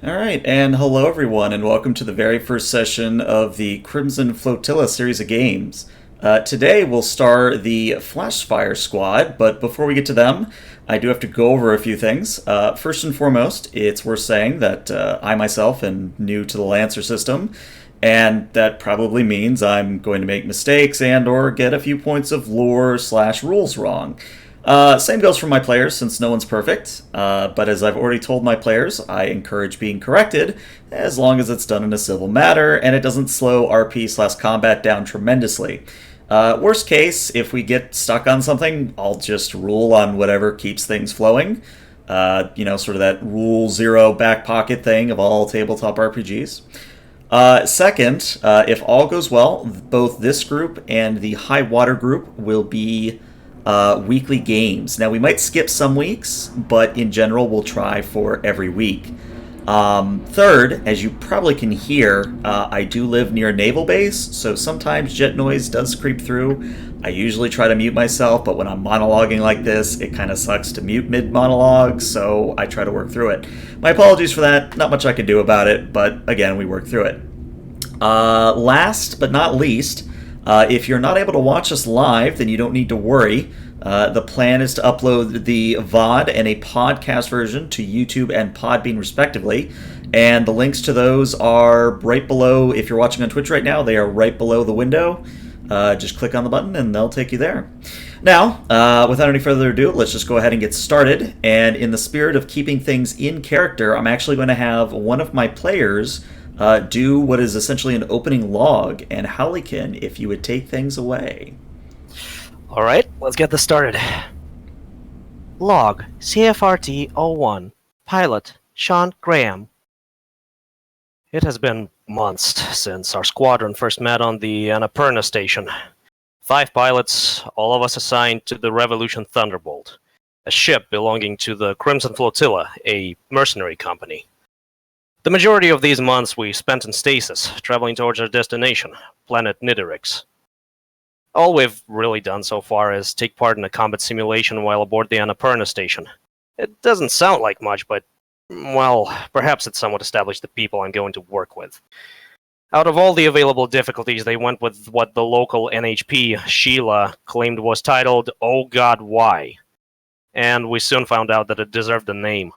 All right, and hello everyone, and welcome to the very first session of the Crimson Flotilla series of games. Today we'll star the Flashfire Squad, but before we get to them, I do have to go over a few things. First and foremost, it's worth saying that I myself am new to the Lancer system, and that probably means I'm going to make mistakes and/or get a few points of lore/rules wrong. Same goes for my players, since no one's perfect. But as I've already told my players, I encourage being corrected as long as it's done in a civil manner and it doesn't slow RP/combat down tremendously. Worst case, if we get stuck on something, I'll just rule on whatever keeps things flowing. Sort of that rule zero back pocket thing of all tabletop RPGs. Second, if all goes well, both this group and the High Water group will be weekly games. Now, we might skip some weeks, but in general, we'll try for every week. Third, as you probably can hear, I do live near a naval base, so sometimes jet noise does creep through. I usually try to mute myself, but when I'm monologuing like this, it kind of sucks to mute mid-monologue, so I try to work through it. My apologies for that. Not much I can do about it, but again, we work through it. Last but not least, if you're not able to watch us live, then you don't need to worry. The plan is to upload the VOD and a podcast version to YouTube and Podbean, respectively. And the links to those are right below. If you're watching on Twitch right now, they are right below the window. Just click on the button and they'll take you there. Now, without any further ado, let's just go ahead and get started. And in the spirit of keeping things in character, I'm actually going to have one of my players do what is essentially an opening log. And Howlikin, if you would take things away. All right, let's get this started. Log CFRT-01, pilot Sean Graham. It has been months since our squadron first met on the Annapurna station. 5 pilots, all of us assigned to the Revolution Thunderbolt, a ship belonging to the Crimson Flotilla, a mercenary company. The majority of these months we spent in stasis, traveling towards our destination, planet Nidorix. All we've really done so far is take part in a combat simulation while aboard the Annapurna station. It doesn't sound like much, but, well, perhaps it somewhat established the people I'm going to work with. Out of all the available difficulties, they went with what the local NHP, Sheila, claimed was titled Oh God Why, and we soon found out that it deserved the name.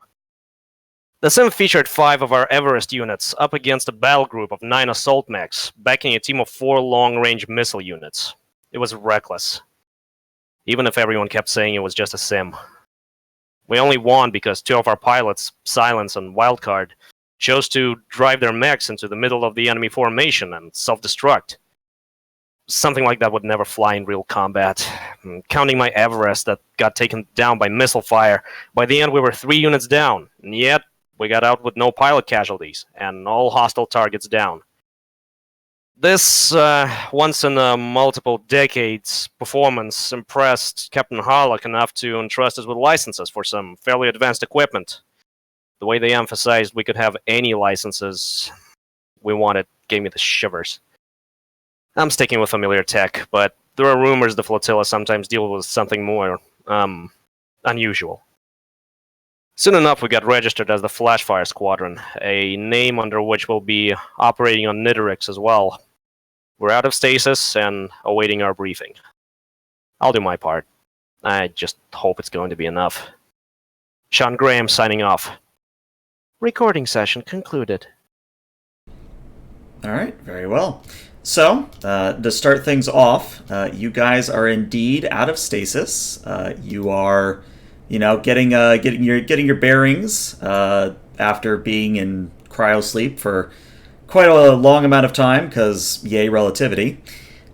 The sim featured 5 of our Everest units up against a battle group of 9 assault mechs, backing a team of 4 long-range missile units. It was reckless, even if everyone kept saying it was just a sim. We only won because 2 of our pilots, Silence and Wildcard, chose to drive their mechs into the middle of the enemy formation and self-destruct. Something like that would never fly in real combat. Counting my Everest that got taken down by missile fire, by the end we were 3 units down, and yet we got out with no pilot casualties, and all hostile targets down. This once in a multiple decades performance impressed Captain Harlock enough to entrust us with licenses for some fairly advanced equipment. The way they emphasized we could have any licenses we wanted gave me the shivers. I'm sticking with familiar tech, but there are rumors the flotilla sometimes deal with something more, unusual. Soon enough, we got registered as the Flashfire Squadron, a name under which we'll be operating on Nidorix as well. We're out of stasis and awaiting our briefing. I'll do my part. I just hope it's going to be enough. Sean Graham signing off. Recording session concluded. All right, very well. So, to start things off, you guys are indeed out of stasis. You are, getting your bearings after being in cryosleep for quite a long amount of time, because yay relativity.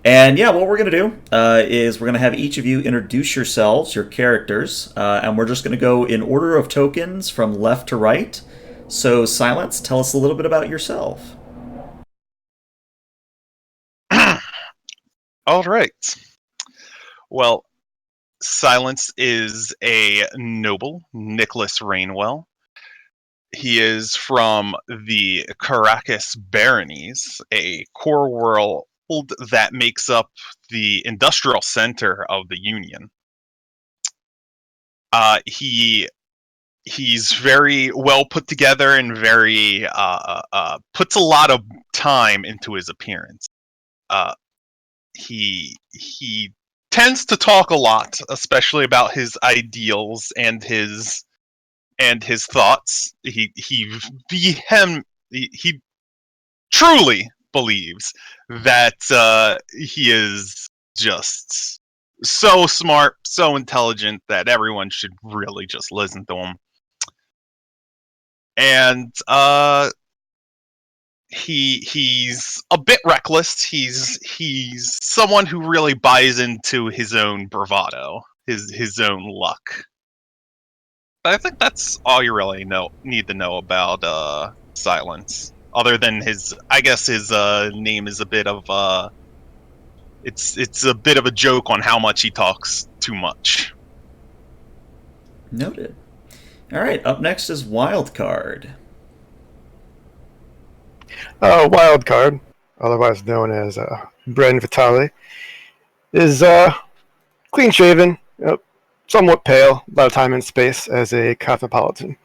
And yeah, what we're going to do is we're going to have each of you introduce yourselves, your characters, and we're just going to go in order of tokens from left to right. So, Silence, tell us a little bit about yourself. All right. Well, Silence is a noble, Nicholas Rainwell. He is from the Caracas Baronies, a core world that makes up the industrial center of the Union. He He's very well put together and very puts a lot of time into his appearance. He tends to talk a lot, especially about his ideals and his thoughts. He truly believes that he is just so smart, so intelligent that everyone should really just listen to him. And he's a bit reckless. He's someone who really buys into his own bravado, his own luck. But I think that's all you really need to know about Silence. Other than his name is a bit of it's a bit of a joke on how much he talks too much. Noted. All right, up next is Wildcard. Wildcard, otherwise known as Bren Vitale, is clean-shaven, somewhat pale, a lot of time and space as a cosmopolitan.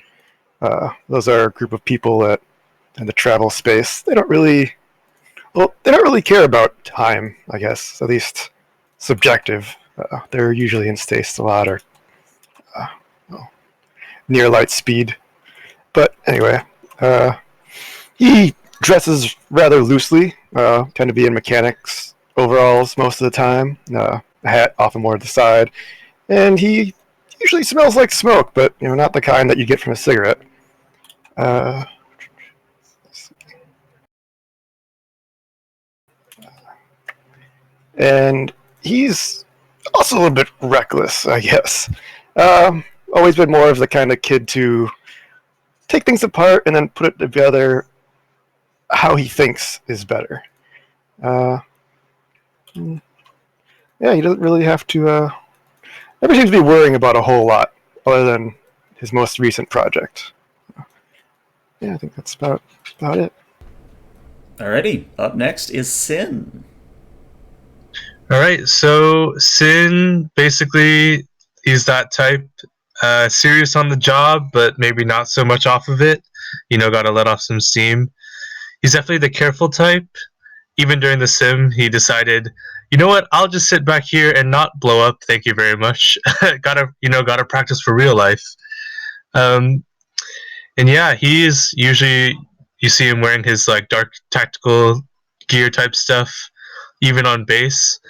Those are a group of people that tend to travel space. They don't really care about time, I guess, at least subjective. They're usually in space a lot or near light speed. But anyway, he dresses rather loosely, tend to be in mechanics overalls most of the time, a hat often more to the side, and he usually smells like smoke, but not the kind that you get from a cigarette. And he's also a little bit reckless, I guess. Always been more of the kind of kid to take things apart and then put it together how he thinks is better. Yeah, he doesn't really have to. Never seems to be worrying about a whole lot, other than his most recent project. Yeah, I think that's about it. Alrighty, up next is Sin. All right, so Sin, basically, he's that type. Serious on the job, but maybe not so much off of it. Gotta let off some steam. He's definitely the careful type. Even during the sim, he decided, you know what, I'll just sit back here and not blow up. Thank you very much. gotta practice for real life. And yeah, he is usually, you see him wearing his like dark tactical gear type stuff, even on base.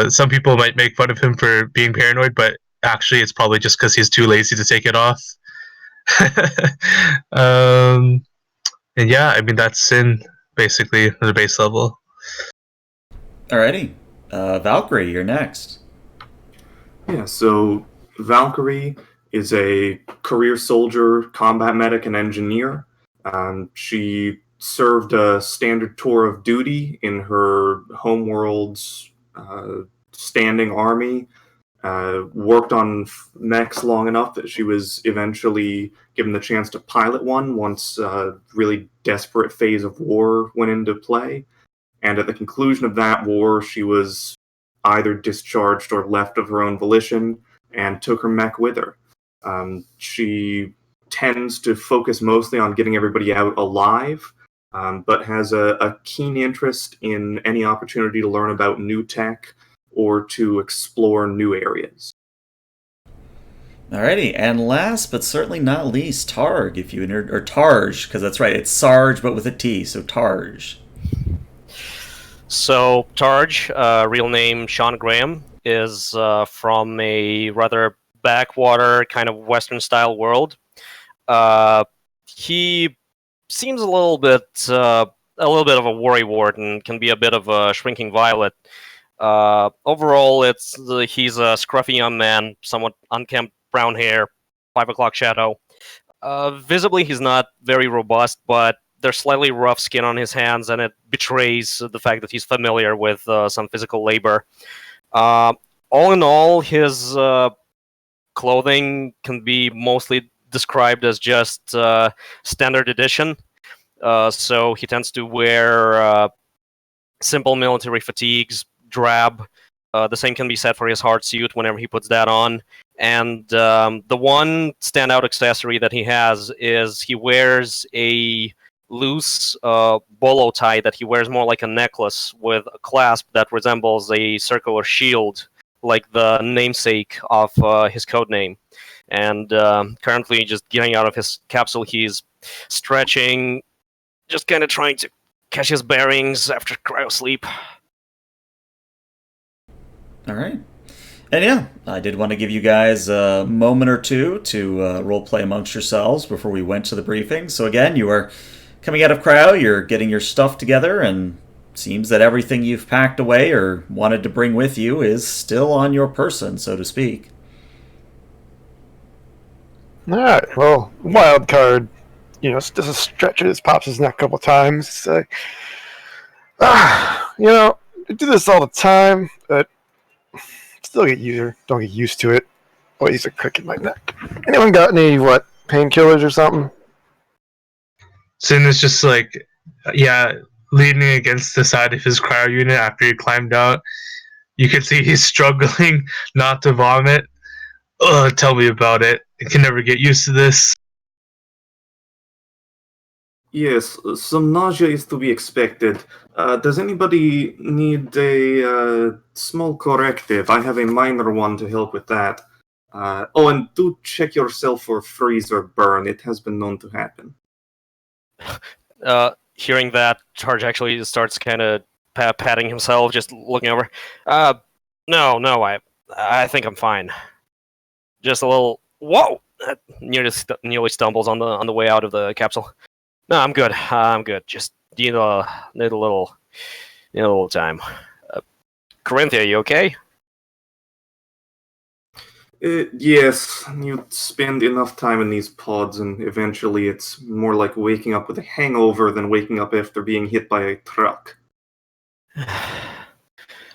Some people might make fun of him for being paranoid, but actually it's probably just because he's too lazy to take it off. And yeah, I mean, that's Sin, basically, at the base level. Alrighty, Valkyrie, you're next. Yeah, so Valkyrie is a career soldier, combat medic, and engineer. She served a standard tour of duty in her homeworld's standing army, worked on mechs long enough that she was eventually given the chance to pilot one once a really desperate phase of war went into play. And at the conclusion of that war, she was either discharged or left of her own volition and took her mech with her. She tends to focus mostly on getting everybody out alive, but has a keen interest in any opportunity to learn about new tech or to explore new areas. Alrighty, and last but certainly not least, Targ, if you or Tarj, because that's right, it's Sarge but with a T, so Tarj. So Tarj, real name Sean Graham, is from a rather backwater kind of Western-style world. He seems a little bit of a worrywart and can be a bit of a shrinking violet. Overall, he's a scruffy young man, somewhat unkempt brown hair, 5 o'clock shadow. Visibly, he's not very robust, but there's slightly rough skin on his hands, and it betrays the fact that he's familiar with some physical labor. All in all, his clothing can be mostly described as just standard edition. So he tends to wear simple military fatigues, drab. The same can be said for his hard suit whenever he puts that on. And the one standout accessory that he has is he wears a loose bolo tie that he wears more like a necklace with a clasp that resembles a circular shield, like the namesake of his code name. And currently, just getting out of his capsule, he's stretching, just kind of trying to catch his bearings after cryo sleep. All right. And yeah, I did want to give you guys a moment or two to roleplay amongst yourselves before we went to the briefing. So again, you are coming out of cryo, you're getting your stuff together, and seems that everything you've packed away or wanted to bring with you is still on your person, so to speak. Alright, well, wild card, just stretches, pops his neck a couple times. Say, I do this all the time, but still don't get used to it. Always a crick in my neck. Anyone got any, painkillers or something? Sin is just like, leaning against the side of his cryo unit after he climbed out. You can see he's struggling not to vomit. Ugh, tell me about it. I can never get used to this. Yes, some nausea is to be expected. Does anybody need a small corrective? I have a minor one to help with that. And do check yourself for freeze or burn. It has been known to happen. Hearing that, Charge actually starts kind of patting himself, just looking over. No, I think I'm fine. Just a little. Whoa! Nearly stumbles on the way out of the capsule. No, I'm good. I'm good. Just need a little time. Corinthia, you okay? Yes, you spend enough time in these pods, and eventually it's more like waking up with a hangover than waking up after being hit by a truck.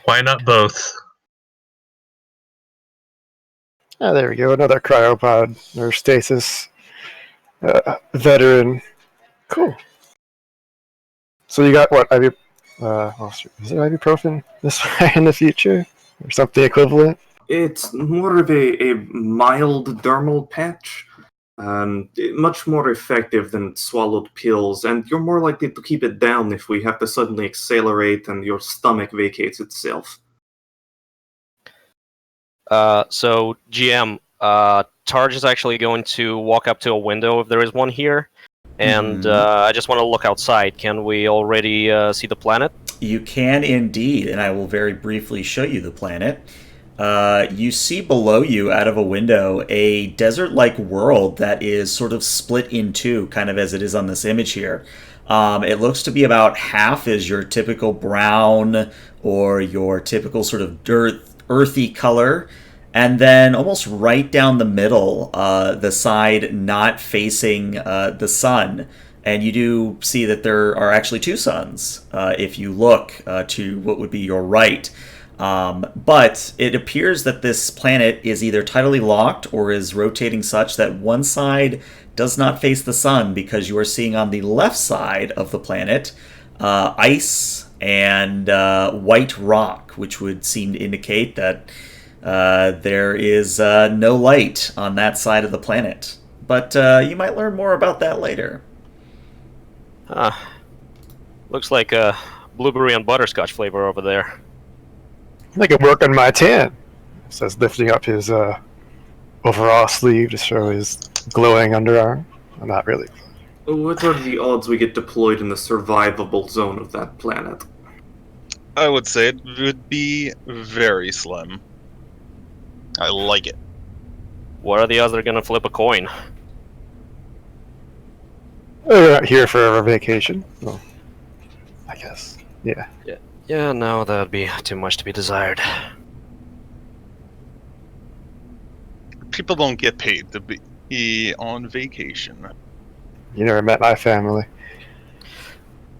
Why not both? Ah, there we go. Another cryopod or stasis veteran. Cool. So you got what? Is it ibuprofen this in the future or something equivalent? It's more of a mild dermal patch, much more effective than swallowed pills, and you're more likely to keep it down if we have to suddenly accelerate and your stomach vacates itself. So GM, Targe is actually going to walk up to a window if there is one here, and I just want to look outside. Can we already see the planet? You can indeed, and I will very briefly show you the planet. You see below you, out of a window, a desert-like world that is sort of split in two, kind of as it is on this image here. It looks to be about half is your typical brown or your typical sort of earthy color, and then almost right down the middle, the side not facing the sun. And you do see that there are actually two suns if you look to what would be your right. But it appears that this planet is either tidally locked or is rotating such that one side does not face the sun, because you are seeing on the left side of the planet ice and white rock, which would seem to indicate that there is no light on that side of the planet. But you might learn more about that later. Looks like a blueberry and butterscotch flavor over there. I could work on my tan. Says lifting up his overall sleeve to show his glowing underarm. Well, not really. What are the odds we get deployed in the survivable zone of that planet? I would say it would be very slim. I like it. What are the odds they're gonna flip a coin? We're not here for a vacation. Well, I guess. Yeah. Yeah, no, that would be too much to be desired. People don't get paid to be on vacation. You never met my family.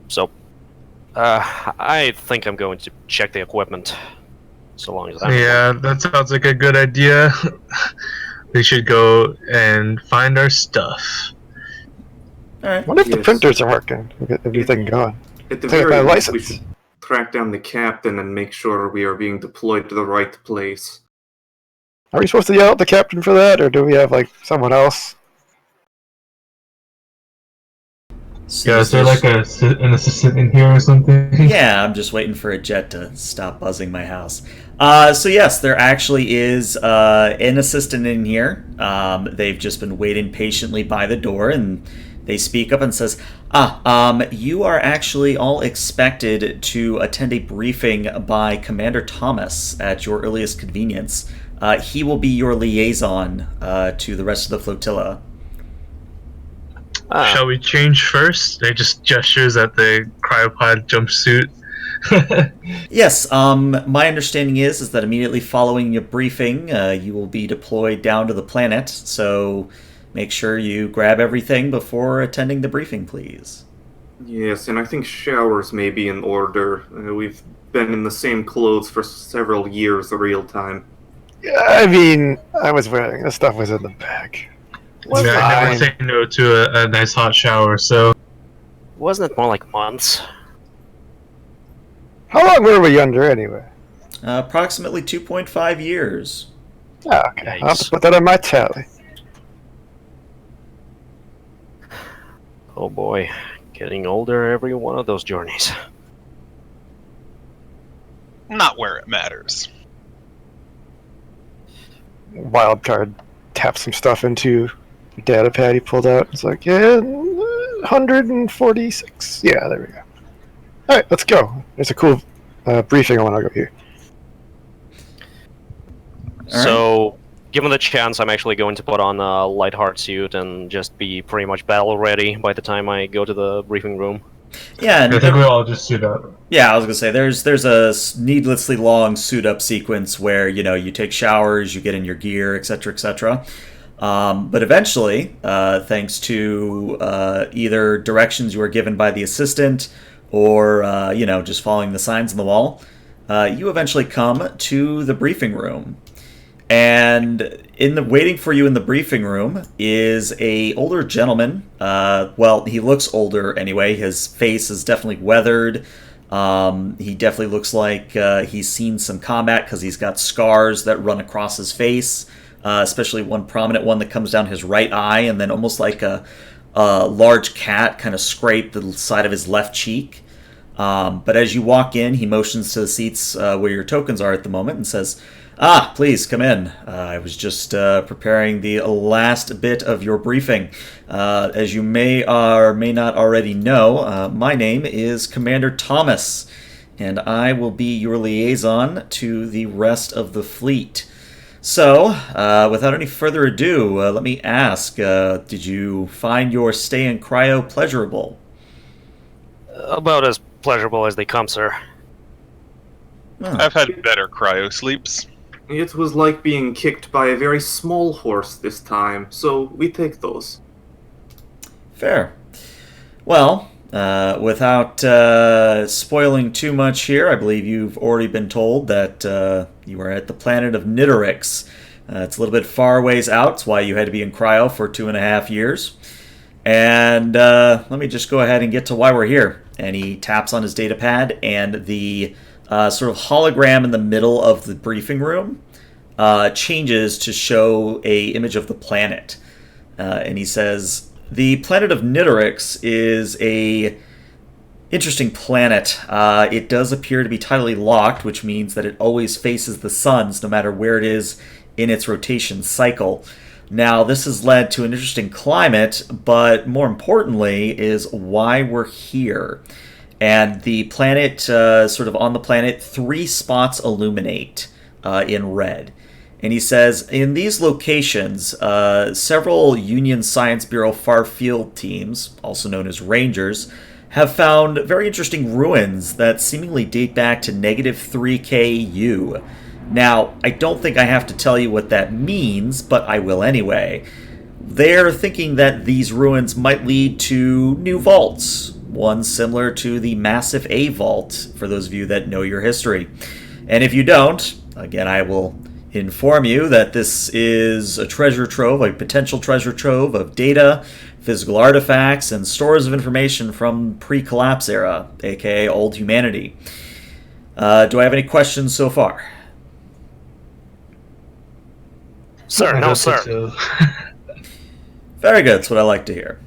So, I think I'm going to check the equipment. So long as I'm... Yeah, that sounds like a good idea. We should go and find our stuff. All right. What if the printers are working? We get everything going. At the Take very my least, we license. should track down the captain and make sure we are being deployed to the right place. Are we supposed to yell at the captain for that, or do we have, like, someone else? Yeah, is there like an assistant in here or something? Yeah, I'm just waiting for a jet to stop buzzing my house. So yes, there actually is an assistant in here. They've just been waiting patiently by the door, and they speak up and says, you are actually all expected to attend a briefing by Commander Thomas at your earliest convenience. He will be your liaison to the rest of the flotilla. Shall we change first? They just gestures at the cryopod jumpsuit. Yes, my understanding is that immediately following your briefing, you will be deployed down to the planet, so make sure you grab everything before attending the briefing, please. Yes, and I think showers may be in order. We've been in the same clothes for several years, real time. Yeah, I mean, I was wearing... This stuff was in the bag. I never say no to a nice hot shower, so... Wasn't it more like months? How long were we under, anyway? Approximately 2.5 years. Oh, okay. I'll have to Yikes. put that on my tally. Oh boy, getting older every one of those journeys. Not where it matters. Wildcard tapped some stuff into the data pad he pulled out. It's like, yeah, 146. Yeah, there we go. All right, let's go. There's a cool briefing I want to go here. So, given the chance, I'm actually going to put on a light heart suit and just be pretty much battle ready by the time I go to the briefing room. Yeah, and I think we all just suit up. yeah, I was gonna say there's a needlessly long suit up sequence where you take showers, you get in your gear, etc., etc. But eventually, thanks to either directions you are given by the assistant or just following the signs on the wall, you eventually come to the briefing room. And waiting for you in the briefing room is a older gentleman. Well, he looks older anyway. His face is definitely weathered. He definitely looks like he's seen some combat because he's got scars that run across his face, especially one prominent one that comes down his right eye, and then almost like a large cat kind of scraped the side of his left cheek. But as you walk in, he motions to the seats where your tokens are at the moment and says, please come in. I was just preparing the last bit of your briefing. As you may or may not already know, my name is Commander Thomas, and I will be your liaison to the rest of the fleet. So, without any further ado, let me ask, did you find your stay in cryo pleasurable? About as pleasurable as they come, sir. I've had better cryo sleeps. It was like being kicked by a very small horse this time, so we take those. Fair. Well, without spoiling too much here, I believe you've already been told that you are at the planet of Nidorix. It's a little bit far ways out. It's why you had to be in cryo for 2.5 years. And let me just go ahead and get to why we're here. And he taps on his data pad, and the sort of hologram in the middle of the briefing room changes to show a image of the planet. And he says, the planet of Nidorix is a interesting planet. It does appear to be tidally locked, which means that it always faces the suns no matter where it is in its rotation cycle. Now, this has led to an interesting climate, but more importantly is why we're here. And the planet, sort of on the planet, 3 spots illuminate in red. And he says, in these locations, several Union Science Bureau far field teams, also known as Rangers, have found very interesting ruins that seemingly date back to -3KU. Now, I don't think I have to tell you what that means, but I will anyway. They're thinking that these ruins might lead to new vaults, one similar to the Massif A vault, for those of you that know your history. And if you don't, again, I will inform you that this is a treasure trove, a potential treasure trove of data, physical artifacts, and stores of information from pre-collapse era, aka old humanity. Do I have any questions so far? Sir, I no, don't sir. think so. Very good. That's what I like to hear.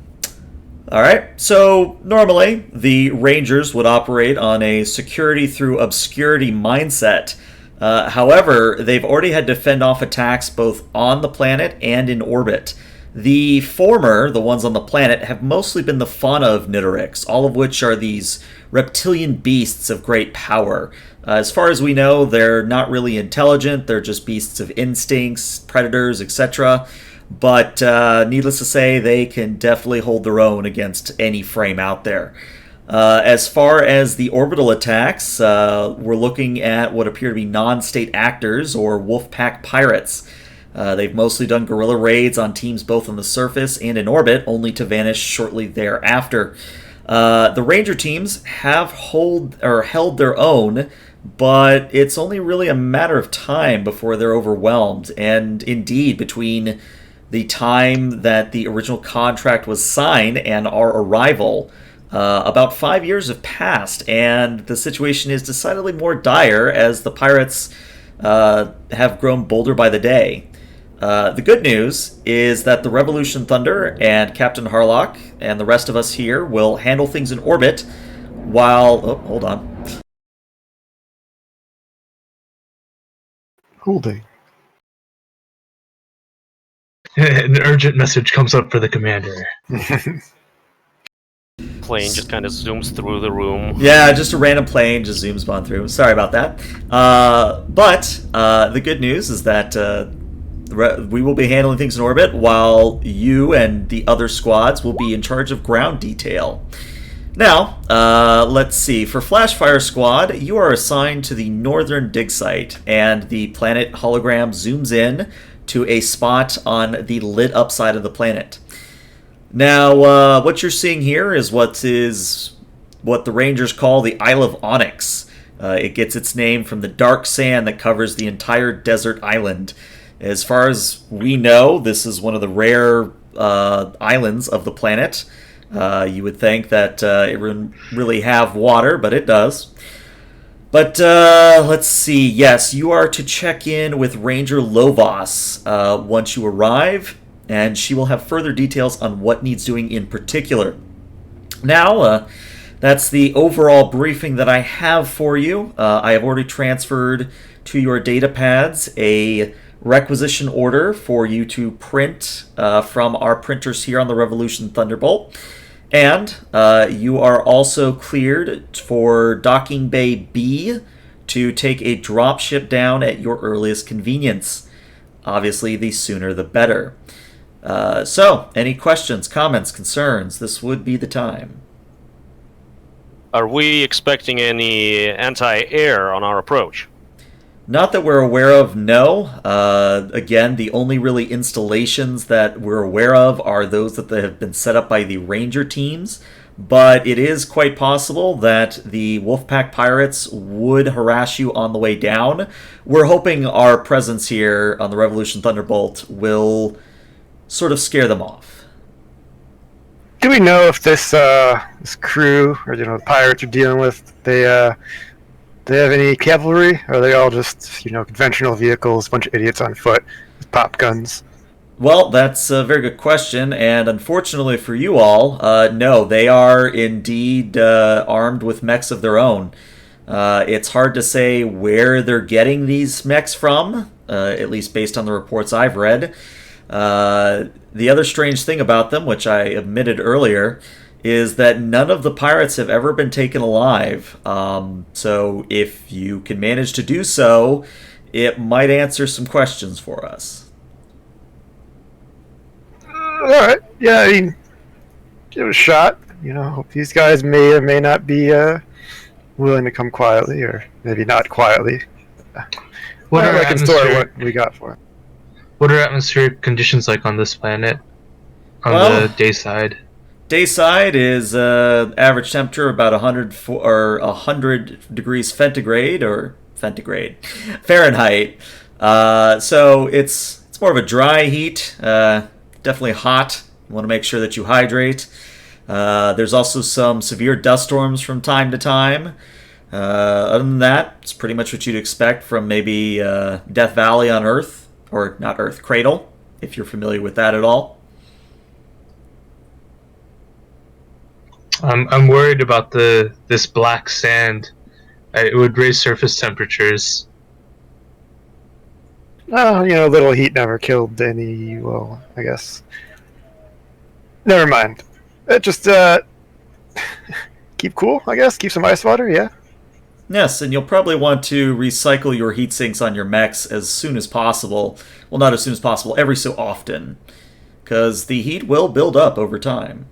All right. So normally the Rangers would operate on a security through obscurity mindset. However, they've already had to fend off attacks both on the planet and in orbit. The former, the ones on the planet, have mostly been the fauna of Nidorix, all of which are these reptilian beasts of great power. As far as we know, they're not really intelligent, they're just beasts of instincts, predators, etc. But needless to say, they can definitely hold their own against any frame out there. As far as the orbital attacks, we're looking at what appear to be non-state actors, or Wolfpack pirates. They've mostly done guerrilla raids on teams both on the surface and in orbit, only to vanish shortly thereafter. The Ranger teams have held their own, but it's only really a matter of time before they're overwhelmed. And indeed, between the time that the original contract was signed and our arrival, about 5 years have passed, and the situation is decidedly more dire as the pirates have grown bolder by the day. The good news is that the Revolution Thunder and Captain Harlock and the rest of us here will handle things in orbit while... Oh, hold on. Holding. An urgent message comes up for the commander. Plane just kind of zooms through the room. Yeah, just a random plane just zooms on through. Sorry about that. But the good news is that we will be handling things in orbit while you and the other squads will be in charge of ground detail. Now, let's see. For Flashfire Squad, you are assigned to the northern dig site, and the planet hologram zooms in to a spot on the lit up side of the planet. Now, what you're seeing here is what the Rangers call the Isle of Onyx. It gets its name from the dark sand that covers the entire desert island. As far as we know, this is one of the rare islands of the planet. You would think that it wouldn't really have water, but it does. But let's see. Yes, you are to check in with Ranger Lovos once you arrive, and she will have further details on what needs doing in particular. Now, that's the overall briefing that I have for you. I have already transferred to your data pads a requisition order for you to print from our printers here on the Revolution Thunderbolt. And you are also cleared for Docking Bay B to take a dropship down at your earliest convenience. Obviously, the sooner the better. So, any questions, comments, concerns? This would be the time. Are we expecting any anti-air on our approach? Not that we're aware of, no. Again, the only really installations that we're aware of are those that have been set up by the Ranger teams. But it is quite possible that the Wolfpack pirates would harass you on the way down. We're hoping our presence here on the Revolution Thunderbolt will sort of scare them off. Do we know if this crew, or the pirates you're dealing with, they have any cavalry, or are they all just conventional vehicles, a bunch of idiots on foot with pop guns? Well, that's a very good question, and unfortunately for you all, no, they are indeed armed with mechs of their own. It's hard to say where they're getting these mechs from, at least based on the reports I've read. The other strange thing about them, which I admitted earlier, is that none of the pirates have ever been taken alive. So if you can manage to do so, it might answer some questions for us. Alright, yeah, I mean, give it a shot. These guys may or may not be willing to come quietly, or maybe not quietly. What are I can store what we got for it. What are atmospheric conditions like on this planet? On the day side? Dayside is average temperature about 100 degrees Fahrenheit. So it's more of a dry heat. Definitely hot. You want to make sure that you hydrate. There's also some severe dust storms from time to time. Other than that, it's pretty much what you'd expect from maybe Death Valley on Earth or not Earth, Cradle, if you're familiar with that at all. I'm worried about this black sand. It would raise surface temperatures. Little heat never killed any. Well, I guess. Never mind. Just keep cool. I guess keep some ice water. Yeah. Yes, and you'll probably want to recycle your heat sinks on your mechs as soon as possible. Well, not as soon as possible, every so often, because the heat will build up over time.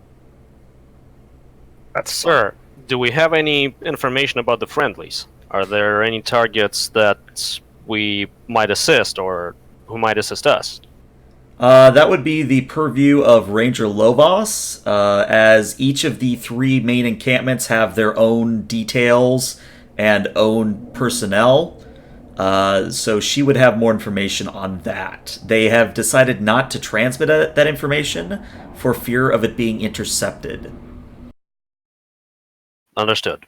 Sir, do we have any information about the friendlies? Are there any targets that we might assist, or who might assist us? That would be the purview of Ranger Lovos, as each of the 3 main encampments have their own details and own personnel. So she would have more information on that. They have decided not to transmit that information for fear of it being intercepted. Understood.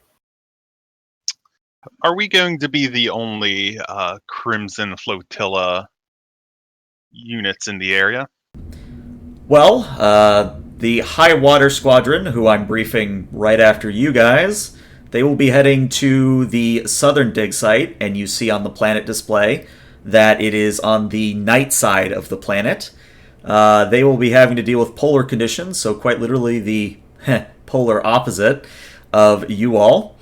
Are we going to be the only Crimson Flotilla units in the area? Well, the High Water Squadron, who I'm briefing right after you guys, they will be heading to the southern dig site, and you see on the planet display that it is on the night side of the planet. They will be having to deal with polar conditions, so quite literally the polar opposite of you all.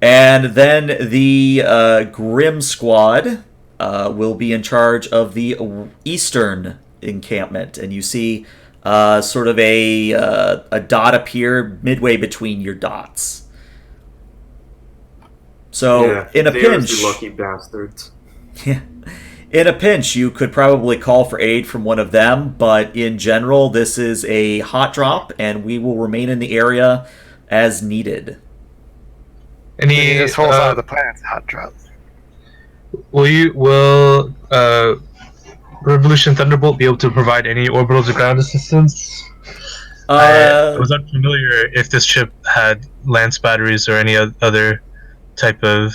And then the Grim Squad will be in charge of the eastern encampment, and you see sort of a dot appear midway between your dots. So in a pinch, the lucky bastards. Yeah, in a pinch, you could probably call for aid from one of them, but in general, this is a hot drop, and we will remain in the area as needed. This whole side of the planet's a hot drop. Will Revolution Thunderbolt be able to provide any orbital to ground assistance? I was unfamiliar if this ship had lance batteries or any other type of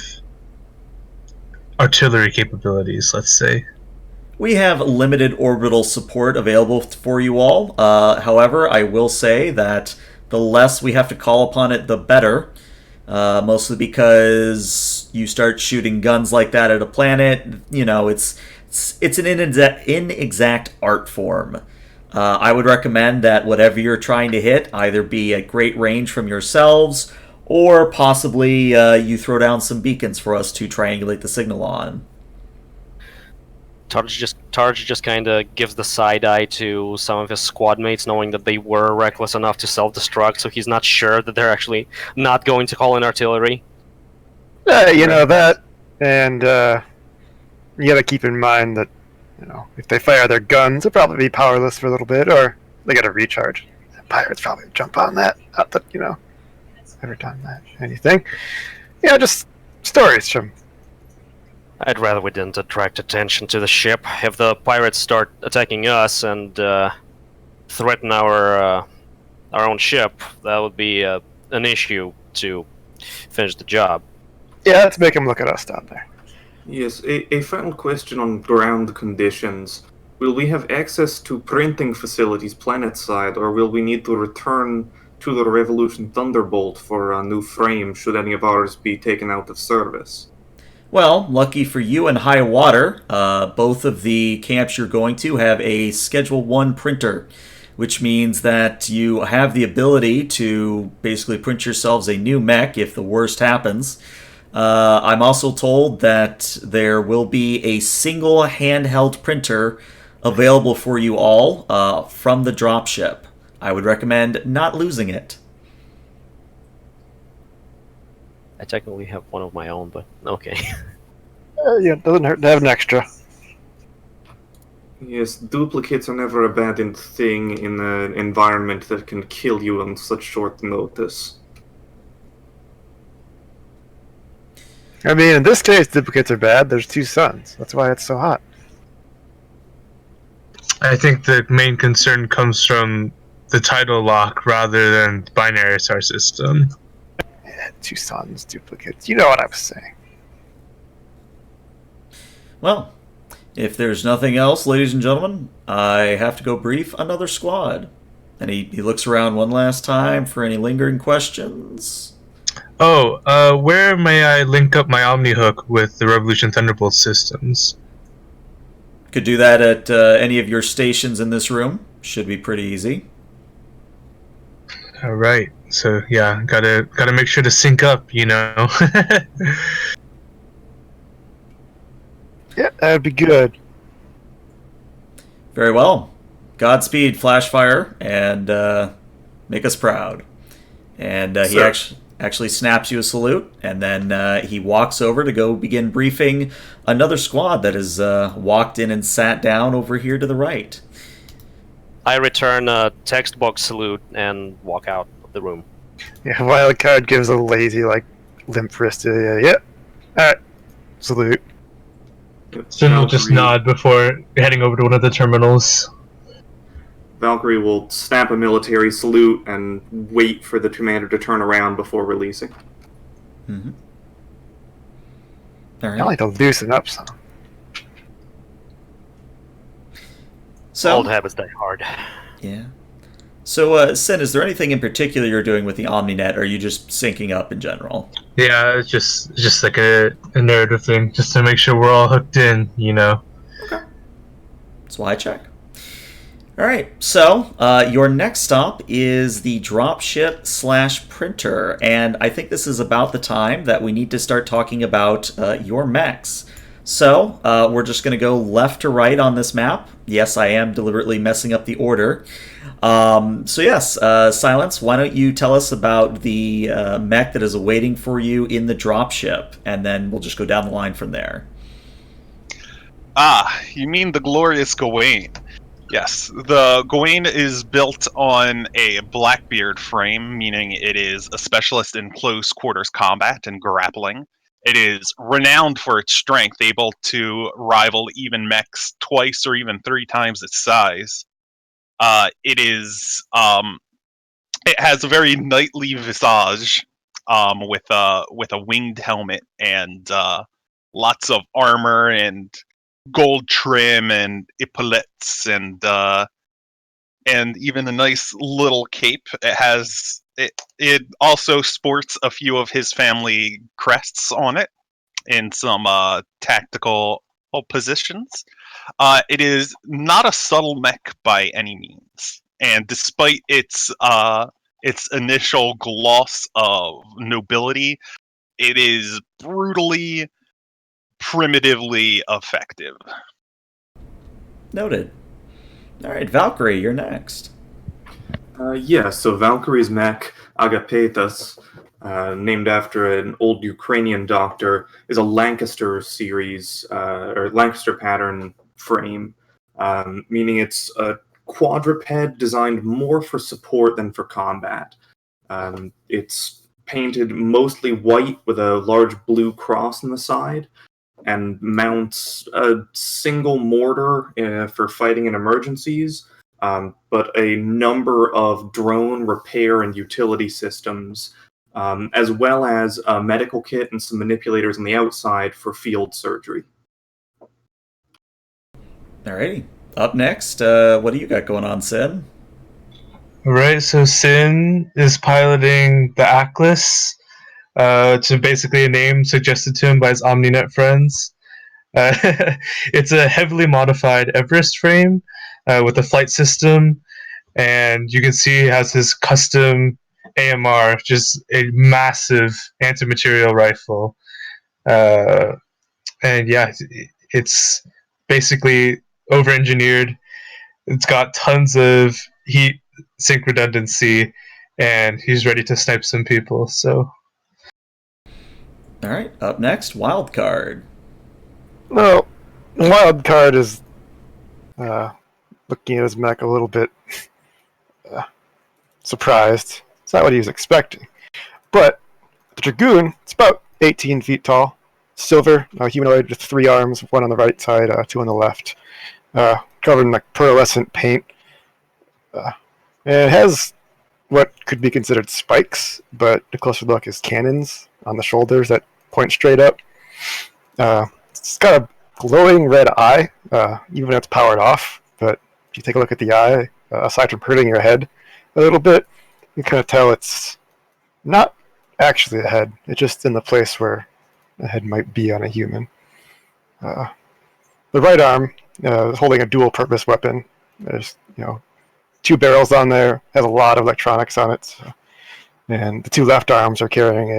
artillery capabilities, let's say. We have limited orbital support available for you all. However, I will say that the less we have to call upon it, the better. Mostly because you start shooting guns like that at a planet, it's an inexact art form. I would recommend that whatever you're trying to hit either be at great range from yourselves, or possibly you throw down some beacons for us to triangulate the signal on. Tarj just kind of gives the side eye to some of his squad mates, knowing that they were reckless enough to self-destruct, so he's not sure that they're actually not going to call in artillery. That, and you gotta keep in mind that, if they fire their guns, they'll probably be powerless for a little bit, or they gotta recharge. The pirates probably jump on that. Not that, ever done that anything. Just stories, Jim. I'd rather we didn't attract attention to the ship. If the pirates start attacking us and threaten our own ship, that would be an issue to finish the job. Yeah, let's make them look at us down there. Yes, a final question on ground conditions. Will we have access to printing facilities planet-side, or will we need to return to the Revolution Thunderbolt for a new frame should any of ours be taken out of service? Well, lucky for you and High Water, both of the camps you're going to have a Schedule 1 printer, which means that you have the ability to basically print yourselves a new mech if the worst happens. I'm also told that there will be a single handheld printer available for you all from the dropship. I would recommend not losing it. I technically have one of my own, but okay. It doesn't hurt to have an extra. Yes, duplicates are never a bad thing in an environment that can kill you on such short notice. I mean, in this case, duplicates are bad. There's 2 suns. That's why it's so hot. I think the main concern comes from the title lock rather than the binary star system. Yeah, 2 suns, duplicates. You know what I was saying. Well, If there's nothing else, ladies and gentlemen, I have to go brief another squad. And he looks around one last time for any lingering questions. Oh, where may I link up my Omni Hook with the Revolution Thunderbolt systems? Could do that at any of your stations in this room. Should be pretty easy. All right. So yeah, gotta make sure to sync up. Yeah, that'd be good. Very well. Godspeed, Flashfire, and make us proud. And he actually snaps you a salute, and then he walks over to go begin briefing another squad that has walked in and sat down over here to the right. I return a textbook salute and walk out of the room. Yeah, Wildcard gives a lazy, limp wrist. Yeah. Alright. Salute. Sin will just nod before heading over to one of the terminals. Valkyrie will snap a military salute and wait for the commander to turn around before releasing. Mm-hmm. All right. I like to loosen up some. So, Old habits die hard. Yeah. So, Sin, is there anything in particular you're doing with the OmniNet, or are you just syncing up in general? Yeah, it's just like a narrative thing, just to make sure we're all hooked in, Okay. That's why I check. All right, so your next stop is the dropship / printer, and I think this is about the time that we need to start talking about your mechs. So we're just going to go left to right on this map. Yes, I am deliberately messing up the order. So yes, Silence, why don't you tell us about the mech that is awaiting for you in the dropship, and then we'll just go down the line from there. Ah, you mean the glorious Gawain. Yes, the Gawain is built on a Blackbeard frame, meaning it is a specialist in close quarters combat and grappling. It is renowned for its strength, able to rival even mechs twice or even 3 times its size. It has a very knightly visage, with a winged helmet and lots of armor and gold trim and epaulettes and even a nice little cape. It also sports a few of his family crests on it in some tactical positions. It is not a subtle mech by any means, and despite its initial gloss of nobility, it is brutally, primitively effective. Noted. All right, Valkyrie, you're next. So Valkyrie's mech, Agapetas, named after an old Ukrainian doctor, is a Lancaster series, or Lancaster pattern frame, meaning it's a quadruped designed more for support than for combat. It's painted mostly white with a large blue cross on the side, and mounts a single mortar for fighting in emergencies, but a number of drone repair and utility systems, as well as a medical kit and some manipulators on the outside for field surgery. Alrighty. Up next, what do you got going on, Sin? Alright, so Sin is piloting the Atlas, to basically a name suggested to him by his OmniNet friends. It's a heavily modified Everest frame with a flight system, and you can see he has his custom AMR, just a massive anti-material rifle. And yeah, it's basically over-engineered. It's got tons of heat sink redundancy, and he's ready to snipe some people, so... All right, up next, Wildcard. Well, Wildcard is looking at his mech a little bit surprised. It's not what he was expecting. But the Dragoon, it's about 18 feet tall, silver, humanoid with 3 arms, 1 on the right side, 2 on the left, covered in pearlescent paint. And it has what could be considered spikes, but a closer look is cannons on the shoulders that point straight up. It's got a glowing red eye even when it's powered off. But if you take a look at the eye, aside from hurting your head a little bit, you kind of tell it's not actually a head. It's just in the place where a head might be on a human. The right arm is holding a dual-purpose weapon. There's, 2 barrels on there, has a lot of electronics on it. So. And the 2 left arms are carrying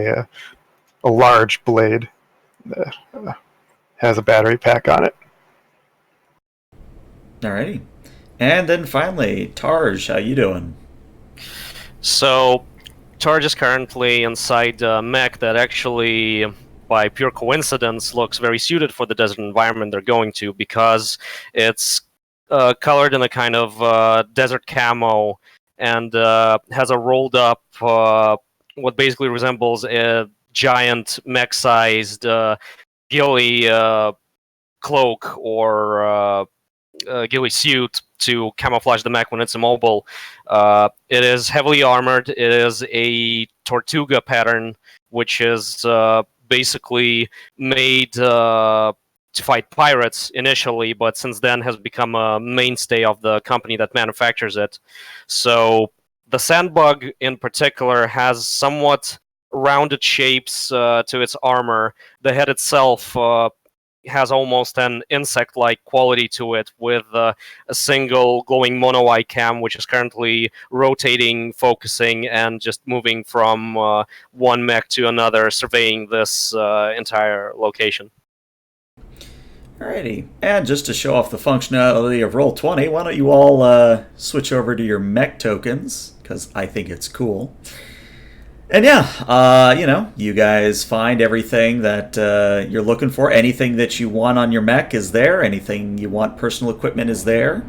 a large blade that has a battery pack on it. Alrighty. And then finally, Tarj, how you doing? So, Tarj is currently inside a mech that actually, by pure coincidence, looks very suited for the desert environment they're going to, because it's colored in a kind of desert camo and has a rolled up, what basically resembles a giant mech-sized ghillie cloak or ghillie suit to camouflage the mech when it's immobile. It is heavily armored. It is a Tortuga pattern, which is basically made to fight pirates initially, but since then has become a mainstay of the company that manufactures it. So the Sandbug in particular has somewhat rounded shapes to its armor. The head itself has almost an insect-like quality to it, with a single glowing mono-eye cam, which is currently rotating, focusing, and just moving from one mech to another, surveying this entire location. Alrighty, and just to show off the functionality of Roll20, why don't you all switch over to your mech tokens, because I think it's cool. And yeah, you guys find everything that you're looking for. Anything that you want on your mech is there. Anything you want, personal equipment, is there.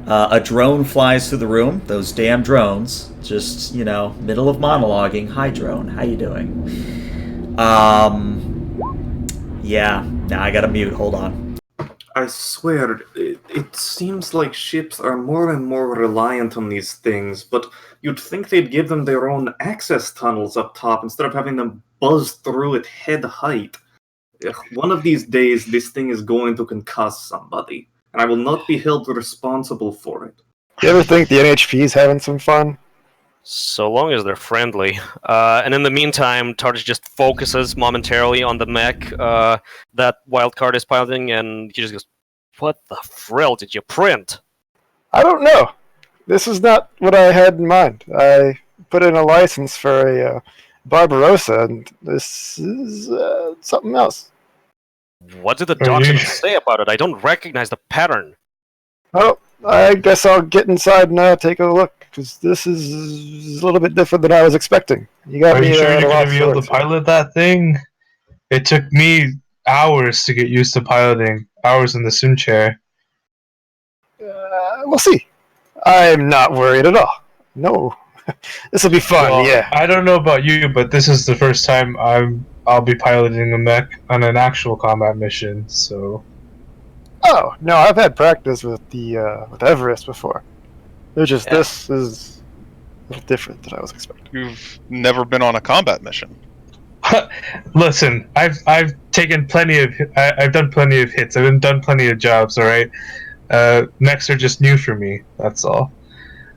A drone flies through the room. Those damn drones. Just, middle of monologuing. Hi, drone. How you doing? Yeah. Now I gotta mute. Hold on. I swear, it seems like ships are more and more reliant on these things, but you'd think they'd give them their own access tunnels up top instead of having them buzz through at head height. One of these days, this thing is going to concuss somebody, and I will not be held responsible for it. You ever think the NHP's having some fun? So long as they're friendly. And in the meantime, Tarj just focuses momentarily on the mech that Wildcard is piloting, and he just goes, "What the frill did you print?" I don't know. This is not what I had in mind. I put in a license for a Barbarossa, and this is something else. What did the documents say about it? I don't recognize the pattern. Oh, I guess I'll get inside and take a look, because this is a little bit different than I was expecting. Are you sure you're going to be able to pilot that thing? It took me hours to get used to piloting. Hours in the sim chair. We'll see. I'm not worried at all. No. This will be fun, well, yeah. I don't know about you, but this is the first time I'll be piloting a mech on an actual combat mission, so... Oh, no, I've had practice with with Everest before. This is a little different than I was expecting. You've never been on a combat mission. Listen, I've taken I've done plenty of hits. I've done plenty of jobs. All right, mechs are just new for me. That's all.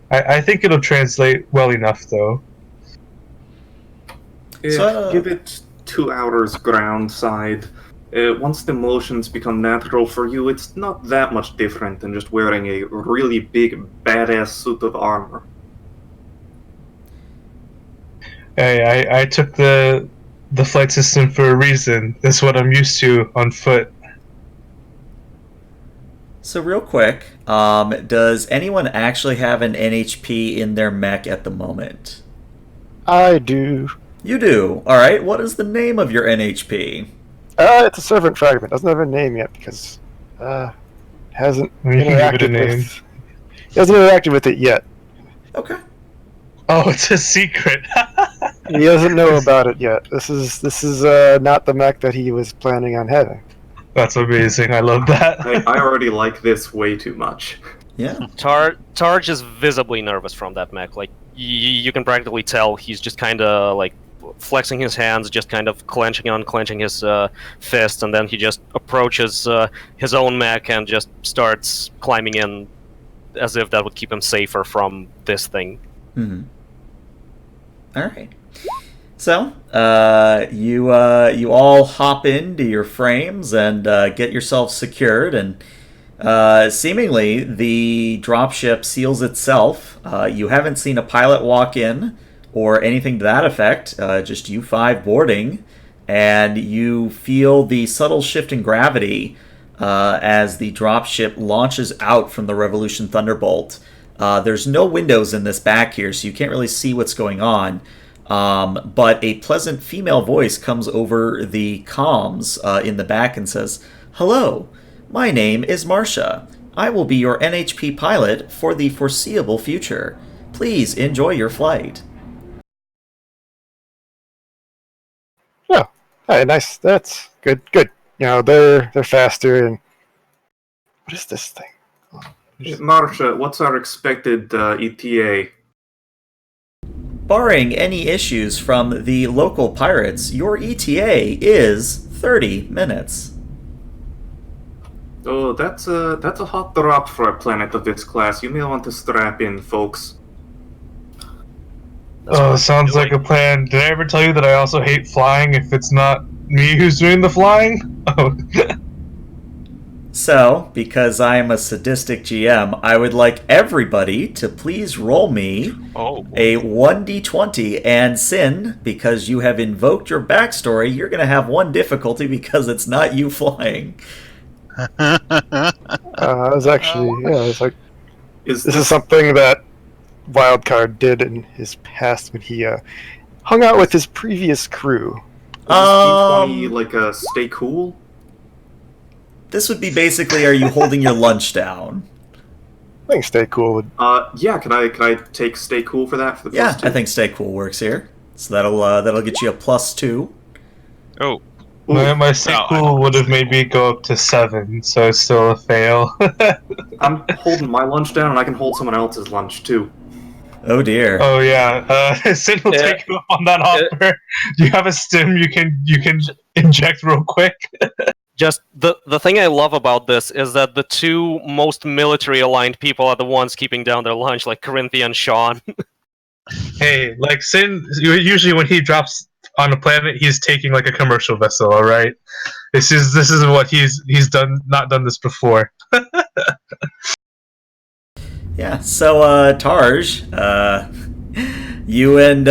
I think it'll translate well enough, though. Give it 2 hours ground side. Once the motions become natural for you, it's not that much different than just wearing a really big, badass suit of armor. Hey, I took the flight system for a reason. That's what I'm used to on foot. So real quick, does anyone actually have an NHP in their mech at the moment? I do. You do? Alright, what is the name of your NHP? It's a servant fragment. Doesn't have a name yet because hasn't interacted with it yet. Okay. Oh, it's a secret. He doesn't know about it yet. This is not the mech that he was planning on having. That's amazing. I love that. I already like this way too much. Yeah. Tarj is visibly nervous from that mech. Like, you can practically tell he's just kind of, like, flexing his hands, just kind of clenching and unclenching his fist, and then he just approaches his own mech and just starts climbing in, as if that would keep him safer from this thing. Mm-hmm. All right. So you all hop into your frames and get yourselves secured, and seemingly the dropship seals itself. You haven't seen a pilot walk in or anything to that effect. Just you five boarding, and you feel the subtle shift in gravity as the dropship launches out from the Revolution Thunderbolt. There's no windows in this back here, so you can't really see what's going on. But a pleasant female voice comes over the comms in the back and says, "Hello, my name is Marcia. I will be your NHP pilot for the foreseeable future. Please enjoy your flight." Oh, hey, nice. That's good. Good. You know, they're faster. And what is this thing? Marsha, what's our expected ETA? Barring any issues from the local pirates, your ETA is 30 minutes. Oh, that's a hot drop for a planet of this class. You may want to strap in, folks. Sounds like a plan. Did I ever tell you that I also hate flying if it's not me who's doing the flying? Oh. So, because I am a sadistic GM, I would like everybody to please roll me a 1d20, and Sin, because you have invoked your backstory, you're going to have one difficulty because it's not you flying. I was actually, yeah, I was like, Is this is something that Wildcard did in his past when he hung out with his previous crew. Is this D20 like a stay cool? This would be basically, are you holding your lunch down? I think stay cool would. Yeah. Can I take stay cool for that? For the Yeah, plus 2? I think stay cool works here. So that'll get you a +2. Oh, My sequel would have made me go up to 7, so it's still a fail. I'm holding my lunch down, and I can hold someone else's lunch too. Oh dear. Oh yeah, Sin will take you up on that offer. Do you have a stim you can inject real quick? Just the thing I love about this is that the two most military aligned people are the ones keeping down their lunch, like Corinthia and Sean. Hey, like Sin, usually when he drops on a planet, he's taking like a commercial vessel. All right, this is what he's done. Not done this before. Yeah. So Tarj, you and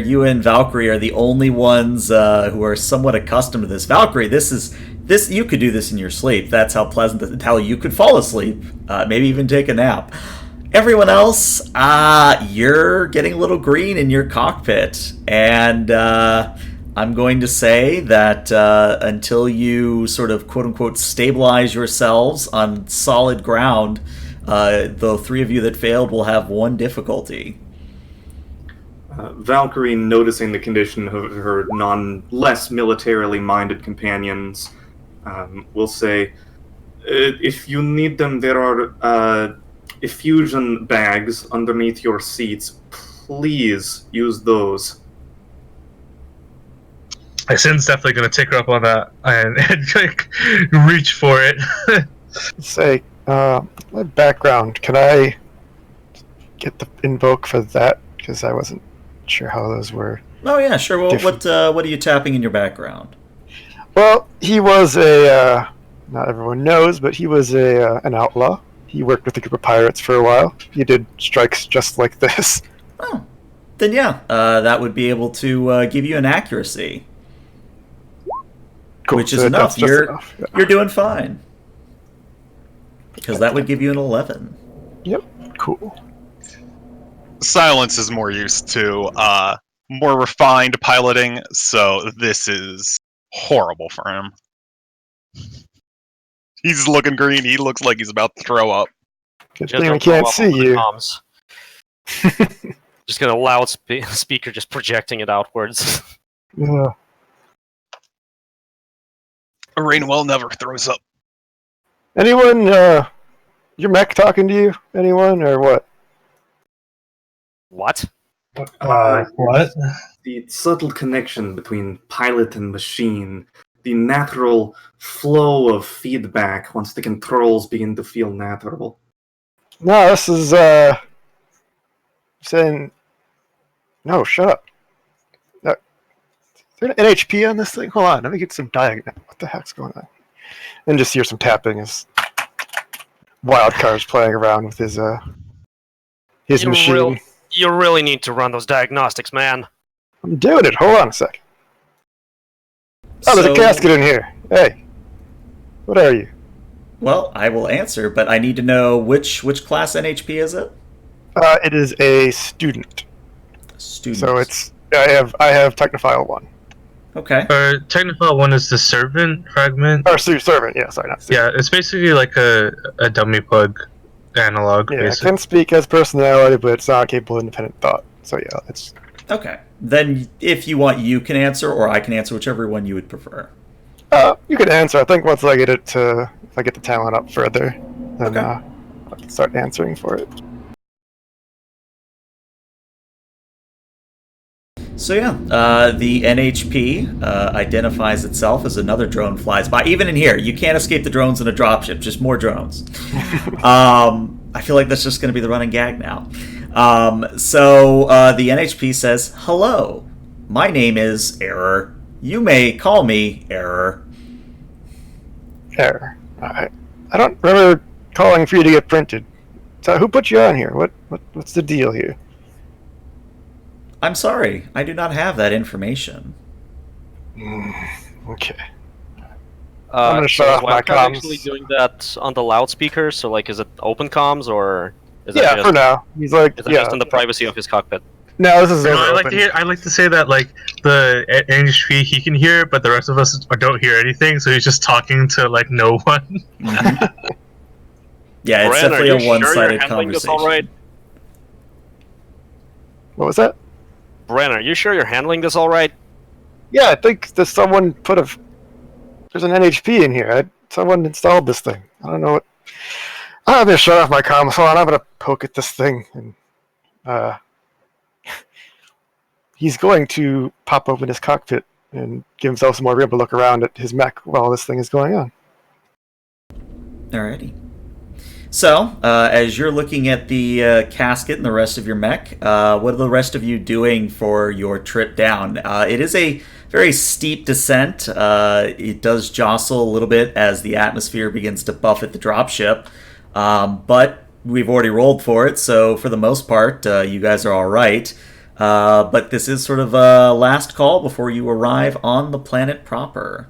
you and Valkyrie are the only ones who are somewhat accustomed to this. Valkyrie, this you could do this in your sleep. That's how pleasant, how you could fall asleep, maybe even take a nap. Everyone else, you're getting a little green in your cockpit, and I'm going to say that until you sort of quote-unquote stabilize yourselves on solid ground, the three of you that failed will have one difficulty. Valkyrie, noticing the condition of her less militarily minded companions, will say, if you need them, there are effusion bags underneath your seats. Please use those. Sin's definitely going to take her up on that and like, reach for it. Say, my background, can I get the invoke for that? Because I wasn't sure how those were. Oh yeah, sure. Well, different. what are you tapping in your background? Well, he was a, not everyone knows, but he was an outlaw. He worked with a group of pirates for a while. He did strikes just like this. Oh, then yeah, that would be able to give you an accuracy, Cool. which is So enough. that's just You're enough. Yeah. you're doing fine, because that would give you an 11. Yep. Cool. Silence is more used to more refined piloting, so this is horrible for him. He's looking green. He looks like he's about to throw up. Good Just thing we don't throw can't up see over the you. comms. Just got a loud speaker just projecting it outwards. Yeah. Rainwell never throws up. Anyone, your mech talking to you? Anyone, or what? What? What? The subtle connection between pilot and machine, the natural flow of feedback once the controls begin to feel natural. No, this is saying. No, shut up. Is there an NHP on this thing? Hold on, let me get some diagram. What the heck's going on? And just hear some tapping as Wildcard's playing around with his machine. You really need to run those diagnostics, man. I'm doing it. Hold on a second. Oh, there's a casket in here. Hey, what are you? Well, I will answer, but I need to know which class NHP is it? It is a student. Student. So it's I have Technophile 1. Okay. Technophile 1 is the servant fragment. Or servant, yeah, sorry, not student. Yeah, it's basically like a dummy plug analog. Yeah, it basically. can speak as personality, but it's not capable of independent thought. So yeah, it's Okay. Then if you want, you can answer, or I can answer, whichever one you would prefer. you can answer. I think once I get it to if I get the talent up further, then Okay. I can start answering for it. So yeah, the NHP identifies itself as another drone flies by. Even in here, you can't escape the drones in a dropship, just more drones. I feel like that's just going to be the running gag now. So the NHP says, "Hello, my name is Error. You may call me Error." Error. I don't remember calling for you to get printed. So who put you on here? What's the deal here? I'm sorry, I do not have that information. Okay. I'm gonna shut so off is my Wildcard comms. actually doing that on the loudspeaker? So, like, is it open comms, or is it Yeah, just, for now. He's like, is it yeah. just in the privacy of his cockpit? No, this is No, over open. I like to say that like the NHP he can hear, but the rest of us don't hear anything. So he's just talking to like no one. Yeah, it's Bren, definitely are a you one-sided sure you're handling this conversation. all right? What was that? Bren, are you sure you're handling this all right? Yeah, I think there's someone there's an NHP in here. Someone installed this thing. I don't know what. I'm gonna shut off my comms. Hold on, I'm gonna poke at this thing, and he's going to pop open his cockpit and give himself some more room to look around at his mech while this thing is going on. Alrighty. So, as you're looking at the casket and the rest of your mech, what are the rest of you doing for your trip down? It is a very steep descent. It does jostle a little bit as the atmosphere begins to buffet the dropship, but we've already rolled for it, so for the most part, you guys are all right. But this is sort of a last call before you arrive on the planet proper.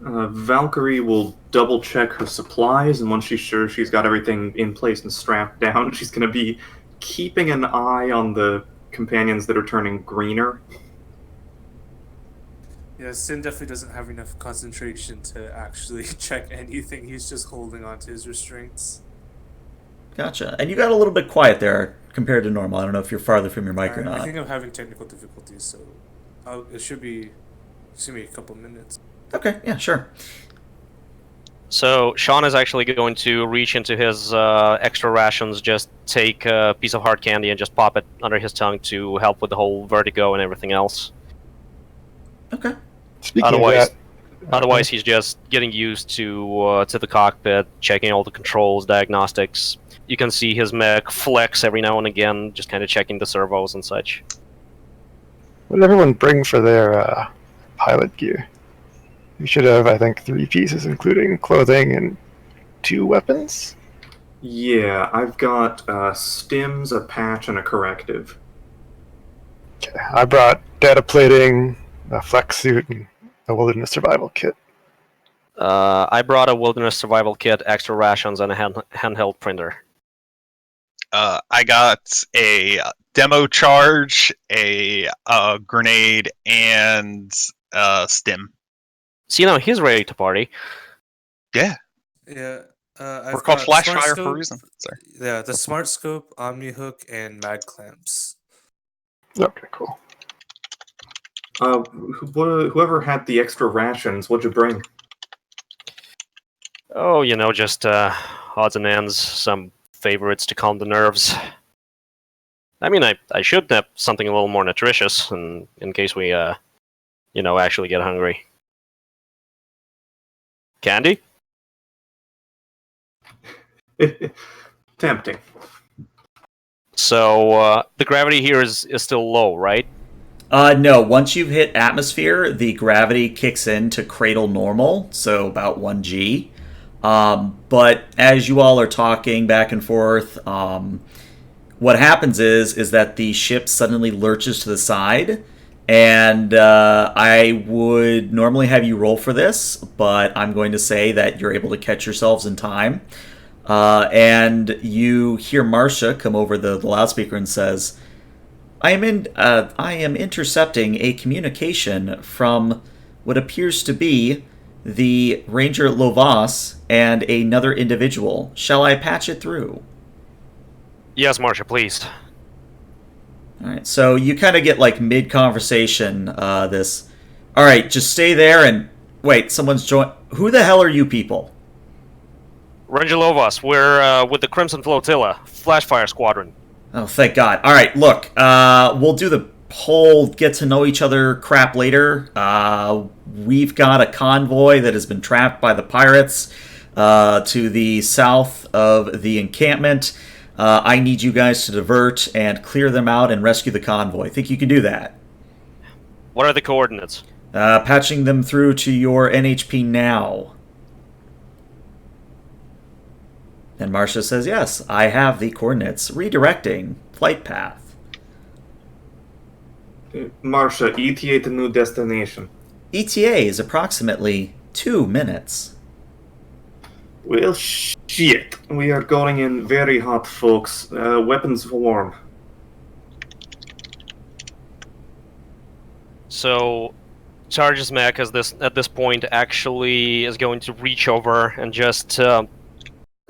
Valkyrie will double check her supplies, and once she's sure she's got everything in place and strapped down, she's going to be keeping an eye on the companions that are turning greener. Yeah, Sin definitely doesn't have enough concentration to actually check anything. He's just holding on to his restraints. Gotcha. And you got a little bit quiet there compared to normal. I don't know if you're farther from your mic or I not. think I'm having technical difficulties, so it should be a couple minutes. Okay, yeah, sure. So Sean is actually going to reach into his extra rations, just take a piece of hard candy and just pop it under his tongue to help with the whole vertigo and everything else. Okay. Speaking of that, Otherwise, he's just getting used to the cockpit, checking all the controls, diagnostics. You can see his mech flex every now and again, just kind of checking the servos and such. what did everyone bring for their pilot gear? We should have, I think, 3 pieces, including clothing and 2 weapons. Yeah, I've got stims, a patch, and a corrective. Okay, I brought data plating, a flex suit, and a wilderness survival kit. I brought a wilderness survival kit, extra rations, and a handheld printer. I got a demo charge, a grenade, and stim. So, he's ready to party. Yeah, Yeah, we're called Flashfire for a reason. Sorry. Yeah, the Smart Scope, Omni Hook, and Mag Clamps. Okay, cool. Whoever had the extra rations, what'd you bring? Oh, just odds and ends, some favorites to calm the nerves. I mean, I should have something a little more nutritious in case we, actually get hungry. Candy? Tempting. So, the gravity here is still low, right? No, once you've hit atmosphere, the gravity kicks in to cradle normal, so about 1G. But as you all are talking back and forth, what happens is that the ship suddenly lurches to the side, and I would normally have you roll for this, but I'm going to say that you're able to catch yourselves in time. And you hear Marcia come over the loudspeaker and says, I am intercepting a communication from what appears to be the Ranger Lovas and another individual. Shall I patch it through? Yes, Marcia, please. All right, so you kind of get like mid-conversation this. All right, just stay there and wait, someone's joined. Who the hell are you people? Ranger Lovas, we're with the Crimson Flotilla, Flashfire Squadron. Oh, thank God. All right, look, we'll do the whole get-to-know-each-other crap later. We've got a convoy that has been trapped by the pirates to the south of the encampment. I need you guys to divert and clear them out and rescue the convoy. Think you can do that? What are the coordinates? Patching them through to your NHP now. And Marcia says, yes, I have the coordinates. Redirecting. Flight path. Marcia, ETA to new destination. ETA is approximately 2 minutes. Well, shit. We are going in very hot, folks. Weapons warm. So, Charges Mech at this point actually is going to reach over and just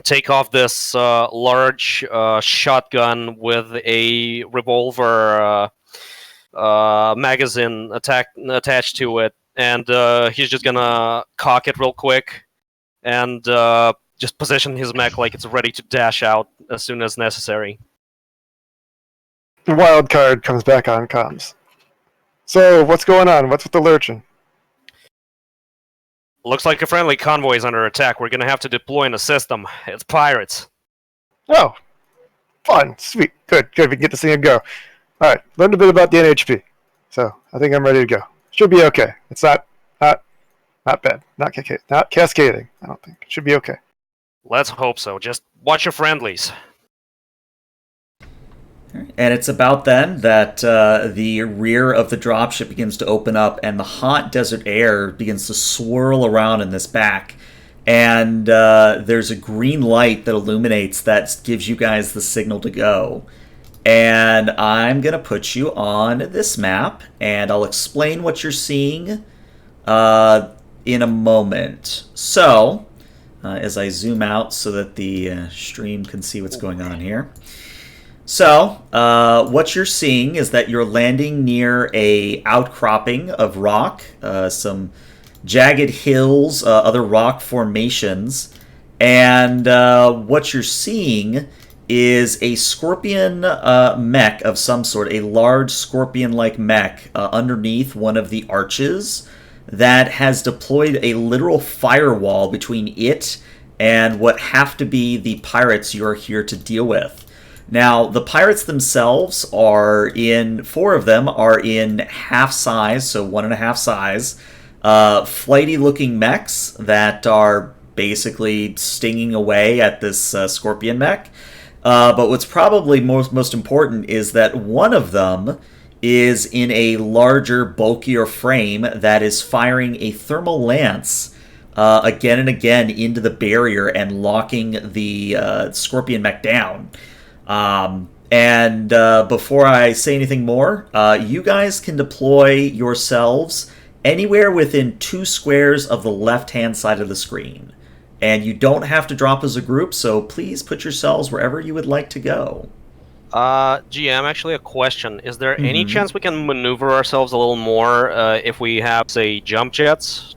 take off this large shotgun with a revolver magazine attached to it, and he's just gonna cock it real quick and just position his mech like it's ready to dash out as soon as necessary. The wild card comes back on comms. So, what's going on? What's with the lurching? Looks like a friendly convoy is under attack. We're gonna have to deploy and assist them. It's pirates. Oh, fun, sweet, good. We can get this thing to go. All right, learned a bit about the NHP, so I think I'm ready to go. Should be okay. It's not bad. Not cascading. I don't think. Should be okay. Let's hope so. Just watch your friendlies. And it's about then that the rear of the dropship begins to open up and the hot desert air begins to swirl around in this back. And there's a green light that illuminates that gives you guys the signal to go. And I'm going to put you on this map, and I'll explain what you're seeing in a moment. So, as I zoom out so that the stream can see what's going on here. So, what you're seeing is that you're landing near a outcropping of rock, some jagged hills, other rock formations, and what you're seeing is a scorpion mech of some sort, a large scorpion-like mech underneath one of the arches that has deployed a literal firewall between it and what have to be the pirates you're here to deal with. Now, the pirates themselves are in, 4 of them are in half size, so 1.5 size, flighty-looking mechs that are basically stinging away at this scorpion mech. But what's probably most important is that one of them is in a larger, bulkier frame that is firing a thermal lance again and again into the barrier and locking the scorpion mech down. And before I say anything more, you guys can deploy yourselves anywhere within 2 squares of the left-hand side of the screen. And you don't have to drop as a group, so please put yourselves wherever you would like to go. GM, actually a question. Is there any chance we can maneuver ourselves a little more if we have, say, jump jets?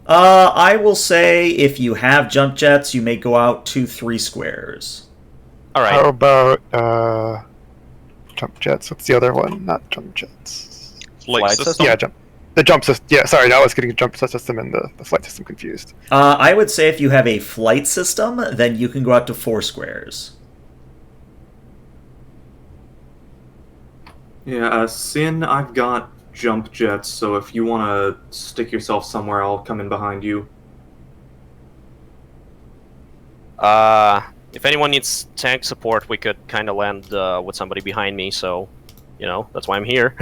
I will say if you have jump jets, you may go out 2-3 squares. All right. How about jump jets. What's the other one? Not jump jets. Flight system. Yeah, the jump system. Yeah, sorry, I was getting the jump system and the flight system confused. I would say if you have a flight system, then you can go out to 4 squares. Yeah, Sin, I've got jump jets, so if you want to stick yourself somewhere, I'll come in behind you. If anyone needs tank support, we could kind of land with somebody behind me, so, that's why I'm here.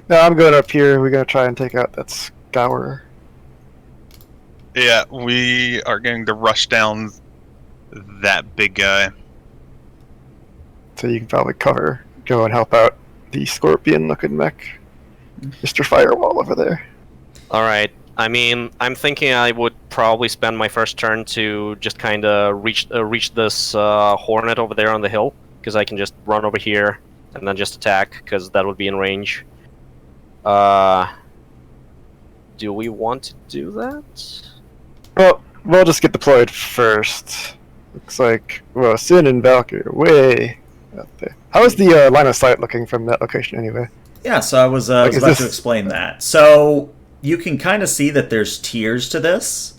No, I'm going up here. We're going to try and take out that scour. Yeah, we are going to rush down that big guy. So you can probably go and help out the scorpion-looking mech. Mr. Firewall over there. Alright, I mean, I'm thinking I would probably spend my first turn to just kind of reach this hornet over there on the hill, because I can just run over here and then just attack, because that would be in range. Do we want to do that? Well, we'll just get deployed first. Looks like, well, Sin and Valkyrie are way up there. How is the line of sight looking from that location anyway? Yeah, so I was about to explain that. So you can kind of see that there's tiers to this.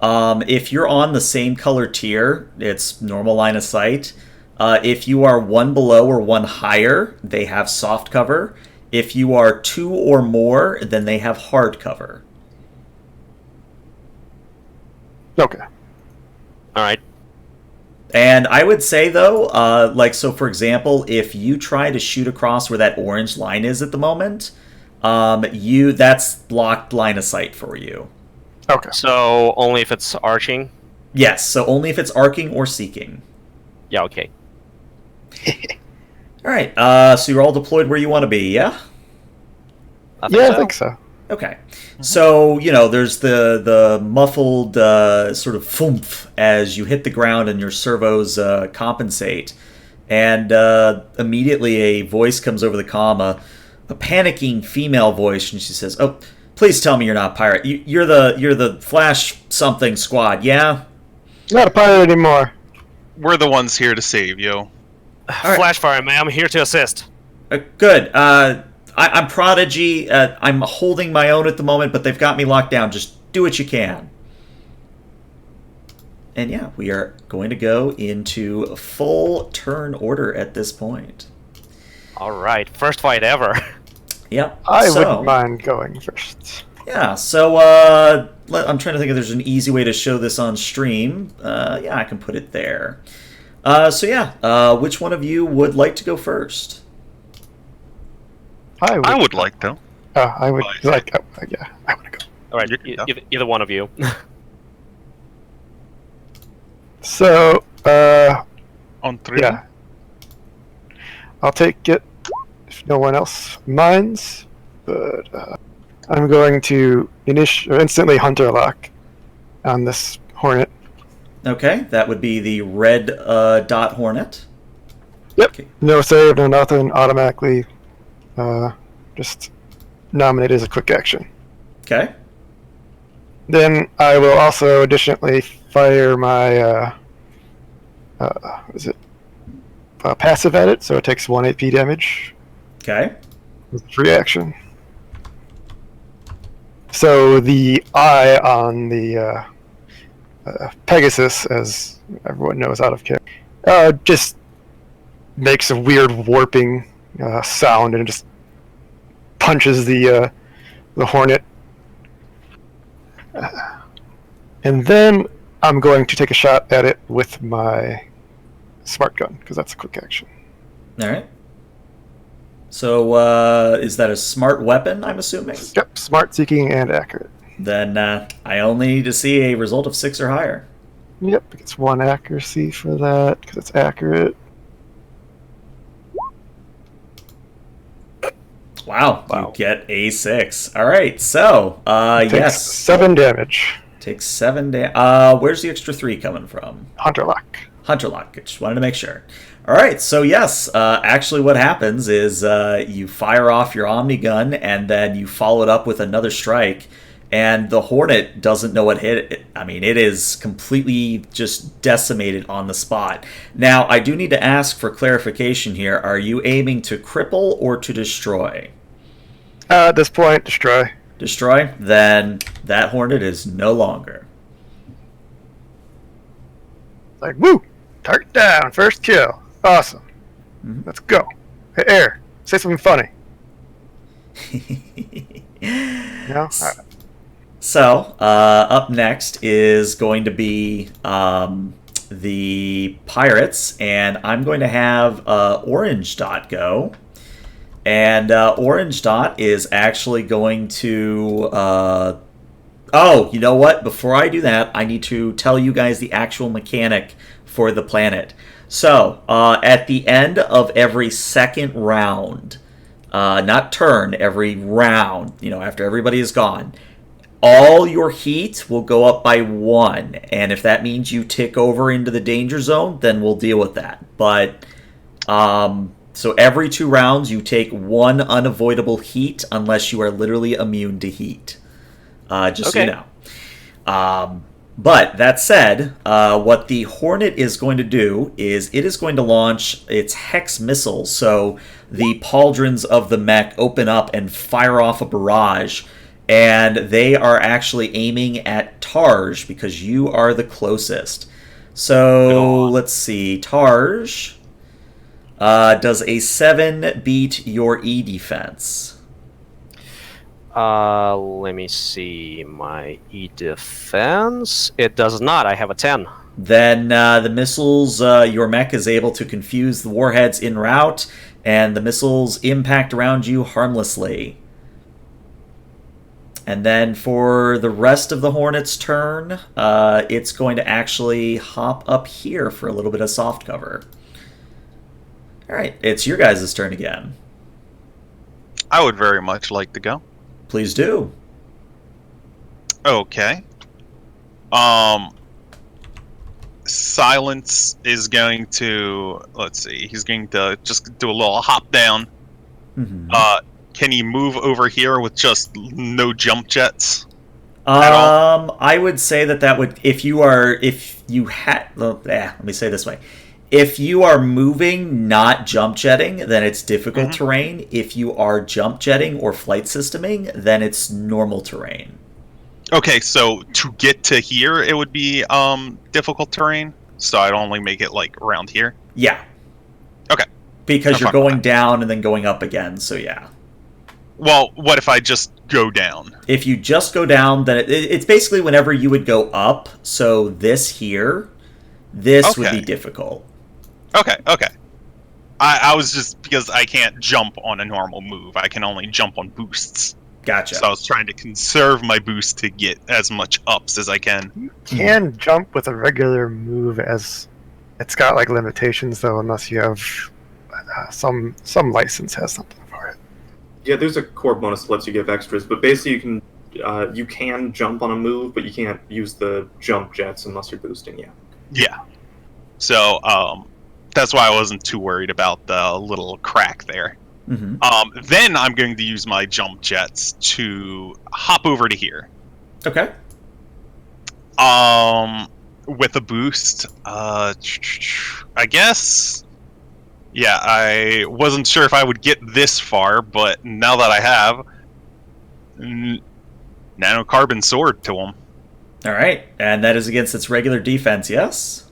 If you're on the same color tier, it's normal line of sight. If you are 1 below or 1 higher, they have soft cover. If you are 2 or more, then they have hard cover. Okay. Alright. And I would say, though, so for example, if you try to shoot across where that orange line is at the moment, that's locked line of sight for you. Okay. So only if it's arching? Yes, so only if it's arcing or seeking. Yeah, okay. Alright, so you're all deployed where you want to be, yeah? I think so. Okay. So, there's the muffled sort of thump as you hit the ground and your servos compensate. And immediately a voice comes over the comm, a panicking female voice, and she says, "Oh, please tell me you're not a pirate. You're the Flash something squad, yeah?" Not a pirate anymore. We're the ones here to save you. Right. Flashfire, ma'am, here to assist. Good. I'm Prodigy. I'm holding my own at the moment, but they've got me locked down. Just do what you can. And yeah, we are going to go into a full turn order at this point. Alright, first fight ever. Yep. I wouldn't mind going first. Yeah, so I'm trying to think if there's an easy way to show this on stream. Yeah, I can put it there. Which one of you would like to go first? I would like to. I would like. Yeah, I want to go. All right, either one of you. So, on 3. Yeah, I'll take it if no one else minds. But I'm going to instantly hunter lock on this hornet. Okay, that would be the red dot hornet. Yep. Okay. No save, no nothing. Automatically, just nominate as a quick action. Okay. Then I will also additionally fire my passive at it, so it takes 1 AP damage. Okay. With free action. So the eye on the Pegasus, as everyone knows out of character, just makes a weird warping sound and it just punches the hornet. And then I'm going to take a shot at it with my smart gun, because that's a quick action. Alright. So, is that a smart weapon, I'm assuming? Yep, smart, seeking, and accurate. Then I only need to see a result of 6 or higher. Yep, it gets 1 accuracy for that, because it's accurate. Wow, you get a 6. Alright, so, Takes 7 damage. Takes 7 damage. Where's the extra 3 coming from? Hunter lock. Hunter lock, just wanted to make sure. Alright, so yes, actually what happens is you fire off your Omni gun and then you follow it up with another strike. and the Hornet doesn't know what hit it. I mean, it is completely just decimated on the spot. Now, I do need to ask for clarification here. Are you aiming to cripple or to destroy? At this point, destroy. Destroy? Then that Hornet is no longer. Like, woo! Target down, first kill. Awesome. Mm-hmm. Let's go. Hey, Air, say something funny. No? Alright. So, up next is going to be the Pirates, and I'm going to have Orange Dot go. And Orange Dot is actually going to... oh, you know what? Before I do that, I need to tell you guys the actual mechanic for the planet. So, at the end of every second round, not turn, every round, after everybody is gone, all your heat will go up by 1. And if that means you tick over into the danger zone, then we'll deal with that. But, so every 2 rounds, you take 1 unavoidable heat unless you are literally immune to heat. Just so you know. But that said, what the Hornet is going to do is it is going to launch its Hex missile. So the pauldrons of the mech open up and fire off a barrage. And they are actually aiming at Tarj because you are the closest. So let's see. Tarj does a 7 beat your E defense? Let me see. My E defense. It does not. I have a 10. Then the missiles, your mech is able to confuse the warheads en route, and the missiles impact around you harmlessly. And then for the rest of the Hornet's turn, it's going to actually hop up here for a little bit of soft cover. All right, it's your guys' turn again. I would very much like to go. Please do. Okay. Silence is going to, let's see, he's going to just do a little hop down. Mm-hmm. Can he move over here with just no jump jets? At all? I would say that would, let me say it this way. If you are moving, not jump jetting, then it's difficult terrain. If you are jump jetting or flight systeming, then it's normal terrain. Okay, so to get to here, it would be difficult terrain. So I'd only make it like around here. Yeah. Okay. Because you're going down and then going up again. So yeah. Well, what if I just go down? If you just go down, then it's basically whenever you would go up. So this here, this would be difficult. Okay. I was just, because I can't jump on a normal move. I can only jump on boosts. Gotcha. So I was trying to conserve my boost to get as much ups as I can. You can jump with a regular move, as it's got like limitations though, unless you have some license has something for it. Yeah, there's a core bonus that lets you give extras, but basically you can jump on a move, but you can't use the jump jets unless you're boosting. Yeah. So that's why I wasn't too worried about the little crack there. Mm-hmm. Then I'm going to use my jump jets to hop over to here. Okay. With a boost, I guess. Yeah, I wasn't sure if I would get this far, but now that I have, nanocarbon sword to him. All right, and that is against its regular defense, yes?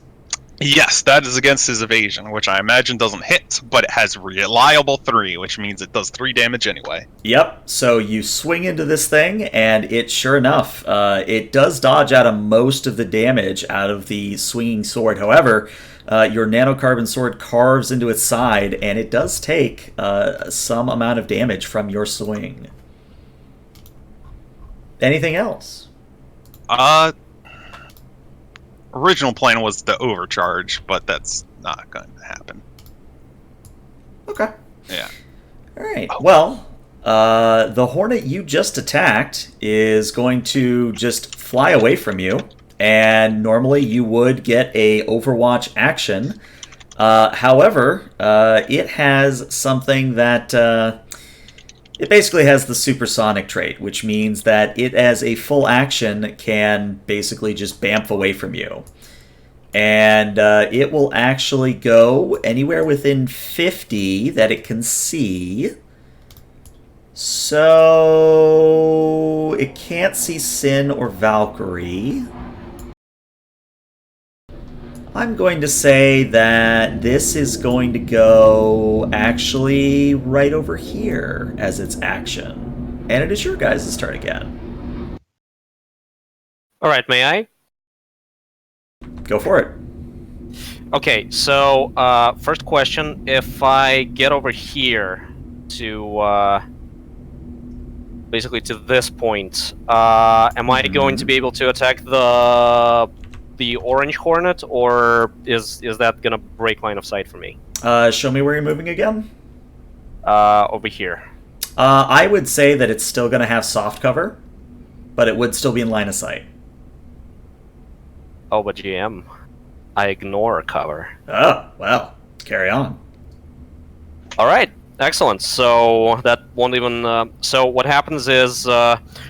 Yes, that is against his evasion, which I imagine doesn't hit, but it has reliable 3, which means it does 3 damage anyway. Yep, so you swing into this thing, and it, sure enough, it does dodge out of most of the damage out of the swinging sword. However, your nanocarbon sword carves into its side, and it does take some amount of damage from your swing. Anything else? Original plan was to overcharge, but that's not going to happen. Okay. Yeah. All right. Well, the Hornet you just attacked is going to just fly away from you, and normally you would get a Overwatch action. However, it has something that it basically has the supersonic trait, which means that it, as a full action, can basically just bamf away from you. And it will actually go anywhere within 50 that it can see. So it can't see Sin or Valkyrie. I'm going to say that this is going to go actually right over here as its action. And it is your guys' turn again. Alright, may I? Go for it. Okay, so first question: if I get over here to basically to this point, am I going to be able to attack the orange hornet, or is that gonna break line of sight for me? Show me where you're moving again. Over here. I would say that it's still going to have soft cover, but it would still be in line of sight. Oh, but GM, I ignore cover. Oh, well, carry on. All right, excellent. So that won't even. So what happens is,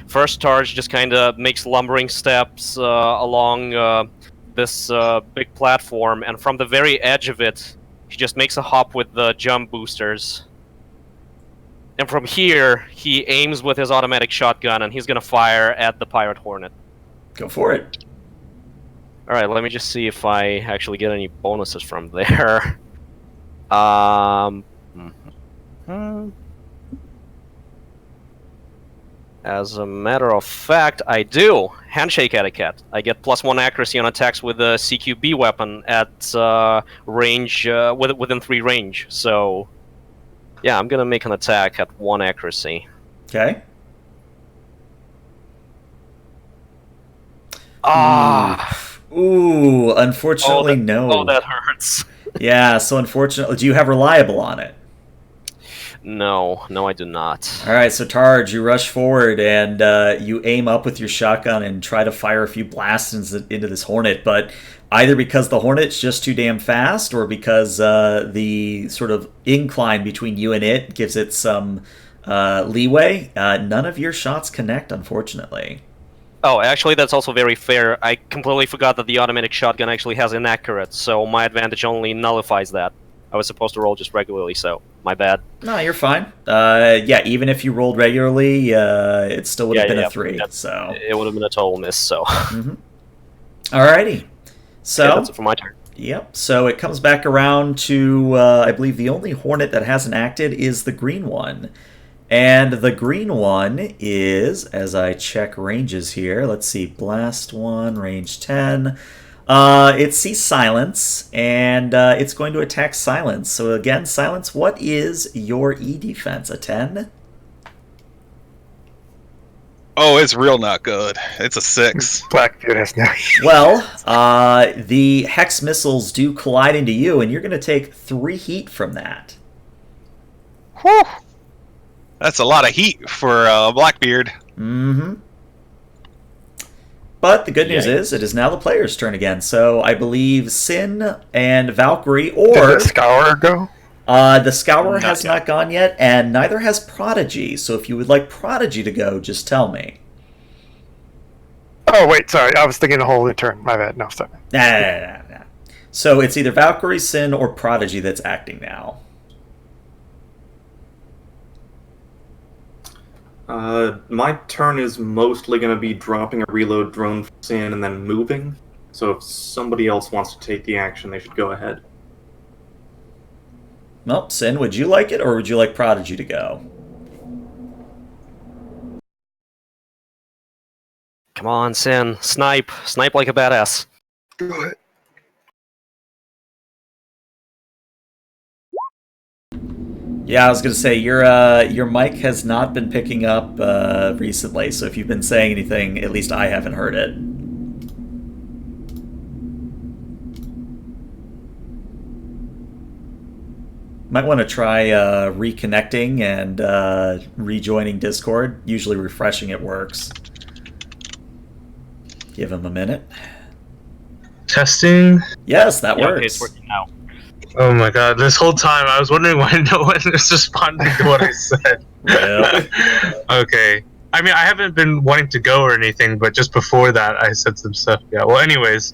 first Targe just kind of makes lumbering steps along this big platform, and from the very edge of it, he just makes a hop with the jump boosters. And from here, he aims with his automatic shotgun, and he's gonna fire at the Pirate Hornet. Go for it. Alright, let me just see if I actually get any bonuses from there. As a matter of fact, I do. Handshake etiquette. I get +1 accuracy on attacks with a CQB weapon at range, within 3 range. So, yeah, I'm gonna make an attack at 1 accuracy. Okay. Ooh, unfortunately, no. Oh, that hurts. Yeah, so unfortunately, do you have reliable on it? No, I do not. All right, so Targe, you rush forward and you aim up with your shotgun and try to fire a few blasts into this Hornet, but either because the Hornet's just too damn fast or because the sort of incline between you and it gives it some leeway, none of your shots connect, unfortunately. Oh, actually, that's also very fair. I completely forgot that the automatic shotgun actually has inaccurate, so my advantage only nullifies that. I was supposed to roll just regularly, so my bad. No, you're fine. Yeah, even if you rolled regularly, it still would have been a 3. So it would have been a total miss. So. Alrighty. So yeah, that's it for my turn. Yep. So it comes back around to I believe the only Hornet that hasn't acted is the green one, and the green one is, as I check ranges here. Let's see, blast 1, range 10. It sees silence, and it's going to attack silence. So again, silence, what is your E defense? A 10? Oh, it's real not good. It's a 6. Blackbeard has no. Well, the hex missiles do collide into you, and you're going to take 3 heat from that. Whew. That's a lot of heat for Blackbeard. Mm-hmm. But the good news is, it is now the player's turn again. So I believe Sin and Valkyrie, or... Did the Scour go? The Scour has not gone yet, and neither has Prodigy. So if you would like Prodigy to go, just tell me. Oh, wait, sorry. I was thinking a whole new turn. My bad. No, sorry. Nah. So it's either Valkyrie, Sin, or Prodigy that's acting now. My turn is mostly going to be dropping a reload drone for Sin and then moving. So if somebody else wants to take the action, they should go ahead. Well, Sin, would you like it, or would you like Prodigy to go? Come on, Sin. Snipe like a badass. Go ahead. Yeah, I was going to say, your mic has not been picking up recently, so if you've been saying anything, at least I haven't heard it. Might want to try reconnecting and rejoining Discord. Usually refreshing it works. Give him a minute. Testing. Yes, that Yeah, works. okay, it's working now. Oh my god, this whole time I was wondering why no one is responding to what I said. Well, Okay. I mean, I haven't been wanting to go or anything, but just before that I said some stuff. Yeah, well, anyways,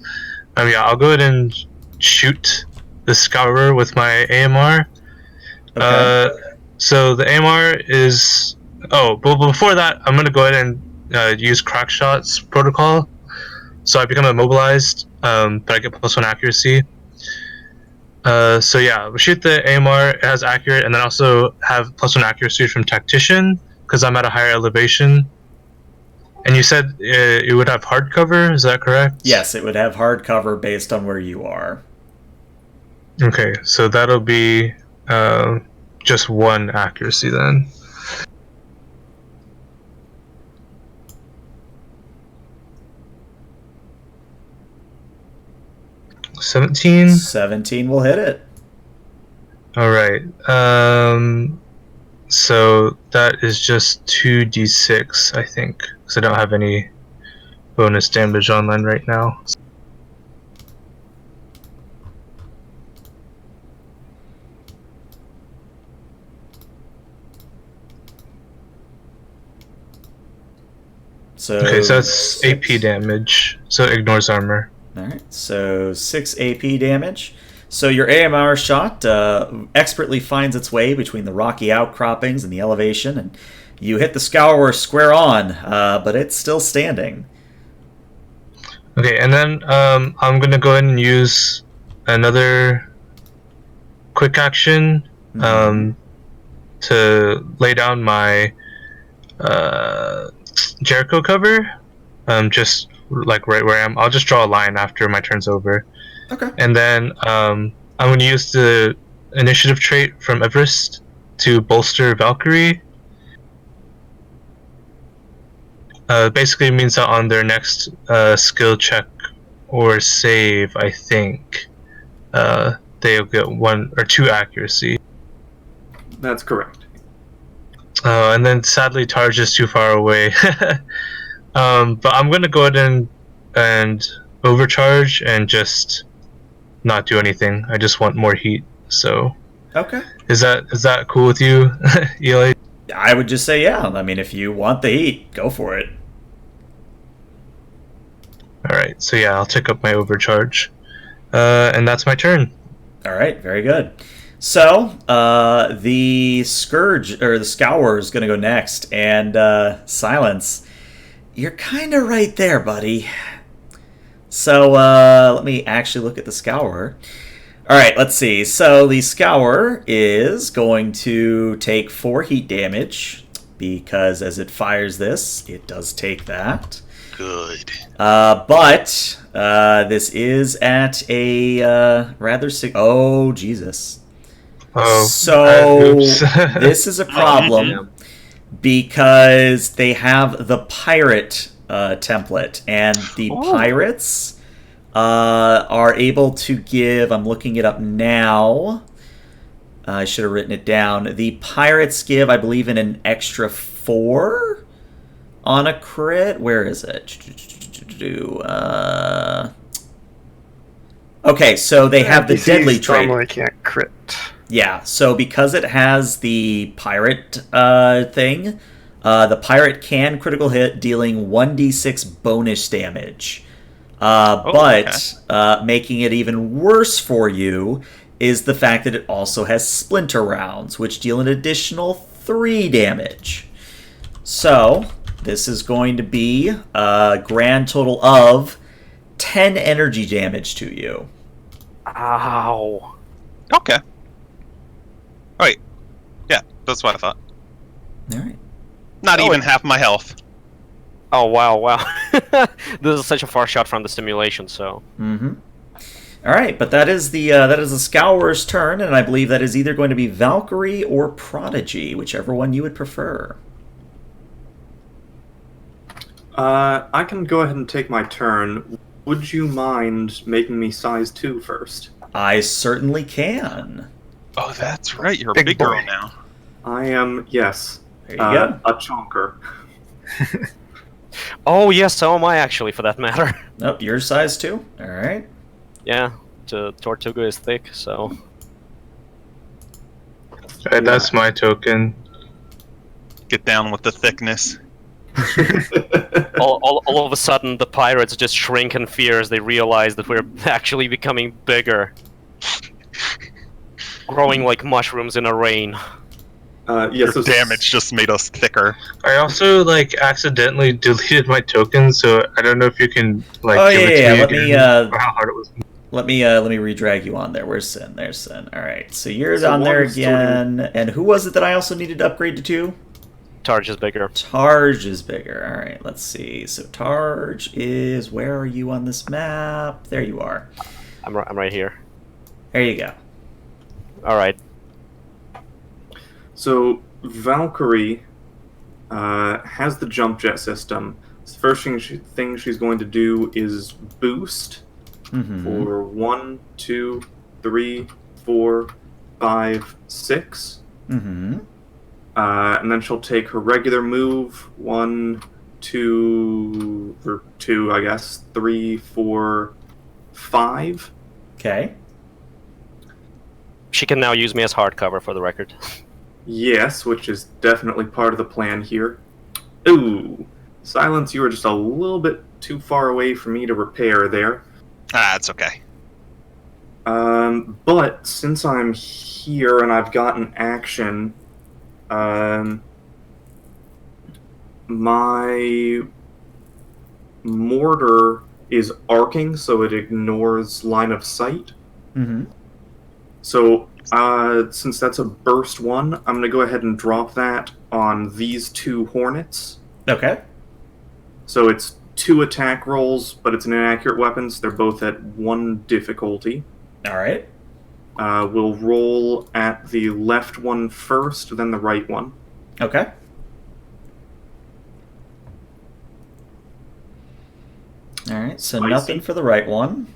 yeah, I'll go ahead and shoot the Scourer with my AMR. okay. So the AMR is... Oh, but before that, I'm going to go ahead and use Crackshot's protocol. So I become immobilized, but I get +1 accuracy. So yeah, we'll shoot the AMR as accurate, and then also have +1 accuracy from Tactician, because I'm at a higher elevation. And you said it would have hard cover, is that correct? Yes, it would have hard cover based on where you are. Okay, so that'll be just 1 accuracy then. $17. 17 will hit it. All right. So that is just 2d6, I think, because I don't have any bonus damage online right now. So, Okay, so that's AP damage, so it ignores armor. Alright, so 6 AP damage. So your AMR shot expertly finds its way between the rocky outcroppings and the elevation, and you hit the Scourer square on, but it's still standing. Okay, and then I'm going to go ahead and use another quick action to lay down my Jericho cover, just like right where I am. I'll just draw a line after my turn's over. Okay. And then I'm going to use the initiative trait from Everest to bolster Valkyrie. Basically it means that on their next skill check or save, I think, they'll get 1 or 2 accuracy. That's correct. And then sadly Tarj is too far away. But I'm going to go ahead and overcharge and just not do anything. I just want more heat. So Okay. is that cool with you, Eli? I would just say yeah. I mean, if you want the heat, go for it. Alright, so yeah, I'll take up my overcharge. And that's my turn. Alright, very good. So, the Scourge, or the Scour is going to go next, and Silence, you're kind of right there, buddy. So, let me actually look at the Scour. Alright, let's see. So, the Scour is going to take 4 heat damage, because as it fires this, it does take that. Good. But this is at a rather sick... Oh, Jesus. Oh, So oops. this is a problem because they have the pirate template, and the pirates are able to give... I'm looking it up now. I should have written it down. The pirates give, I believe, an extra 4 on a crit. Where is it? Okay, so they have the NPCs deadly trait. normally can't crit. Yeah, so because it has the pirate thing, the pirate can critical hit, dealing 1d6 bonus damage. But making it even worse for you is the fact that it also has splinter rounds, which deal an additional 3 damage. So this is going to be a grand total of 10 energy damage to you. Ow. Okay. Wait. Yeah, that's what I thought. All right. Not even half my health. Oh, wow. This is such a far shot from the stimulation, so... Mm-hmm. All right, but that is the Scourer's turn, and I believe that is either going to be Valkyrie or Prodigy, whichever one you would prefer. I can go ahead and take my turn. Would you mind making me size 2 first? I certainly can. Oh, that's right. You're a Big big boy. girl now. I am, yes, There you go. a chonker. Oh, yes, so am I, actually, for that matter. Nope, your size too. All right. Yeah, the Tortuga is thick, so... Alright, that's my token. Get down with the thickness. All of a sudden, the pirates just shrink in fear as they realize that we're actually becoming bigger. Growing like mushrooms in a rain. Your damage just made us thicker. I also accidentally deleted my token, so I don't know if you can give Let it to me me again, or how hard it was. let me re-drag you on there. Where's Sin? There's Sin. All right, so you're So on there one's still again. And who was it that I also needed to upgrade to 2? Targe is bigger. Targe is bigger. All right, let's see. So Targe is, where are you on this map? There you are. I'm right here. There you go. All right. So Valkyrie has the jump jet system. So the first thing she's going to do is boost for 1, 2, 3, 4, 5, 6. And then she'll take her regular move, 1, 2, or 2, I guess, 3, 4, 5. Okay. She can now use me as hardcover, for the record. Yes, which is definitely part of the plan here. Ooh, Silence, you were just a little bit too far away for me to repair there. It's okay. But since I'm here and I've gotten action, my mortar is arcing, so it ignores line of sight. So, since that's a burst 1, I'm going to go ahead and drop that on these 2 hornets. Okay. So it's 2 attack rolls, but it's an inaccurate weapon, so they're both at 1 difficulty. All right. We'll roll at the left one first, then the right one. Okay. All right, so Spicy. nothing for the right one.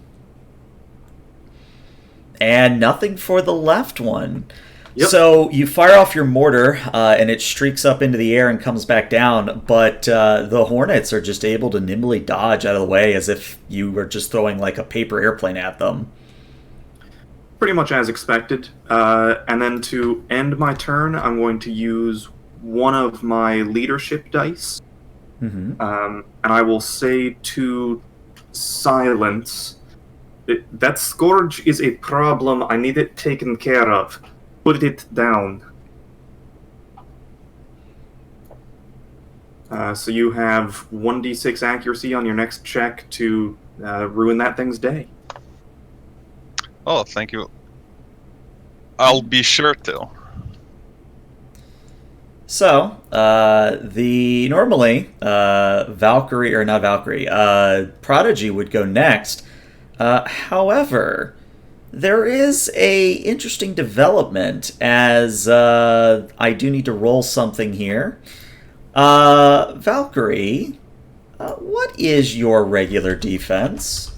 And nothing for the left one. Yep. So you fire off your mortar, and it streaks up into the air and comes back down, but the Hornets are just able to nimbly dodge out of the way as if you were just throwing like a paper airplane at them. Pretty much as expected. And then to end my turn, I'm going to use one of my leadership dice. And I will say to Silence, that Scourge is a problem. I need it taken care of. Put it down. So you have 1d6 accuracy on your next check to ruin that thing's day. Oh, thank you. I'll be sure to. So, normally, Prodigy would go next. However, there is a interesting development as I do need to roll something here. Valkyrie, what is your regular defense?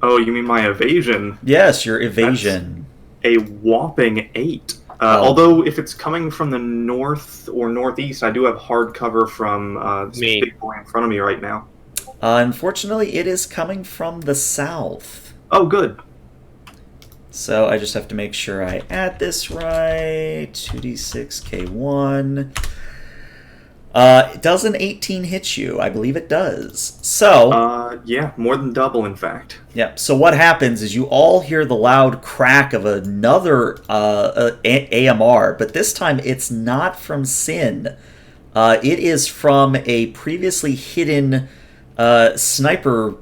Oh, you mean my evasion? Yes, your evasion. That's a whopping 8. Although, if it's coming from the north or northeast, I do have hard cover from this big boy in front of me right now. Unfortunately, it is coming from the south. Oh, good. So I just have to make sure I add this right. 2d6k1. Does an 18 hit you? I believe it does. So... yeah, more than double, in fact. Yep. So what happens is you all hear the loud crack of another AMR, but this time it's not from Sin. It is from a previously hidden sniper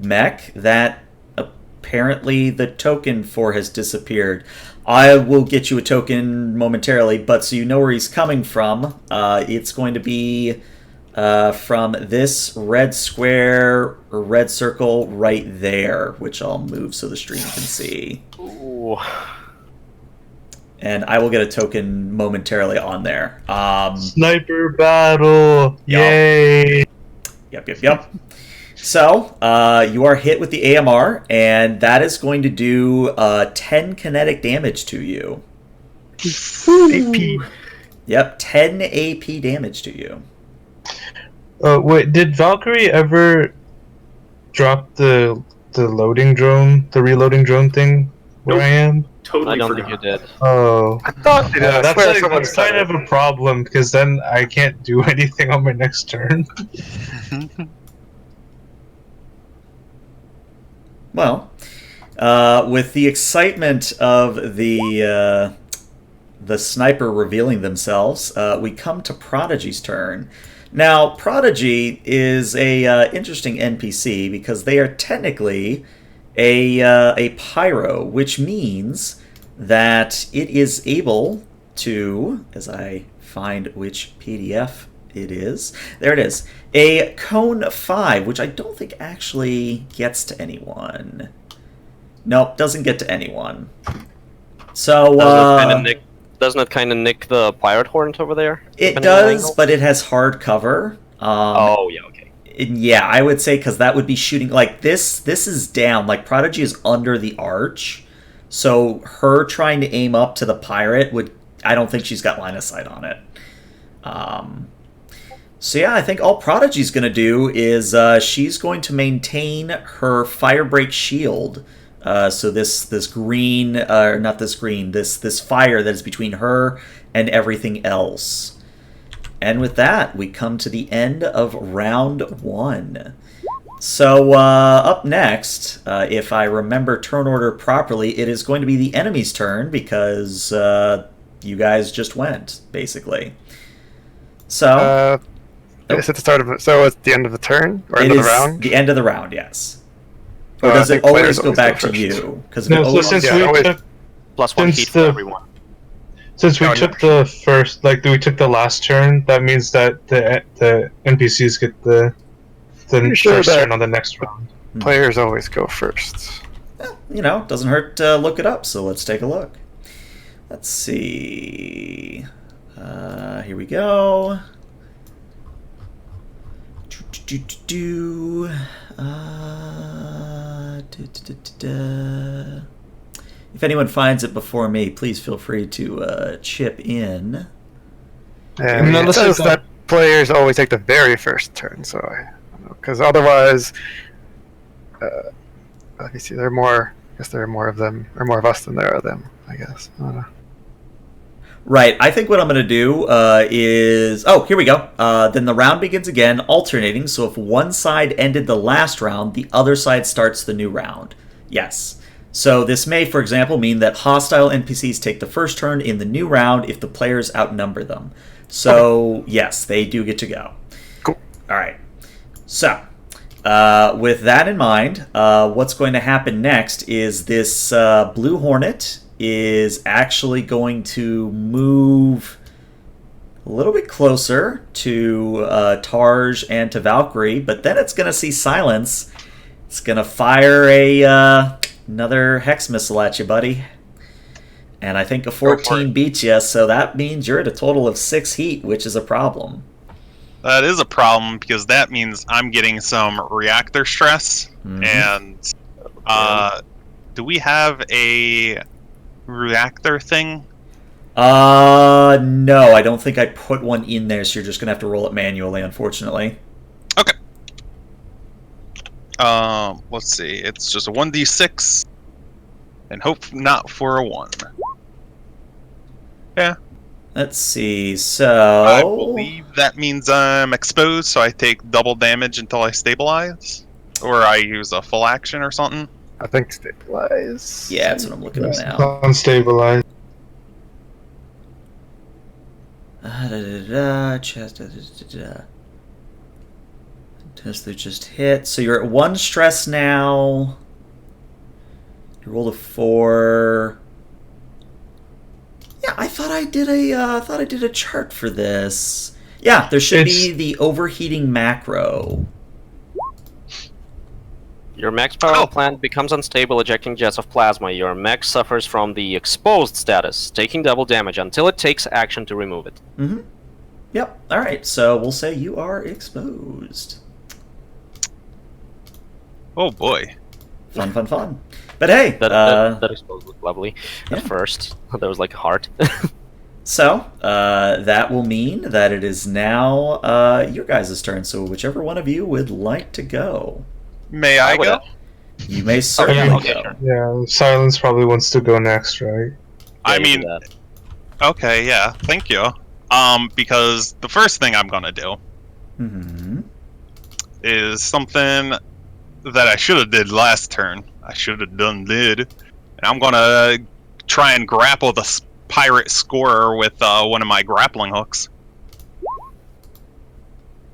mech that apparently the token for has disappeared. I will get you a token momentarily, but so you know where he's coming from, it's going to be from this red square or red circle right there, which I'll move so the stream can see. Ooh. And I will get a token momentarily on there. Sniper battle! Yay! Yep. So, you are hit with the AMR, and that is going to do 10 kinetic damage to you. AP. Yep, 10 AP damage to you. Wait, did Valkyrie ever drop the loading drone, the reloading drone thing where Nope. I am? totally I don't forgot. think you did. Oh. I thought they did. I That's, swear like, someone that's said kind it. of a problem, because then I can't do anything on my next turn. Well, with the excitement of the sniper revealing themselves, we come to Prodigy's turn. Now, Prodigy is a interesting NPC because they are technically a pyro, which means that it is able to, as I find which PDF it is, there it is, a cone 5, which I don't think actually gets to anyone. Nope, doesn't get to anyone. So, Doesn't it kind of nick the pirate hornet over there? it does, but it has hard cover. Oh, yeah, okay. Yeah, I would say because that would be shooting like this. This is down. Like Prodigy is under the arch, so her trying to aim up to the pirate would. I don't think she's got line of sight on it. So yeah, I think all Prodigy's going to do is she's going to maintain her firebreak shield. So this green, not this green, this fire that is between her and everything else. And with that, we come to the end of round 1. So up next, if I remember turn order properly, it is going to be the enemy's turn because you guys just went, basically. So It's at the start of it. So it's the end of the turn or end it of the is round. the end of the round, yes. Or I does it think players always go always back go to first. you? Because No, so since yeah, we always- took Plus 1 Since heat for the- everyone. since we Oh, took no. the first, like we took the last turn, that means that the NPCs get the Pretty sure first that- turn on the next round. Players always go first. you know, doesn't hurt to look it up, so let's take a look. Let's see. Here we go. If anyone finds it before me, please feel free to chip in. And No, it let's says just- that players always take the very first turn, so because otherwise, let me see. There are more. I guess there are more of them, or more of us than there are them. I guess. I don't know. Right, I think what I'm going to do is... Oh, here we go. Then the round begins again, alternating, so if one side ended the last round, the other side starts the new round. Yes. So this may, for example, mean that hostile NPCs take the first turn in the new round if the players outnumber them. So, yes, they do get to go. Cool. All right. So, with that in mind, what's going to happen next is this Blue Hornet is actually going to move a little bit closer to Tarj and to Valkyrie, but then it's going to see Silence. It's going to fire another Hex Missile at you, buddy. And I think a 14 beats you, so that means you're at a total of 6 heat, which is a problem. That is a problem because that means I'm getting some reactor stress. Mhm. And do we have a reactor thing? No, I don't think I put one in there, so you're just going to have to roll it manually, unfortunately. Okay. Let's see. It's just a 1d6, and hope not for a 1. Yeah. Let's see, I so... believe that means I'm exposed, so I take double damage until I stabilize, or I use a full action or something. I think stabilize. Yeah, that's what I'm looking at now. Unstabilized. Tesla just hit. So you're at 1 stress now. You rolled a 4. Yeah, I thought I did a chart for this. Yeah, there should be the overheating macro. Your mech's power plant becomes unstable, ejecting jets of plasma. Your mech suffers from the exposed status, taking double damage until it takes action to remove it. Mm-hmm. Yep. All right. So we'll say you are exposed. Oh boy. Fun, fun, fun. But hey, That exposed looked lovely yeah. at first. There was like a heart. So that will mean that it is now your guys' turn. So whichever one of you would like to go. May I go? You may certainly yeah, okay, go. sure. Yeah, Silence probably wants to go next, right? I Yeah, you do mean, that. okay, yeah, thank you. Because the first thing I'm gonna do Mm-hmm. is something that I should have did last turn. I should have did. And I'm gonna try and grapple the pirate scorer with one of my grappling hooks.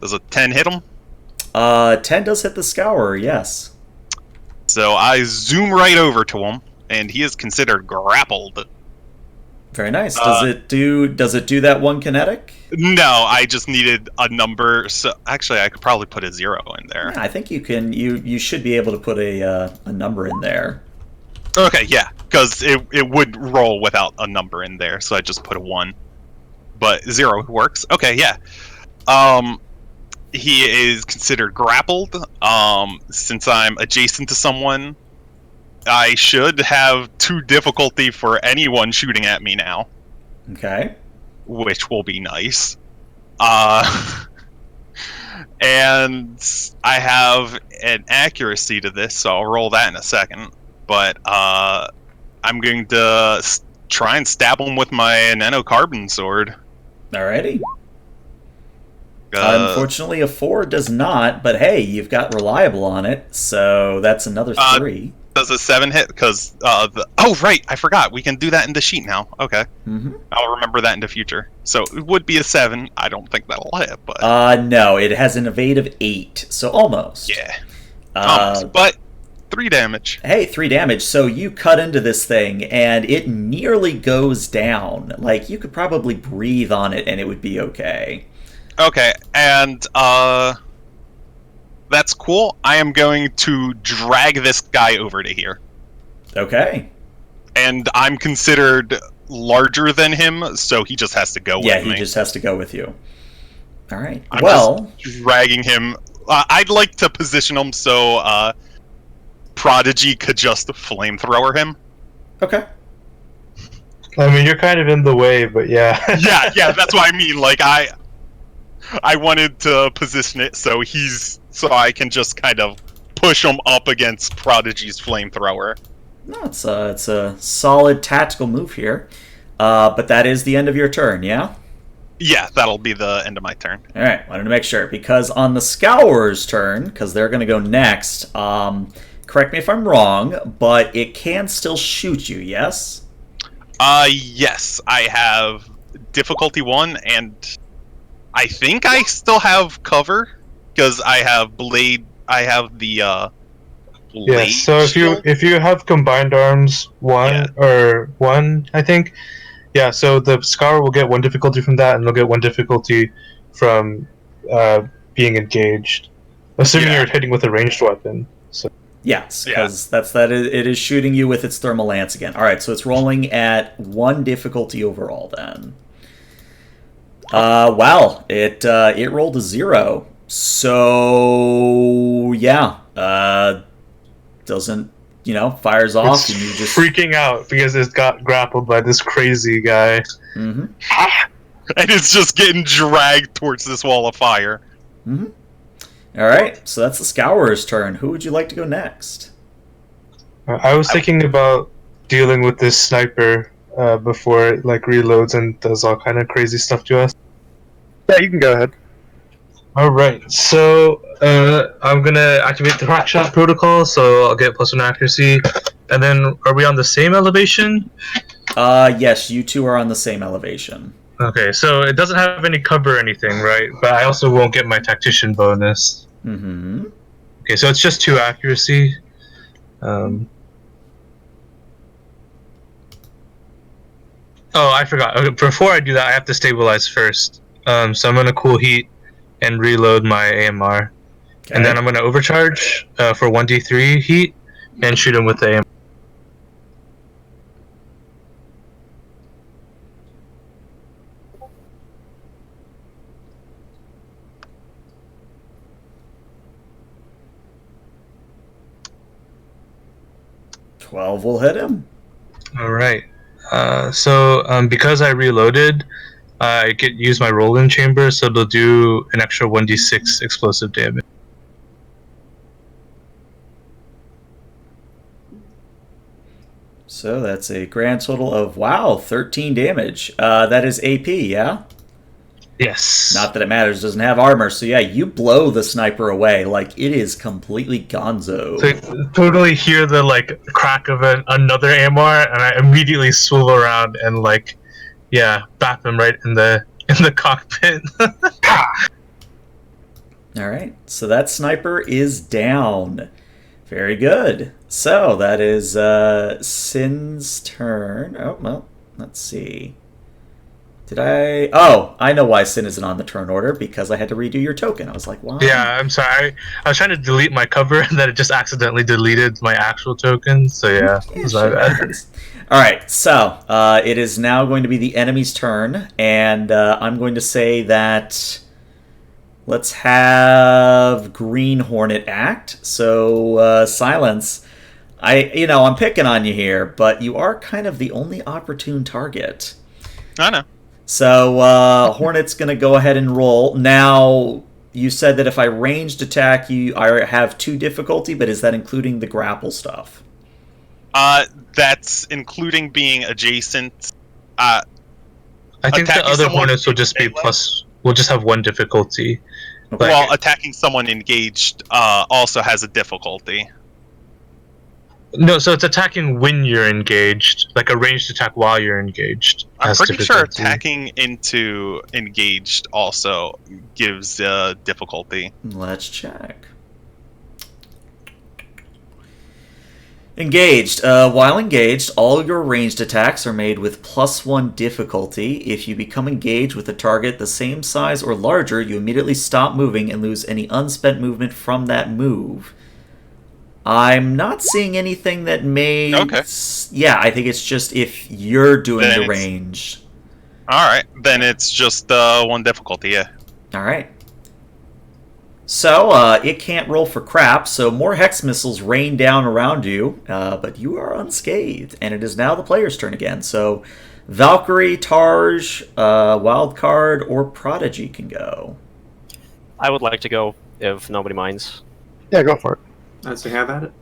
Does a 10 hit him? 10 does hit the Scourer, yes. So I zoom right over to him, and he is considered grappled. Very nice. Does it do that one kinetic? No, I just needed a number. So actually, I could probably put a 0 in there. Yeah, I think you can. You should be able to put a number in there. Okay, yeah, because it would roll without a number in there, so I just put a 1. But 0 works. Okay, yeah. He is considered grappled. Since I'm adjacent to someone, I should have 2 difficulty for anyone shooting at me now, Okay. which will be nice. And I have an accuracy to this, so I'll roll that in a second. But I'm going to try and stab him with my nanocarbon sword. Alrighty. Unfortunately, a 4 does not, but hey, you've got reliable on it, so that's another 3. Does a 7 hit? Because oh right, I forgot. We can do that in the sheet now. Okay, I'll remember that in the future. So it would be a 7. I don't think that'll hit, but no, it has an evade of 8, so almost. yeah, almost. But 3 damage. Hey, 3 damage. So you cut into this thing, and it nearly goes down. Like you could probably breathe on it, and it would be okay. Okay, and that's cool. I am going to drag this guy over to here. Okay. And I'm considered larger than him, so he just has to go with me. Yeah, he just has to go with you. All right. I'm well, just dragging him. I'd like to position him so Prodigy could just flamethrower him. okay. I mean, you're kind of in the way, but yeah. yeah, that's what I mean. Like I wanted to position it so I can just kind of push him up against Prodigy's flamethrower. No, it's a solid tactical move here. But that is the end of your turn, yeah? Yeah, that'll be the end of my turn. All right, wanted to make sure because on the Scourer's turn, because they're going to go next. Correct me if I'm wrong, but it can still shoot you, yes? Yes, I have difficulty 1, and I think I still have cover because I have blade. I have the blade. Yeah. So if you have combined arms 1, I think. Yeah. So the Scar will get 1 difficulty from that, and they'll get 1 difficulty from being engaged, assuming you're hitting with a ranged weapon. So. Yes, because it is shooting you with its thermal lance again. All right, so it's rolling at 1 difficulty overall then. Wow, it rolled a 0. So yeah, doesn't fires off It's and you just freaking out because it's got grappled by this crazy guy. Mm-hmm. And it's just getting dragged towards this wall of fire. Mm-hmm. All right, so that's the Scourer's turn. Who would you like to go next? I was thinking about dealing with this sniper before it reloads and does all kind of crazy stuff to us. Yeah, you can go ahead. All right, so I'm gonna activate the crack shot protocol, so I'll get +1 accuracy. And then, are we on the same elevation? Yes, you two are on the same elevation. Okay, so it doesn't have any cover or anything, right? But I also won't get my tactician bonus. Mm-hmm. Okay, so it's just 2 accuracy. Oh, I forgot. Okay, before I do that, I have to stabilize first. So I'm gonna cool heat and reload my AMR. Okay. And then I'm gonna overcharge for 1d3 heat and shoot him with the AMR. Will hit him. Alright. So because I reloaded, I use my roll-in chamber, so it'll do an extra 1d6 explosive damage. So that's a grand total of, wow, 13 damage. That is AP, yeah? Yes. Not that it matters, doesn't have armor. So yeah, you blow the sniper away. Like, it is completely gonzo. So I totally hear the like crack of another AMR, and I immediately swivel around and like, yeah, bap him right in the cockpit. Alright, so that sniper is down. Very good. So that is Sin's turn. Oh, well, let's see. Did I... Oh, I know why Sin isn't on the turn order, because I had to redo your token. I was like, why? Yeah, I'm sorry. I was trying to delete my cover, and then it just accidentally deleted my actual token. So yeah, it was my bad. Alright, so it is now going to be the enemy's turn, and I'm going to say that... Let's have Green Hornet act. So, Silence. I'm picking on you here, but you are kind of the only opportune target. I know. So, Hornet's going to go ahead and roll. Now, you said that if I ranged attack you, I have 2 difficulty, but is that including the grapple stuff? That's including being adjacent. I think the other someone Hornets will just be plus. We'll just have 1 difficulty. Okay. Well, attacking someone engaged also has a difficulty. No, so it's attacking when you're engaged, like a ranged attack while you're engaged. I'm has pretty sure difficulty. attacking into engaged also gives difficulty. Let's check. Engaged. While engaged, all your ranged attacks are made with +1 difficulty. If you become engaged with a target the same size or larger, you immediately stop moving and lose any unspent movement from that move. I'm not seeing anything that may... Okay. Yeah, I think it's just if you're doing Then the it's- range. Alright, then it's just 1 difficulty, yeah. Alright. So, it can't roll for crap, so more hex missiles rain down around you, but you are unscathed, and it is now the player's turn again. So, Valkyrie, Tarj, Wildcard, or Prodigy can go. I would like to go, if nobody minds. Yeah, go for it. I'd say have at it.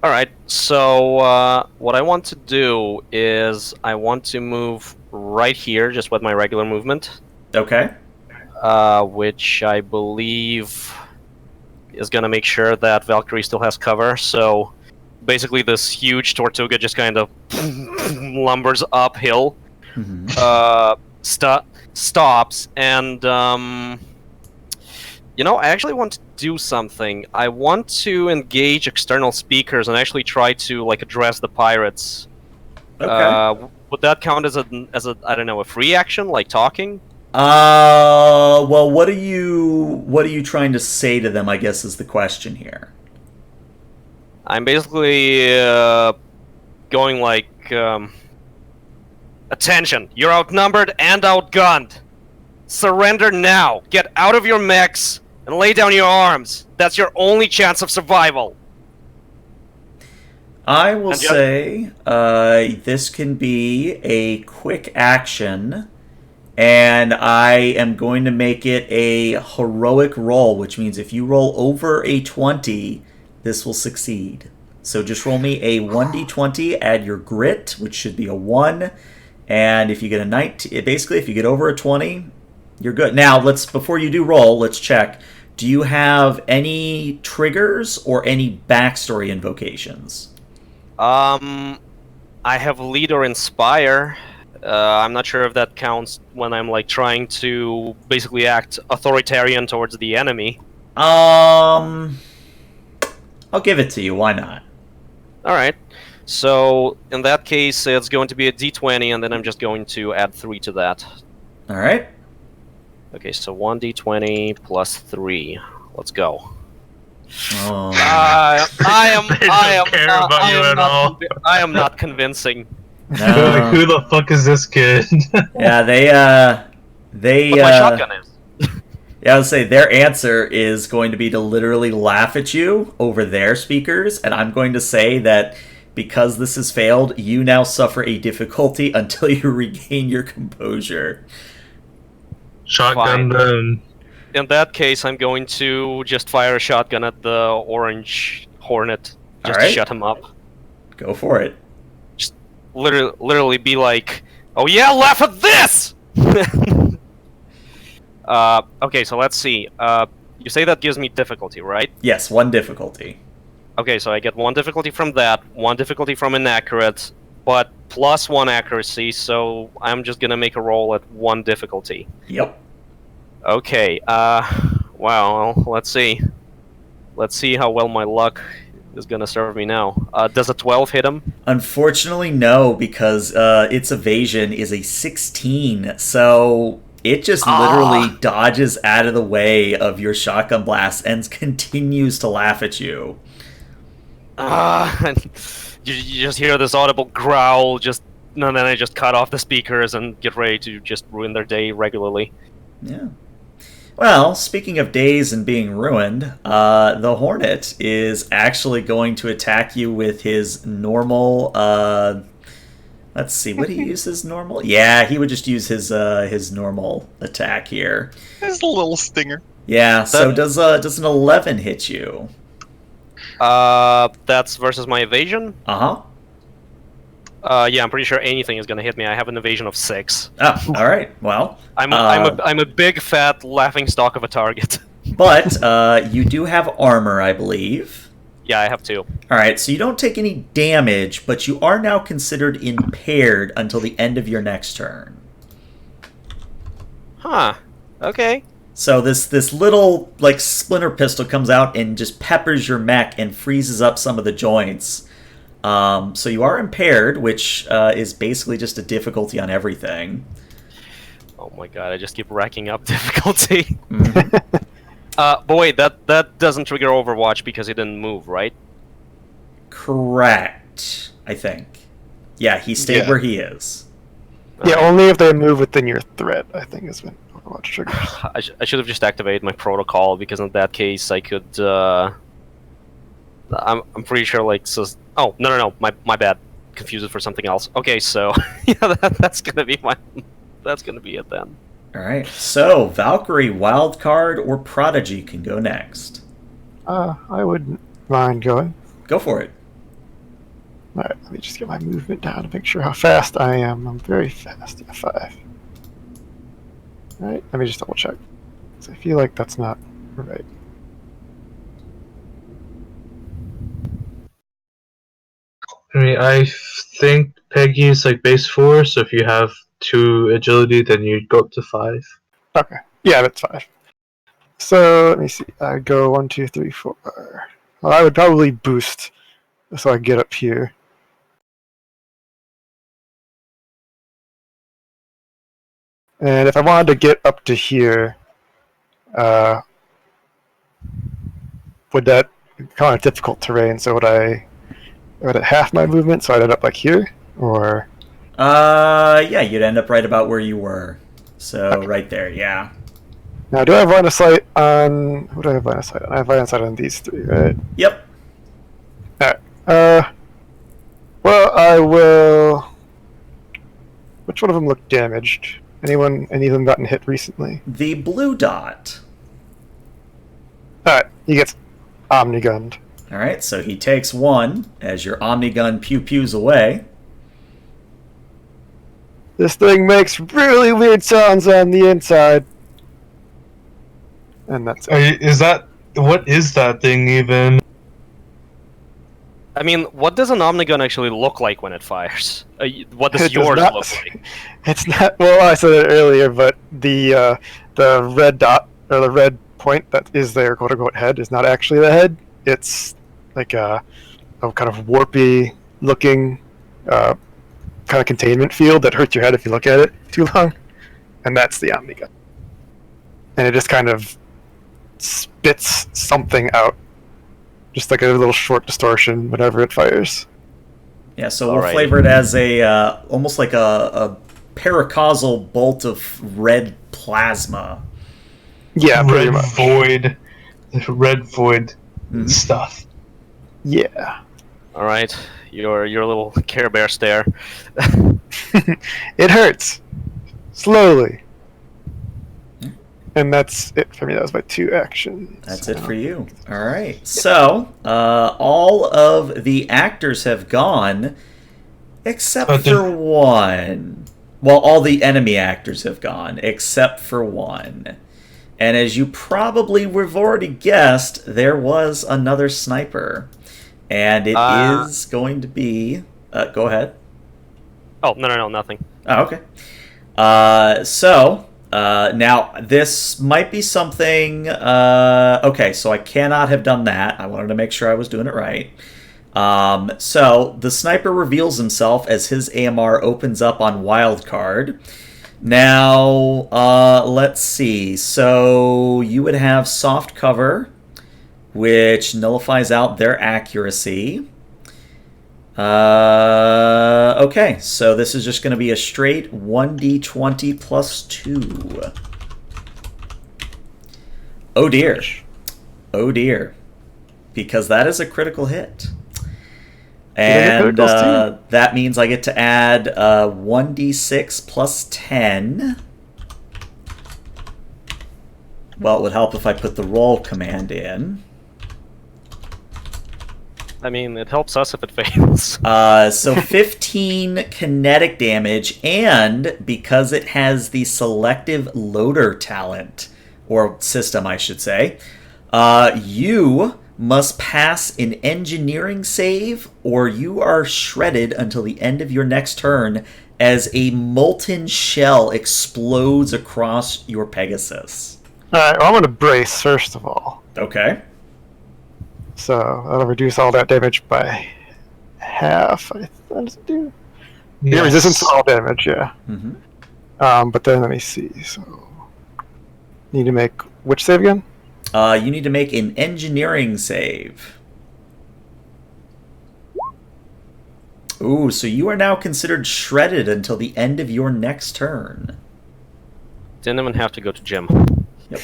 Alright, so what I want to do is I want to move right here, just with my regular movement. Okay. Which I believe is going to make sure that Valkyrie still has cover. So basically this huge Tortuga just kind of lumbers uphill, stops, and I actually want to do something. I want to engage external speakers and actually try to address the pirates. Okay. Would that count as a I don't know, a free action, like talking? Well, what are you trying to say to them, I guess, is the question here. I'm basically going like, attention, you're outnumbered and outgunned. Surrender now. Get out of your mechs and lay down your arms. That's your only chance of survival. I will say this can be a quick action, and I am going to make it a heroic roll, which means if you roll over a 20, this will succeed. So just roll me a 1d20, add your grit, which should be a 1, and if you get a 19, basically if you get over a 20, you're good. Now, before you do roll, let's check. Do you have any triggers or any backstory invocations? I have lead or inspire. I'm not sure if that counts when I'm trying to basically act authoritarian towards the enemy. I'll give it to you. Why not? Alright. So, in that case, it's going to be a d20, and then I'm just going to add 3 to that. Alright. Okay, so 1d20 plus 3. Let's go. Oh. I am not convincing. No. Like, who the fuck is this kid? Yeah, they But my shotgun is. Yeah, I would say their answer is going to be to literally laugh at you over their speakers, and I'm going to say that because this has failed, you now suffer a difficulty until you regain your composure. Shotgun them. In that case, I'm going to just fire a shotgun at the orange hornet, just to shut him up. Go for it. literally be like, "Oh yeah, laugh at this!" Okay, so let's see. You say that gives me difficulty, right? Yes, 1 difficulty. Okay, so I get 1 difficulty from that, 1 difficulty from inaccurate, but plus 1 accuracy, so I'm just gonna make a roll at 1 difficulty. Yep. Okay, well, let's see. Let's see how well my luck is gonna serve me now. Does a 12 hit him? Unfortunately, no, because its evasion is a 16, so it just literally dodges out of the way of your shotgun blast and continues to laugh at you. You just hear this audible growl, and then I just cut off the speakers and get ready to just ruin their day regularly. Yeah. Well, speaking of days and being ruined, the Hornet is actually going to attack you with his normal. Let's see, would he use his normal? Yeah, he would just use his normal attack here. His little stinger. Yeah. So does an 11 hit you? That's versus my evasion. Uh-huh. Yeah, I'm pretty sure anything is gonna hit me. I have an evasion of 6. Oh, all right. Well, I'm a big fat laughing stock of a target. But you do have armor, I believe. Yeah, I have 2. All right, so you don't take any damage, but you are now considered impaired until the end of your next turn. Huh. Okay. So this little like splinter pistol comes out and just peppers your mech and freezes up some of the joints. So you are impaired, which is basically just a difficulty on everything. Oh my god, I just keep racking up difficulty. Mm-hmm. But wait, that doesn't trigger Overwatch because he didn't move, right? Correct, I think. Yeah, he stayed where he is. Yeah, only if they move within your threat, I think, is when Overwatch triggers. I should have just activated my protocol, because in that case I could... I'm pretty sure, like... So, oh, no, my bad. Confused it for something else. Okay, so... yeah, that's gonna be my... That's gonna be it then. Alright, so Valkyrie, Wildcard, or Prodigy can go next. I wouldn't mind going. Go for it. Alright, let me just get my movement down to make sure how fast I am. I'm very fast. Yeah, 5. Alright, let me just double check. So I feel like that's not right. I mean, I think Peggy is like base 4, so if you have 2 agility, then you'd go up to 5. Okay. Yeah, that's 5. So let me see. I go 1, 2, 3, 4. Well, I would probably boost so I get up here. And if I wanted to get up to here, would that kind of difficult terrain? So would it half my movement so I'd end up like here, or? Yeah, you'd end up right about where you were. So Okay. right there, yeah. Now, do I have line of sight on? Who do I have line of sight on? I have line of sight on these 3, right? Yep. Alright. Well, I will. Which one of them look damaged? Any of them gotten hit recently? The blue dot. Alright, he gets omnigunned. Alright, so he takes 1 as your Omnigun pew-pews away. This thing makes really weird sounds on the inside. And that's it. What is that thing even? I mean, what does an Omnigun actually look like when it fires? What does It does yours not- look like? It's not. Well, I said it earlier, but the red dot or the red point that is their quote unquote head is not actually the head. It's like a kind of warpy looking kind of containment field that hurts your head if you look at it too long, and that's the Omnigun. And it just kind of spits something out, just like a little short distortion whenever it fires. Yeah, so we'll Alrighty. flavor it as a almost like a paracausal bolt of red plasma. Yeah, pretty Red much. void. Red void Mhm. stuff. Yeah. Alright, your little Care Bear stare. It hurts. Slowly. And that's it for me. That was my 2 actions. That's it for you. All right. So all of the actors have gone. Except But for one. Well, all the enemy actors have gone, except for one. And as you probably have already guessed, there was another sniper. And it is going to be... go ahead. Oh, no, nothing. Oh, okay. Now, this might be something... okay, so I cannot have done that. I wanted to make sure I was doing it right. So, the sniper reveals himself as his AMR opens up on wildcard. Now, let's see. So, you would have soft cover, which nullifies out their accuracy. Okay, so this is just going to be a straight 1d20 plus 2. Oh dear. Oh dear. Because that is a critical hit. And that means I get to add 1d6 plus 10. Well, it would help if I put the roll command in. I mean, it helps us if it fails. So 15 kinetic damage, and because it has the selective loader talent, or system I should say, you must pass an engineering save, or you are shredded until the end of your next turn as a molten shell explodes across your Pegasus. Alright, well, I'm going to brace first of all. Okay. So that'll reduce all that damage by half. What does it do? Yeah, resistance to all damage, yeah. Mm-hmm. But then let me see. So need to make which save again? You need to make an engineering save. Ooh, so you are now considered shredded until the end of your next turn. Didn't even have to go to gym. Yep.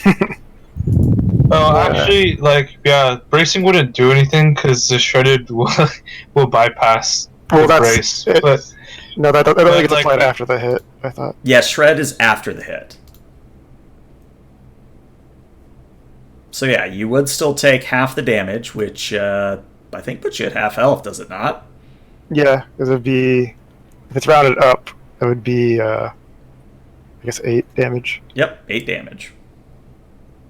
Oh, actually, bracing wouldn't do anything because the shredded will bypass the brace. No, that only gets applied after the hit, I thought. Yeah, shred is after the hit. So yeah, you would still take half the damage, which I think puts you at half health, does it not? Yeah, because it would be... If it's rounded up, it would be, I guess, 8 damage. Yep, 8 damage.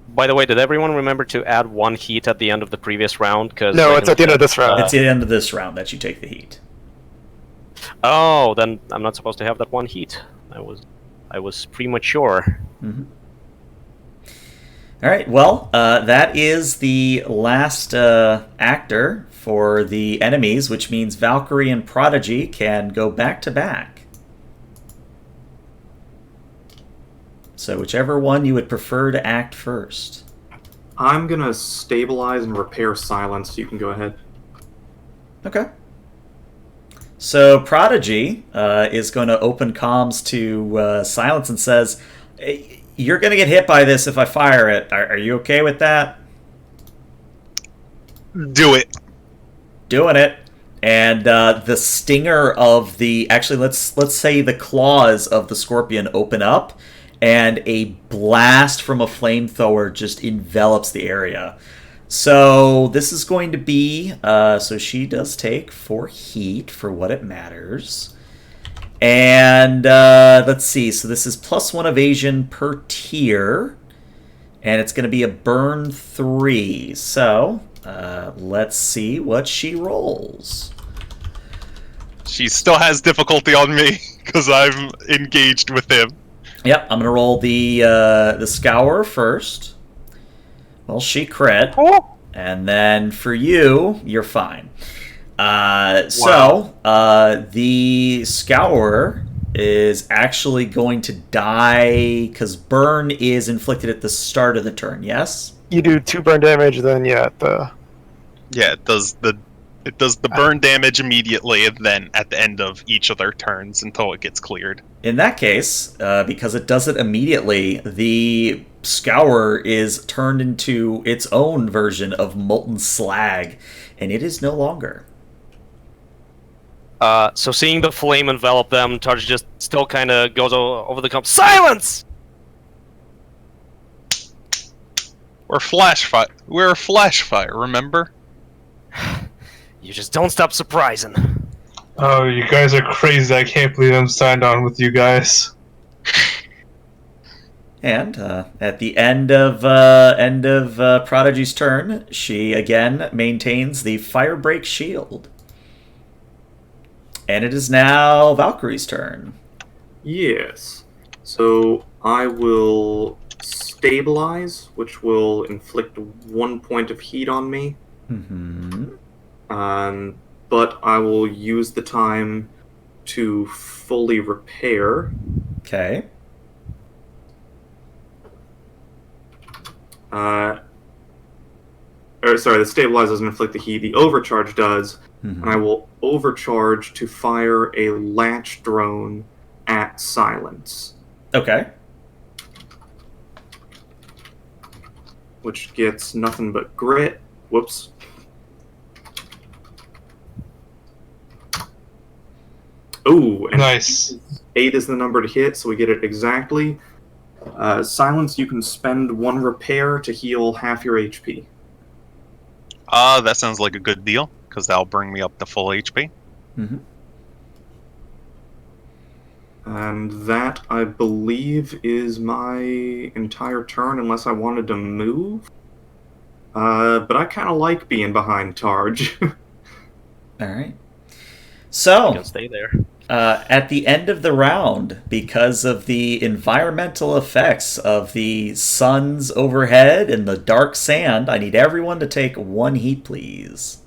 By the way, did everyone remember to add 1 heat at the end of the previous round? No, it's at the end of this round. It's the end of this round that you take the heat. Oh, then I'm not supposed to have that 1 heat. I was premature. Mm-hmm. All right, well, that is the last actor for the enemies, which means Valkyrie and Prodigy can go back to back. So whichever one you would prefer to act first. I'm going to stabilize and repair silence. You can go ahead. Okay. So Prodigy is going to open comms to Silence and says, hey, you're going to get hit by this if I fire it. Are you okay with that? Do it. Doing it. And the stinger of the... Actually, let's say the claws of the scorpion open up, and a blast from a flamethrower just envelops the area. So this is going to be... so she does take 4 heat for what it matters. And let's see. So this is +1 evasion per tier. And it's going to be a burn 3. So let's see what she rolls. She still has difficulty on me because I'm engaged with him. Yep, I'm going to roll the Scour first. Well, she crit. And then for you, you're fine. So, the Scour is actually going to die because burn is inflicted at the start of the turn, yes? You do 2 burn damage, then it does the burn damage immediately, and then at the end of each of their turns until it gets cleared. In that case, because it does it immediately, the Scour is turned into its own version of molten slag, and it is no longer. So seeing the flame envelop them, Tarj just still kind of goes over the comp. Silence! We're a flash fire, remember? You just don't stop surprising. Oh, you guys are crazy. I can't believe I'm signed on with you guys. And at the end of Prodigy's turn, she again maintains the Firebreak Shield. And it is now Valkyrie's turn. Yes. So I will stabilize, which will inflict 1 point of heat on me. Mm-hmm. But I will use the time to fully repair. Okay. The stabilize doesn't inflict the heat. The overcharge does. Mm-hmm. And I will overcharge to fire a launch drone at Silence, Okay. which gets nothing but grit. Whoops. Ooh, and Nice. 8 is the number to hit, so we get it exactly. Silence, you can spend 1 repair to heal half your HP. That sounds like a good deal, because that'll bring me up to full HP. Mm-hmm. And that, I believe, is my entire turn, unless I wanted to move. But I kind of like being behind Targe. All right. You So, can stay there. at the end of the round, because of the environmental effects of the suns overhead and the dark sand, I need everyone to take 1 heat, please.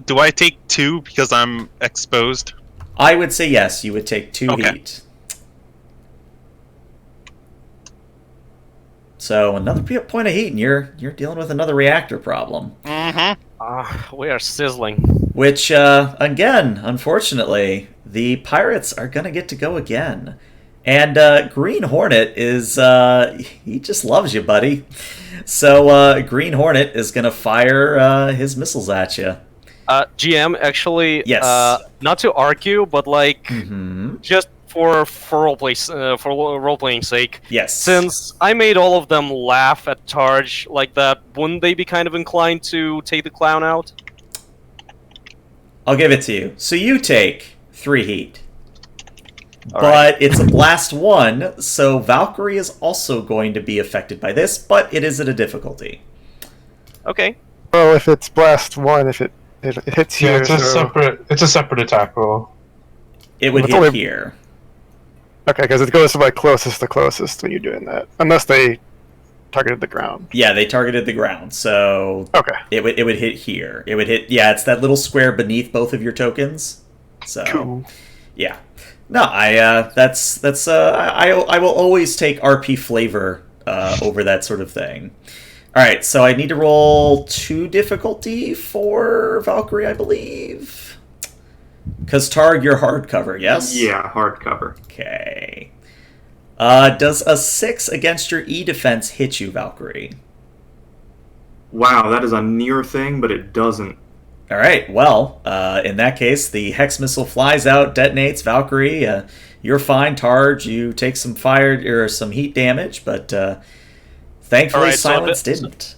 Do I take 2 because I'm exposed? I would say yes, you would take 2 Okay. heat. So another point of heat, and you're dealing with another reactor problem. Mm-hmm. We are sizzling. Which, again, unfortunately, the pirates are going to get to go again. And Green Hornet is, he just loves you, buddy. So Green Hornet is going to fire his missiles at you. GM, actually, Yes. not to argue, but like, Mm-hmm. just for role playing sake. Yes. Since I made all of them laugh at Targe like that, wouldn't they be kind of inclined to take the clown out? I'll give it to you. So you take 3 heat. All But it's a blast 1, so Valkyrie is also going to be affected by this, but it is at a difficulty. Okay. Well, if it's blast 1, if it hits Yeah, here, it's a so... separate attack roll. It would It's hit only- here. Okay, because it goes to like closest to closest when you're doing that, unless they targeted the ground. Yeah, they targeted the ground, so Okay. it would hit here. It would hit, yeah, it's that little square beneath both of your tokens. So Cool. yeah, no, I will always take RP flavor over that sort of thing. All right, so I need to roll 2 difficulty for Valkyrie, I believe. Because Targ, you're hardcover, yes? Yeah, hardcover. Okay. Does a 6 against your E defense hit you, Valkyrie? Wow, that is a near thing, but it doesn't. All right. Well, in that case, the hex missile flies out, detonates. Valkyrie, you're fine. Targe, you take some fire or some heat damage, but thankfully, All right, so Silence didn't.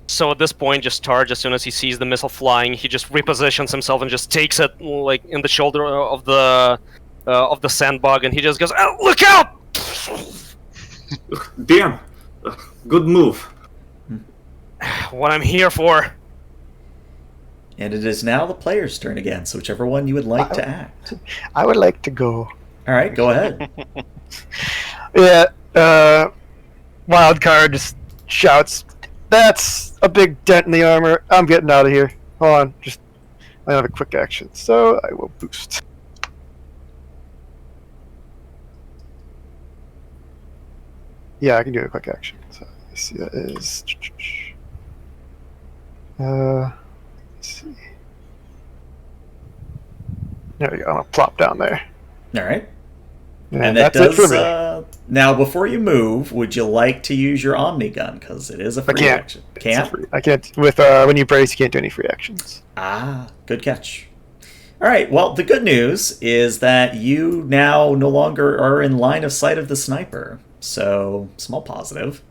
So at this point, just Targe, as soon as he sees the missile flying, he just repositions himself and just takes it like in the shoulder of the sandbug, and he just goes, "Oh, look out!" Damn! Good move. What I'm here for. And it is now the player's turn again. So whichever one you would like to act. I would like to go. All right, go ahead. Yeah, wild card just shouts, "That's a big dent in the armor. I'm getting out of here. Hold on, I have a quick action, so I will boost." Yeah, I can do a quick action. So let's see, that is. Let's see. There we go. I'm gonna plop down there. All right. And that that's it for does. me. Now, before you move, would you like to use your Omni Gun? Because it is a free can't. action. It's Can't? free. I can't with when you brace. You can't do any free actions. Ah, good catch. All right, well, the good news is that you now no longer are in line of sight of the sniper. So, small positive.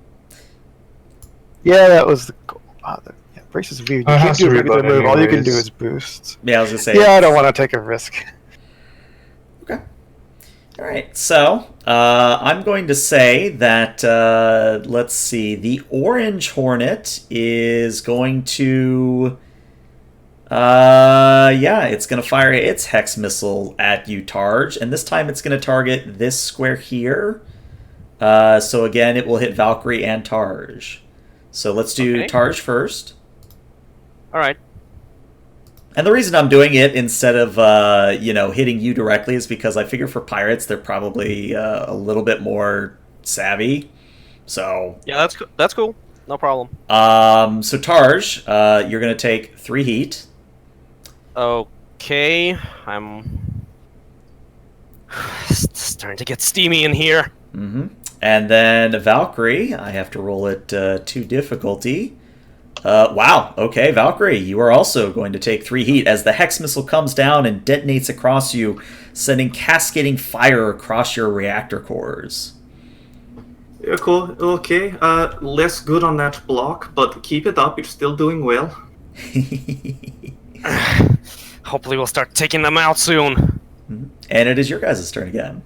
Yeah, that was the goal. Yeah. Brace is weird. You I can't have do a to regular reload move. All you can do anyways. is boost. Yeah, I was gonna say. Yeah, I don't want to take a risk. Okay. All right. So I'm going to say that let's see. The orange hornet is going to. Yeah, it's going to fire its hex missile at you, Targe, and this time it's going to target this square here. So again, it will hit Valkyrie and Targe. So let's do Okay. Targe first. All right. And the reason I'm doing it instead of hitting you directly is because I figure for pirates they're probably a little bit more savvy. So Yeah, that's cool. No problem. so Targe, you're going to take 3 heat. Okay, I'm starting to get steamy in here. Mm-hmm. And then Valkyrie, I have to roll it 2 difficulty. Wow, okay, Valkyrie, you are also going to take 3 heat as the hex missile comes down and detonates across you, sending cascading fire across your reactor cores. Yeah, cool. Okay. Less good on that block, but keep it up. You're still doing well. Hopefully we'll start taking them out soon. And it is your guys' turn again.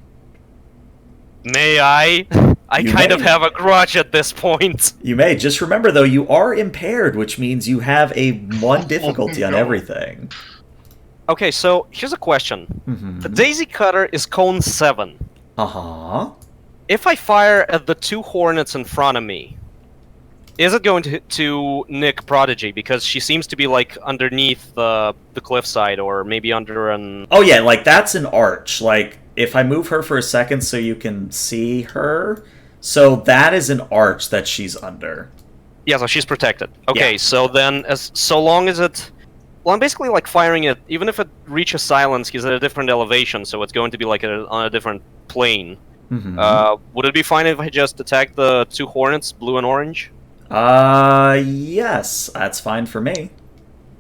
May I? I You kind may. of have a grudge at this point. You may. Just remember, though, you are impaired, which means you have a 1 difficulty on no. everything. Okay, so here's a question. Mm-hmm. The Daisy Cutter is cone 7. Uh-huh. If I fire at the 2 hornets in front of me, is it going to nick Prodigy? Because she seems to be, like, underneath the cliffside, or maybe under an... Oh, yeah, like, that's an arch. Like, if I move her for a second so you can see her... So that is an arch that she's under. Yeah, so she's protected. Okay, Yeah. so then, so long as it... Well, I'm basically, like, firing it... Even if it reaches silence, he's at a different elevation, so it's going to be, like, on a different plane. Mm-hmm. Would it be fine if I just attack the 2 hornets, blue and orange? Yes, that's fine for me.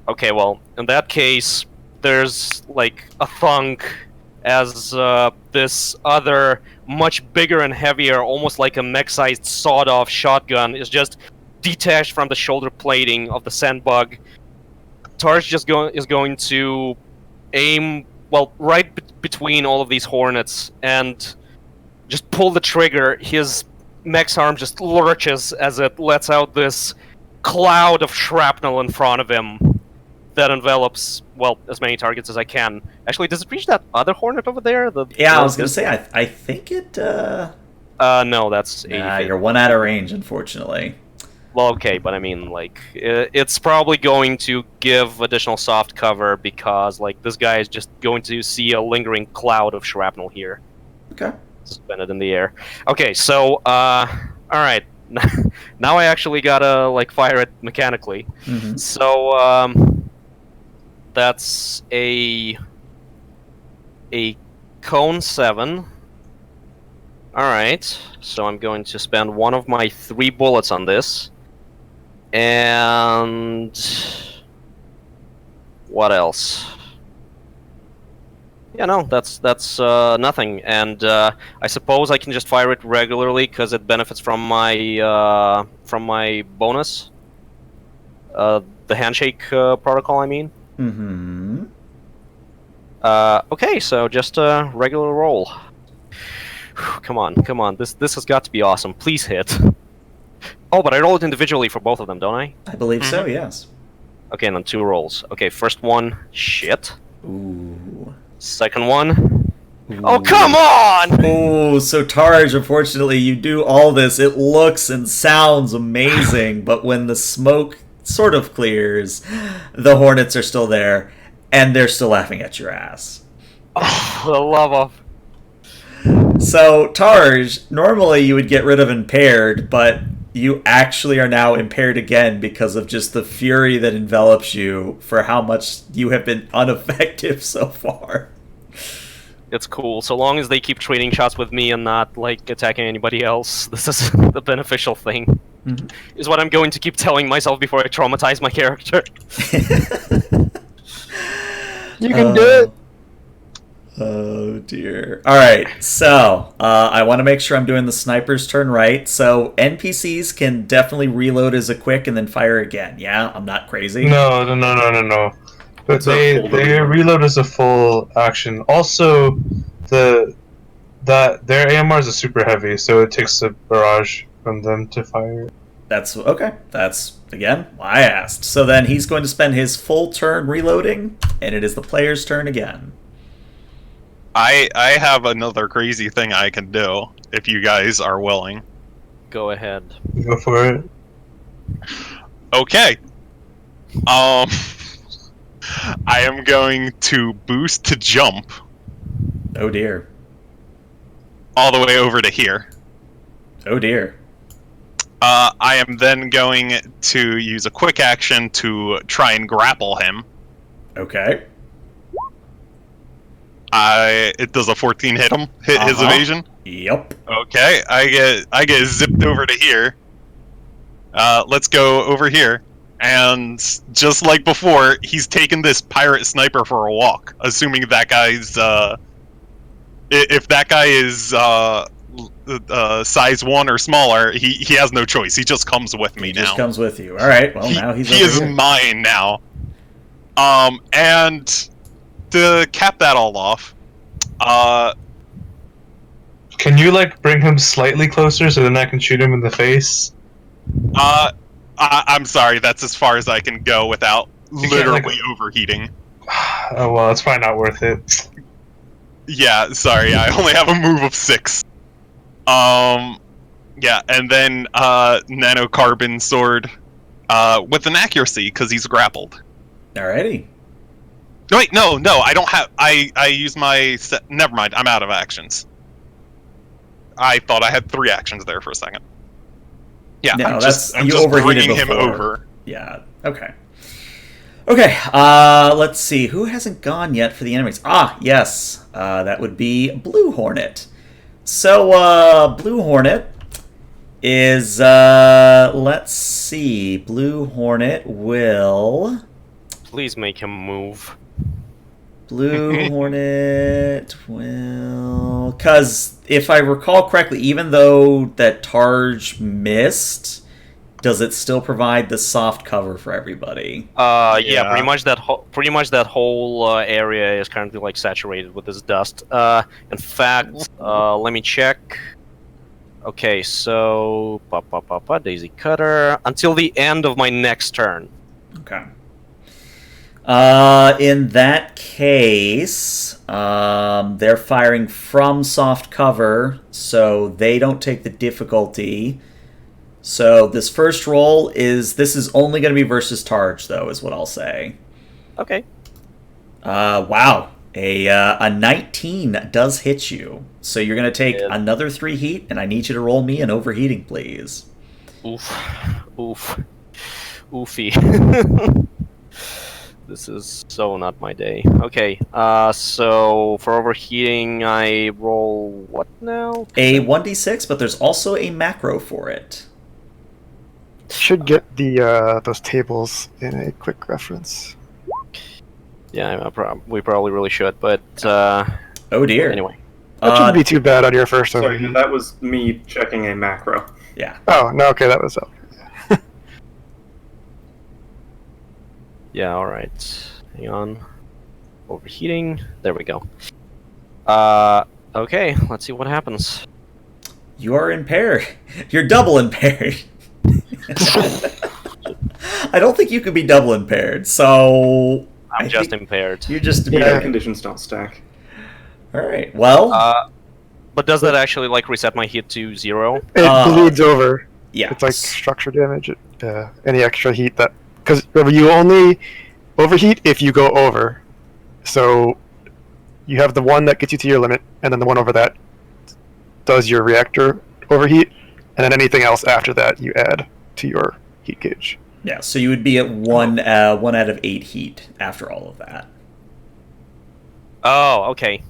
Okay, well, in that case, there's, like, a thunk as this other, much bigger and heavier, almost like a mech-sized sawed-off shotgun is just detached from the shoulder plating of the sandbug. Targe is going to aim, well, right between all of these hornets and just pull the trigger. His mech's arm just lurches as it lets out this cloud of shrapnel in front of him that envelops, well, as many targets as I can. Actually, does it reach that other hornet over there? Yeah, I was going to say, I think it... No, that's 80 Nah, feet. you're 1 out of range, unfortunately. Well, okay, but I mean, like, it's probably going to give additional soft cover because, like, this guy is just going to see a lingering cloud of shrapnel here. Okay. Suspended in the air. Okay, so, alright. Now I actually gotta, like, fire it mechanically. Mm-hmm. So, that's a cone 7. Alright, so I'm going to spend 1 of my 3 bullets on this. And... what else? Yeah, no, that's nothing. And I suppose I can just fire it regularly because it benefits from my bonus. The handshake protocol, I mean. Mm-hmm. Okay, so just a regular roll. Come on. This has got to be awesome. Please hit. Oh, but I roll it individually for both of them, don't I? I believe so, yes. Okay, and then 2 rolls. Okay, first one, shit. Ooh. Second one. Oh, come on! Oh, so Targe, unfortunately, you do all this. It looks and sounds amazing, but when the smoke sort of clears, the hornets are still there, and they're still laughing at your ass. Oh, for the love of... So, Targe, normally you would get rid of impaired, but you actually are now impaired again because of just the fury that envelops you for how much you have been ineffective so far. It's cool. So long as they keep trading shots with me and not, like, attacking anybody else, this is the beneficial thing. Mm-hmm. Is what I'm going to keep telling myself before I traumatize my character. You can do it. Oh dear. Alright, so I want to make sure I'm doing the sniper's turn right. So NPCs can definitely reload as a quick and then fire again. Yeah, I'm not crazy. No. But It's a they full reload. reload. As a full action. Also, their AMRs are super heavy, so it takes a barrage from them to fire. That's okay. That's again why I asked. So then he's going to spend his full turn reloading, and it is the player's turn again. I have another crazy thing I can do if you guys are willing. Go ahead. Go for it. Okay. I am going to boost to jump Oh dear. all the way over to here. Oh dear. I am then going to use a quick action to try and grapple him. Okay. It does a 14 hit him, his evasion. Yep. Okay, I get zipped over to here. Let's go over here. And just like before, he's taken this pirate sniper for a walk, assuming that guy's if that guy is size 1 or smaller, he has no choice. He just comes with me He now. just comes with you. All right. Well, now he's he over is here. mine now. And to cap that all off, Can you bring him slightly closer so then I can shoot him in the face? I'm sorry, that's as far as I can go without You can't, literally overheating. Oh well, it's probably not worth it. Yeah, sorry, I only have a move of 6. Yeah, and then nanocarbon sword with an accuracy because he's grappled. Alrighty. Wait, no, I don't have. I use my. Never mind, I'm out of actions. I thought I had 3 actions there for a second. Yeah, No, I'm that's just you overheated bringing him before. over. Yeah. Okay. Okay. Let's see. Who hasn't gone yet for the enemies? Ah, yes. That would be Blue Hornet. So, Blue Hornet is. Let's see. Blue Hornet will. Please make him move. Blue Hornet will... Because if I recall correctly, even though that Targe missed, does it still provide the soft cover for everybody? Yeah, pretty much that whole area is currently saturated with this dust. In fact, let me check. Okay, so Daisy Cutter until the end of my next turn. Okay. In that case, they're firing from soft cover, so they don't take the difficulty. So this first roll this is only going to be versus Targe, though, is what I'll say. Okay. Wow. A 19 does hit you. So you're going to take another 3 heat, and I need you to roll me an overheating, please. Oof. Oofy. This is so not my day. Okay, so for overheating, I roll what now? A 1d6, but there's also a macro for it. Should get the those tables in a quick reference. Yeah, we probably really should, but Oh dear. anyway. That shouldn't be too bad on your first Sorry, overheat. that was me checking a macro. Yeah. Oh, no, okay, that was... Yeah, alright. Hang on. Overheating. There we go. Okay, let's see what happens. You are impaired. You're double impaired. I don't think you could be double impaired, so... I'm just impaired. You're just... Yeah, conditions don't stack. Alright, well... But does that actually reset my hit to 0? It bleeds over. Yeah. It's structure damage. Any extra heat that... Because you only overheat if you go over. So you have the one that gets you to your limit, and then the one over that does your reactor overheat, and then anything else after that you add to your heat gauge. Yeah, so you would be at 1 out of 8 heat after all of that. Oh, okay.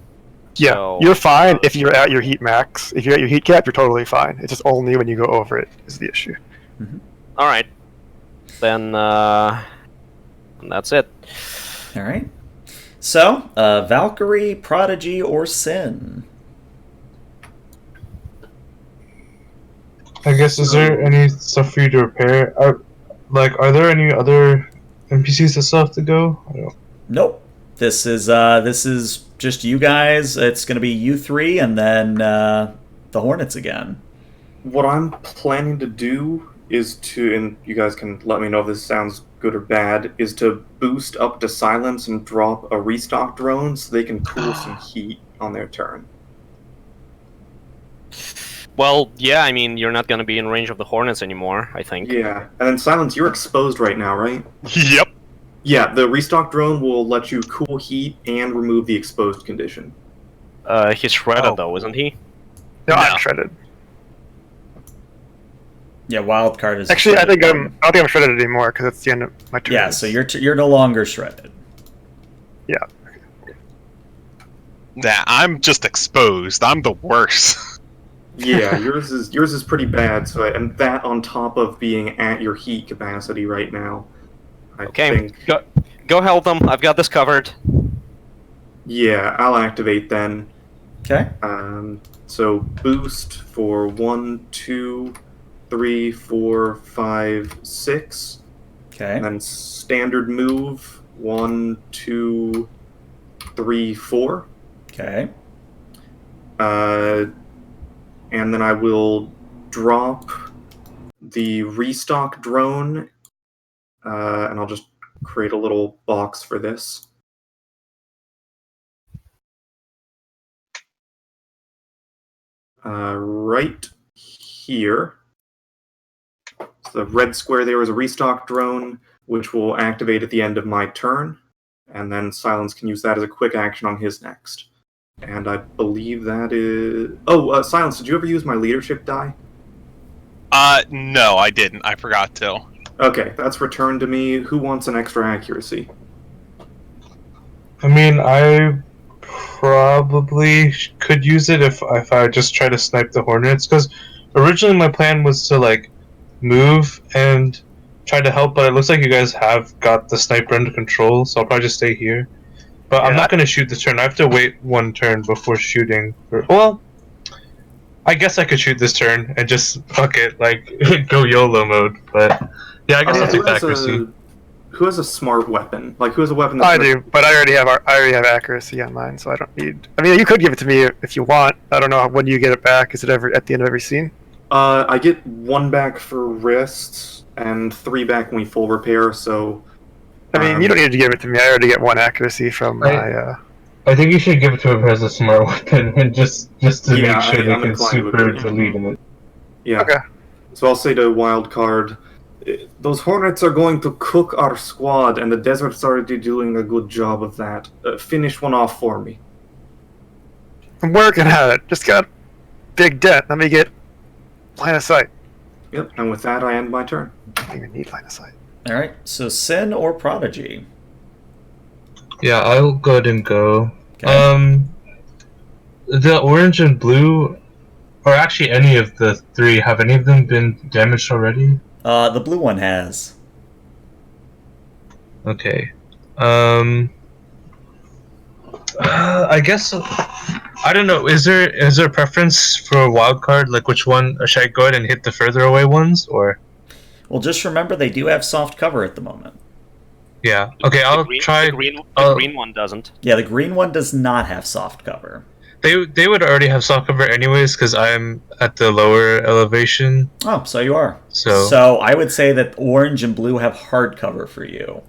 Yeah, So, you're fine if you're at your heat max. If you're at your heat cap, you're totally fine. It's just only when you go over it is the issue. Mm-hmm. Alright. Then, that's it. Alright. So, Valkyrie, Prodigy, or Sin? I guess, is there any stuff for you to repair? Are there any other NPCs that still have to go? I don't. Nope. This is just you guys. It's going to be you three, and then the Hornets again. What I'm planning to do is to, and you guys can let me know if this sounds good or bad, is to boost up to silence and drop a restock drone so they can cool some heat on their turn. Well, yeah, I mean, you're not going to be in range of the Hornets anymore, I think. Yeah, and then silence, you're exposed right now, right? Yep. Yeah, the restock drone will let you cool heat and remove the exposed condition. He's shredded, though, isn't he? No, No. I'm shredded. Yeah, wild card is Actually, I shredded. don't think I'm shredded anymore because it's the end of my turn. Yeah, so you're no longer shredded. Yeah. Nah, I'm just exposed. I'm the worst. Yeah, yours is pretty bad. So, and that on top of being at your heat capacity right now, I Okay, think. go help them. I've got this covered. Yeah, I'll activate then. Okay. So boost for 1, 2, 3, 4, 5, 6. Okay. And then standard move 1, 2, 3, 4. Okay. And then I will drop the restock drone, and I'll just create a little box for this. Right here. So the red square there is a restock drone, which will activate at the end of my turn, and then Silence can use that as a quick action on his next. And I believe that is... Oh, Silence, did you ever use my leadership die? No, I didn't. I forgot to. Okay, that's returned to me. Who wants an extra accuracy? I mean, I probably could use it if I just try to snipe the Hornets, because originally my plan was to like move and try to help, but it looks like you guys have got the sniper under control, so I'll probably just stay here. But I'm not going to shoot this turn. I have to wait one turn before shooting. Well, I guess I could shoot this turn and just fuck it, like go YOLO mode. But yeah, I guess I'll take the accuracy. Who has a smart weapon? Like, who has a weapon that's... I do, but I already have accuracy on mine, so I don't need... I mean, you could give it to me if you want. I don't know, when do you get it back? Is it ever at the end of every scene? I get 1 back for wrists, and 3 back when we full repair, so... I mean, you don't need to give it to me. I already get 1 accuracy from my... I think you should give it to him as a smart weapon, and just to make sure they I'm can inclined to super agree. delete it. Yeah. Okay. So I'll say to Wildcard, those Hornets are going to cook our squad, and the Desert's already doing a good job of that. Finish one off for me. I'm working at it. Just got a big dent. Let me get line of sight. Yep, and with that, I end my turn. I don't even need line of sight. All right. So Sin or Prodigy? Yeah, I'll go ahead and go. Okay. The orange and blue, or actually any of the 3, have any of them been damaged already? The blue one has. Okay. I guess I don't know. Is there a preference for a wild card? Like which one should I go ahead and hit the further away ones, or? Well, just remember they do have soft cover at the moment. Yeah. Okay. I'll try. The green one doesn't. Yeah, the green one does not have soft cover. They would already have soft cover anyways because I'm at the lower elevation. Oh, so you are. So I would say that orange and blue have hard cover for you.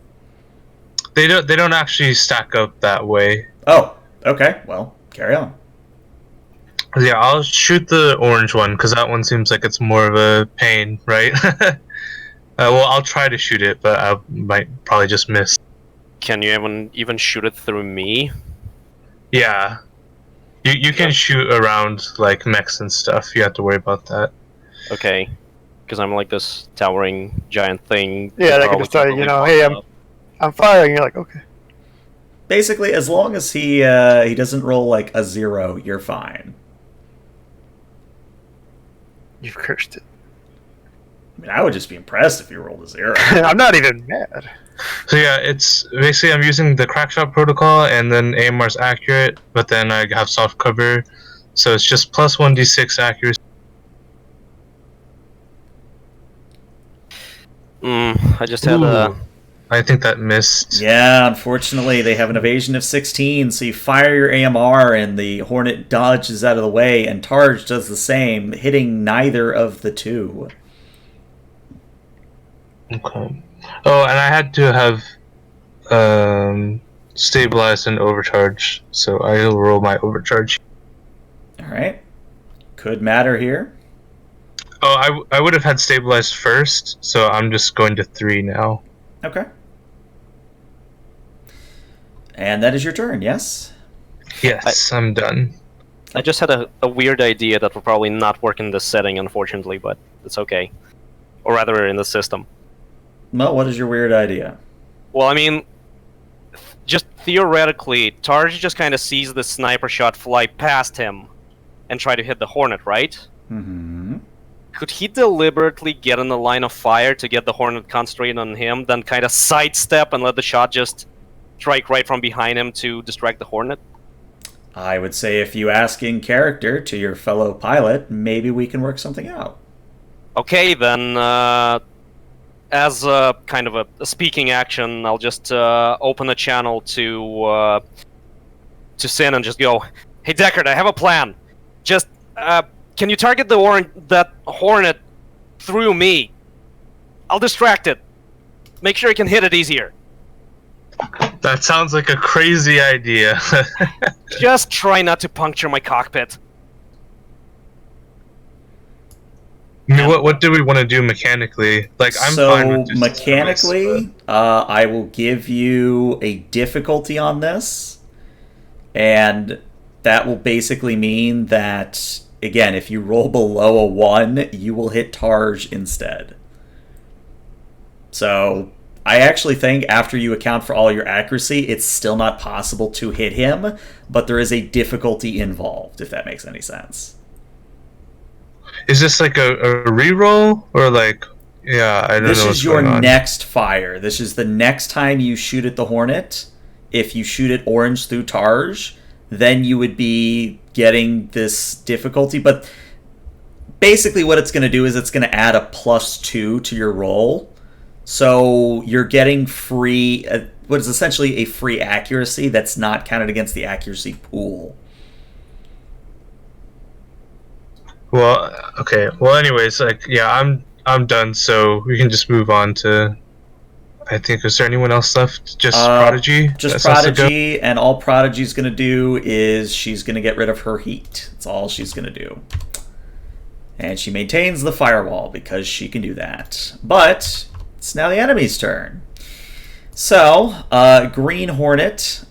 They don't actually stack up that way. Oh, okay. Well, carry on. Yeah, I'll shoot the orange one because that one seems like it's more of a pain, right? Well, I'll try to shoot it, but I might probably just miss. Can you even shoot it through me? Yeah. You can shoot around like mechs and stuff. You have to worry about that. Okay. Because I'm like this towering giant thing. Yeah, they can just tell you, hey, I'm firing. You're like, okay. Basically, as long as he doesn't roll like a 0, you're fine. You've cursed it. I mean, I would just be impressed if you rolled a 0. I'm not even mad. So yeah, it's basically I'm using the crackshot protocol, and then AMR's accurate, but then I have soft cover, so it's just plus 1d6 accuracy. I just had a... Ooh, I think that missed. Yeah, unfortunately, they have an evasion of 16, so you fire your AMR and the Hornet dodges out of the way, and Targe does the same, hitting neither of the two. Okay. Oh, and I had to have stabilized and overcharge, so I'll roll my overcharge. Alright. Could matter here. Oh, I would have had stabilized first, so I'm just going to 3 now. Okay. And that is your turn, yes? Yes, I'm done. I just had a weird idea that will probably not work in this setting, unfortunately, but it's okay. Or rather, in the system. Well, what is your weird idea? Well, I mean, just theoretically, Tarj just kind of sees the sniper shot fly past him and try to hit the Hornet, right? Mm-hmm. Could he deliberately get in the line of fire to get the Hornet concentrated on him, then kind of sidestep and let the shot just strike right from behind him to distract the Hornet? I would say if you ask in character to your fellow pilot, maybe we can work something out. Okay, then, as a kind of a speaking action, I'll just open a channel to Sin and just go, "Hey Deckard, I have a plan. Just can you target that Hornet through me? I'll distract it. Make sure I can hit it easier." That sounds like a crazy idea. Just try not to puncture my cockpit. I mean, what do we want to do mechanically? Like, I'm fine with just mechanically, choice, I will give you a difficulty on this, and that will basically mean that, again, if you roll below a 1, you will hit Targe instead. So I actually think after you account for all your accuracy, it's still not possible to hit him, but there is a difficulty involved, if that makes any sense. Is this like a reroll, or like, yeah, I don't know. This This is your next fire. This is the next time you shoot at the Hornet. If you shoot it orange through Targe, then you would be getting this difficulty. But basically what it's going to do is it's going to add a +2 to your roll. So you're getting free, what is essentially a free accuracy that's not counted against the accuracy pool. Well, okay. Well, anyways, like, yeah, I'm done. So we can just move on to. I think, is there anyone else left? Just Prodigy. Just Prodigy, and all Prodigy's gonna do is she's gonna get rid of her heat. That's all she's gonna do. And she maintains the firewall because she can do that. But it's now the enemy's turn. So, Green Hornet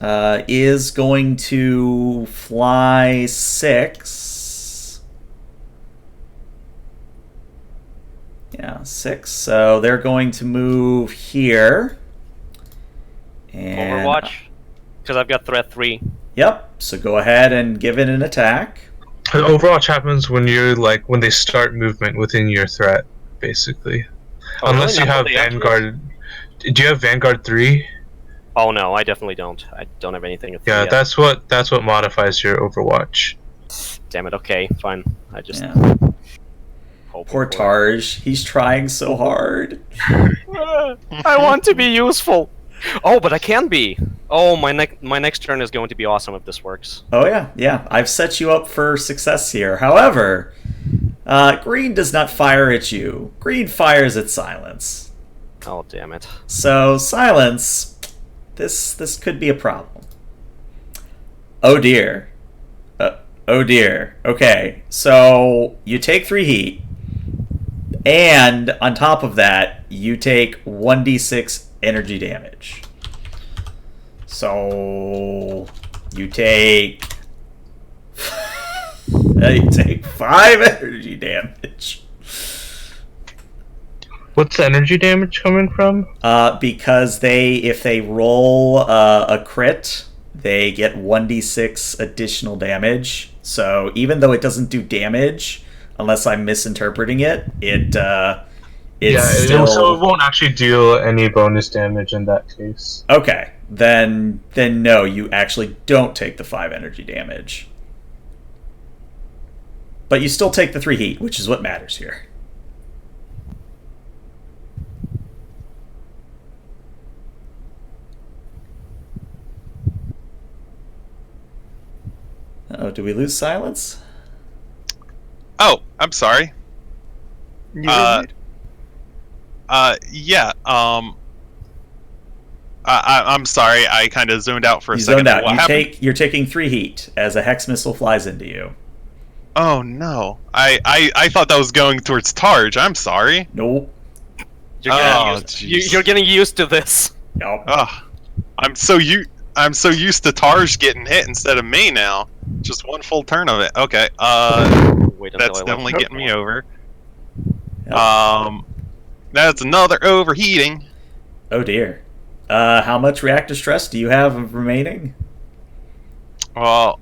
is going to fly 6. Yeah, 6. So they're going to move here. And Overwatch? Because I've got threat 3. Yep. So go ahead and give it an attack. Overwatch happens when when they start movement within your threat, basically. Oh, Unless really? you Not have what they actually- Vanguard. Do you have Vanguard 3? Oh no, I definitely don't. I don't have anything with 3 Yeah, yet. that's what modifies your Overwatch. Damn it, okay, fine. I just... Yeah. hoping Poor for it. Targe. He's trying so hard. I want to be useful. Oh, but I can be. Oh, my next turn is going to be awesome if this works. Oh yeah, yeah. I've set you up for success here. However, Green does not fire at you. Green fires at Silence. Oh, damn it. So Silence, this could be a problem. Oh dear. Oh dear. Okay, so you take 3 heat, and on top of that, you take 1d6 energy damage. So you take 5 energy damage. What's the energy damage coming from? Because if they roll a crit, they get 1d6 additional damage. So even though it doesn't do damage, unless I'm misinterpreting it, it's yeah, still... so it won't actually deal any bonus damage in that case. Okay, then no, you actually don't take the 5 energy damage. But you still take the 3 heat, which is what matters here. Oh, do we lose silence? Oh, I'm sorry. You were Yeah. I'm sorry. I kind of zoned out for a You second. zoned out. What happened? You're taking 3 heat as a hex missile flies into you. Oh no! I thought that was going towards Targe. I'm sorry. Nope. You're jeez. you're getting used to this. Nope. Ugh. I'm so used to Targe getting hit instead of me now. Just one full turn of it. Okay. Wait until That's I definitely level. getting me over. Yep. That's another overheating. Oh dear. How much reactor stress do you have remaining? Well,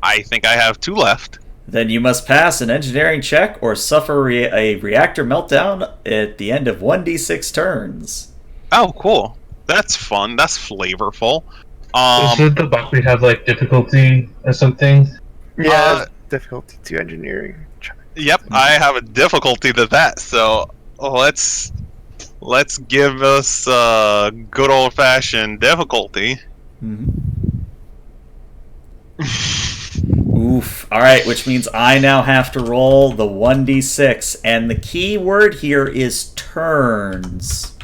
I think I have 2 left. Then you must pass an engineering check or suffer a reactor meltdown at the end of 1d6 turns. Oh, cool. That's fun. That's flavorful. Doesn't the buckwheat have like difficulty or something? Yeah, difficulty 2 engineering. Yep, I have a difficulty to that. So let's give us good old fashioned difficulty. Oof. Alright, which means I now have to roll the 1d6. And the key word here is turns.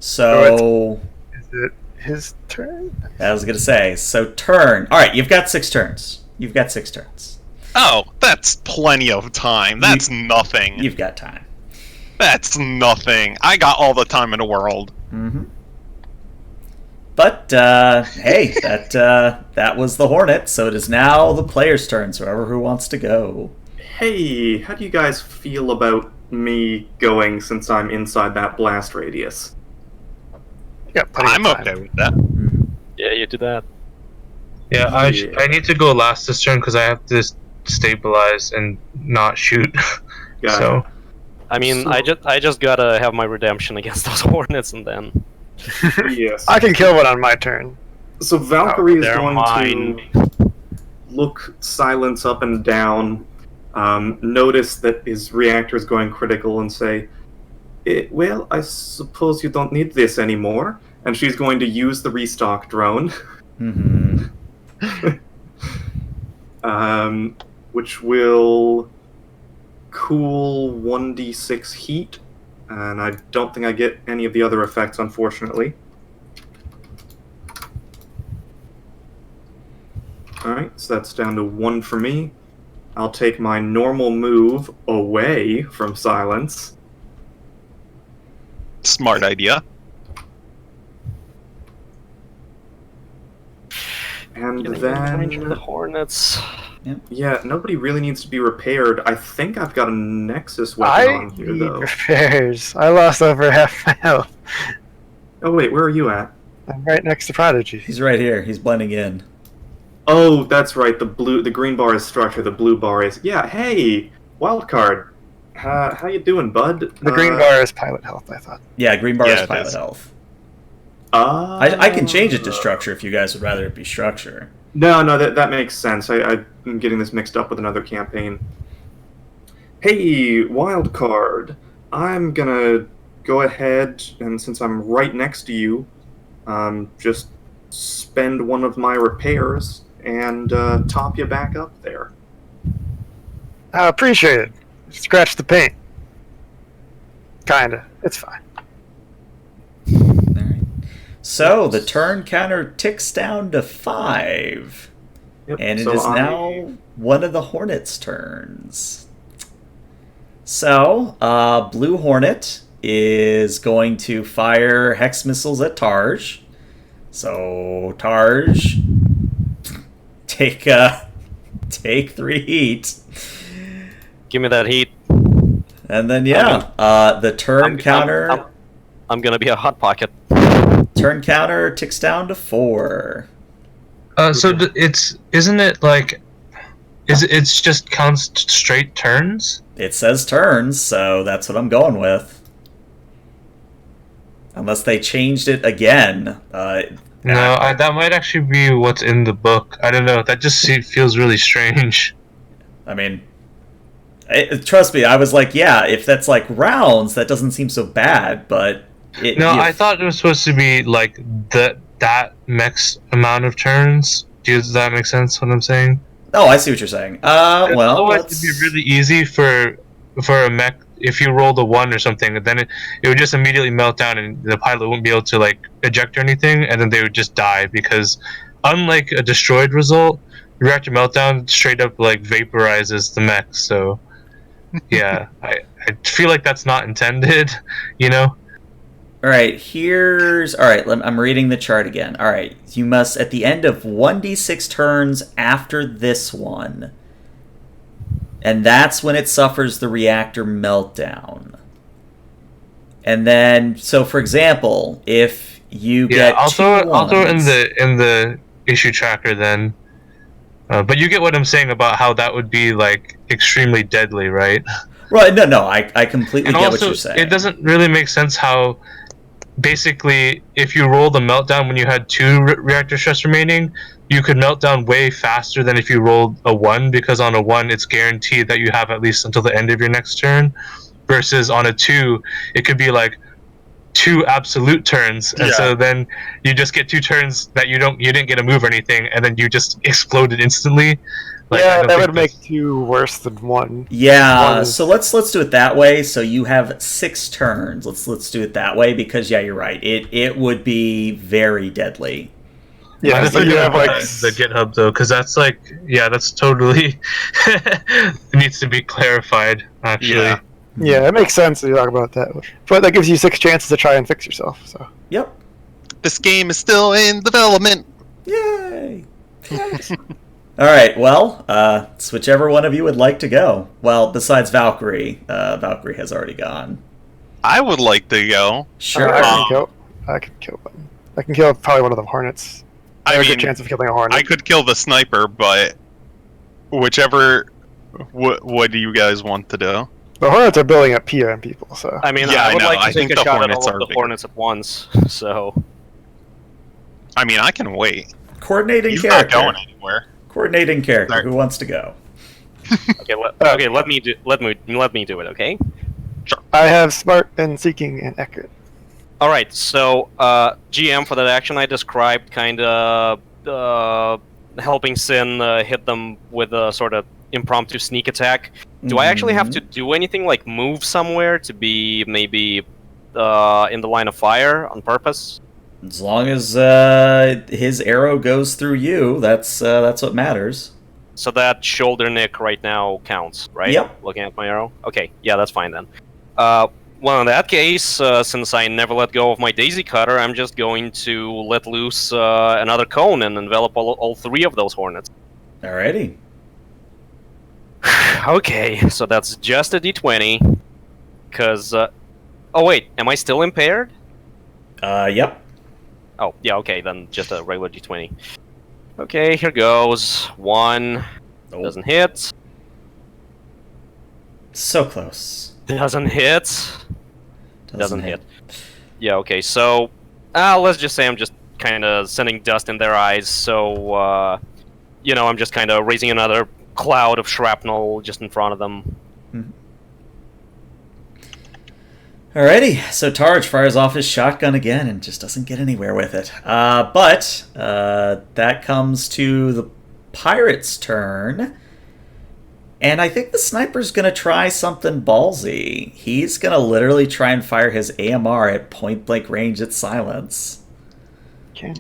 So... Is it his turn? I was going to say, so turn. Alright, you've got 6 turns. You've got 6 turns. Oh, that's plenty of time. That's nothing. You've got time. That's nothing. I got all the time in the world. Mm-hmm. But, hey, that was the Hornet, so it is now the player's turn, so who wants to go. Hey, how do you guys feel about me going since I'm inside that blast radius? Yeah, I'm okay with that. Yeah, you do that. Yeah, I need to go last this turn because I have to stabilize and not shoot. Gotcha. So I mean, So- I just gotta have my redemption against those hornets, and then Yes. I can kill one on my turn. So Valkyrie is they're going mine. to look Silence up and down, notice that his reactor is going critical, and say, well, I suppose you don't need this anymore. And she's going to use the restock drone, Mm-hmm. which will cool 1d6 heat. And I don't think I get any of the other effects, unfortunately. Alright, so that's down to 1 for me. I'll take my normal move away from Silence. Smart idea. And getting then... the hornets. Yeah, nobody really needs to be repaired. I think I've got a Nexus weapon I on here, need though. repairs. I lost over half my health. Oh, wait, where are you at? I'm right next to Prodigy. He's right here. He's blending in. Oh, that's right. The green bar is structure. The blue bar is... Yeah, hey! Wildcard. How you doing, bud? The green bar is pilot health, I thought. Yeah, green bar Yeah, is it pilot is. health. I can change it to structure if you guys would rather it be structure. No, that makes sense. I'm getting this mixed up with another campaign. Hey, Wildcard. I'm gonna go ahead, and since I'm right next to you, just spend one of my repairs and top you back up there. I appreciate it. Scratch the paint. Kinda. It's fine. Alright. So the turn counter ticks down to 5. Yep, And it so is now one of the Hornet's turns. So, Blue Hornet is going to fire hex missiles at Targe. So, Targe, take 3 heat. Give me that heat. And then, yeah, the turn counter... I'm gonna be a hot pocket. Turn counter ticks down to 4. isn't it like It's just counts straight turns? It says turns, so that's what I'm going with. Unless they changed it again. No, that might actually be what's in the book. I don't know. That just feels really strange. I mean, trust me, I was like, yeah, if that's like rounds, that doesn't seem so bad, but... I thought it was supposed to be like that max amount of turns. Does that make sense, what I'm saying? Oh, I see what you're saying. Otherwise, it'd be really easy for a mech. If you rolled a 1 or something, then it would just immediately melt down, and the pilot wouldn't be able to like eject or anything, and then they would just die because, unlike a destroyed result, reactor meltdown straight up like vaporizes the mech. So, yeah, I feel like that's not intended, you know. All right, I'm reading the chart again. All right, you must, at the end of 1d6 turns after this one, and that's when it suffers the reactor meltdown. And then, so for example, if you get I'll throw it in the issue tracker then. But you get what I'm saying about how that would be like extremely deadly, right? Right? No, I completely get what you're saying. It doesn't really make sense how. Basically, if you roll the meltdown when you had 2 reactor stress remaining, you could melt down way faster than if you rolled a 1, because on a 1, it's guaranteed that you have at least until the end of your next turn, versus on a 2, it could be like 2 absolute turns, and so then you just get 2 turns that you didn't get a move or anything, and then you just exploded instantly. Like, that would make 2 worse than 1. Yeah, so let's do it that way. So you have 6 turns. Let's do it that way because you're right. It would be very deadly. Yeah, so you have like the GitHub though, because that's like that's totally it needs to be clarified actually. Yeah, it makes sense that you talk about that, but that gives you 6 chances to try and fix yourself. So. Yep. This game is still in development. Yay! Yes. All right, well, it's whichever one of you would like to go. Well, besides Valkyrie. Valkyrie has already gone. I would like to go. Sure. I can kill one. I can kill probably one of the Hornets. I have a good chance of killing a Hornet. I could kill the sniper, but whichever... What do you guys want to do? The Hornets are building up PM people, so... I mean, I would like to take a shot at all of the Hornets at once, so... I mean, I can wait. Coordinating He's character. Not going anywhere. Coordinating character. Sorry. Who wants to go? Okay, let me do it. Okay. Sure. I have smart and seeking and accurate. All right. So, GM for that action I described, kind of helping Sin hit them with a sort of impromptu sneak attack. Do I actually have to do anything like move somewhere to be maybe in the line of fire on purpose? As long as his arrow goes through you, that's what matters. So that shoulder nick right now counts, right? Yep. Looking at my arrow? Okay, yeah, that's fine then. Well, in that case, since I never let go of my daisy cutter, I'm just going to let loose another cone and envelop all 3 of those hornets. Alrighty. Okay, so that's just a d20. Because, oh wait, am I still impaired? Yep. Oh, yeah, okay, then just a regular d20. Okay, here goes. 1. Doesn't hit. So close. Doesn't hit. Doesn't hit. Yeah, okay, so... let's just say I'm just kind of sending dust in their eyes, so... I'm just kind of raising another cloud of shrapnel just in front of them. Mm-hmm. Alrighty, so Targe fires off his shotgun again and just doesn't get anywhere with it. But that comes to the pirate's turn. And I think the sniper's going to try something ballsy. He's going to literally try and fire his AMR at point-blank range at silence.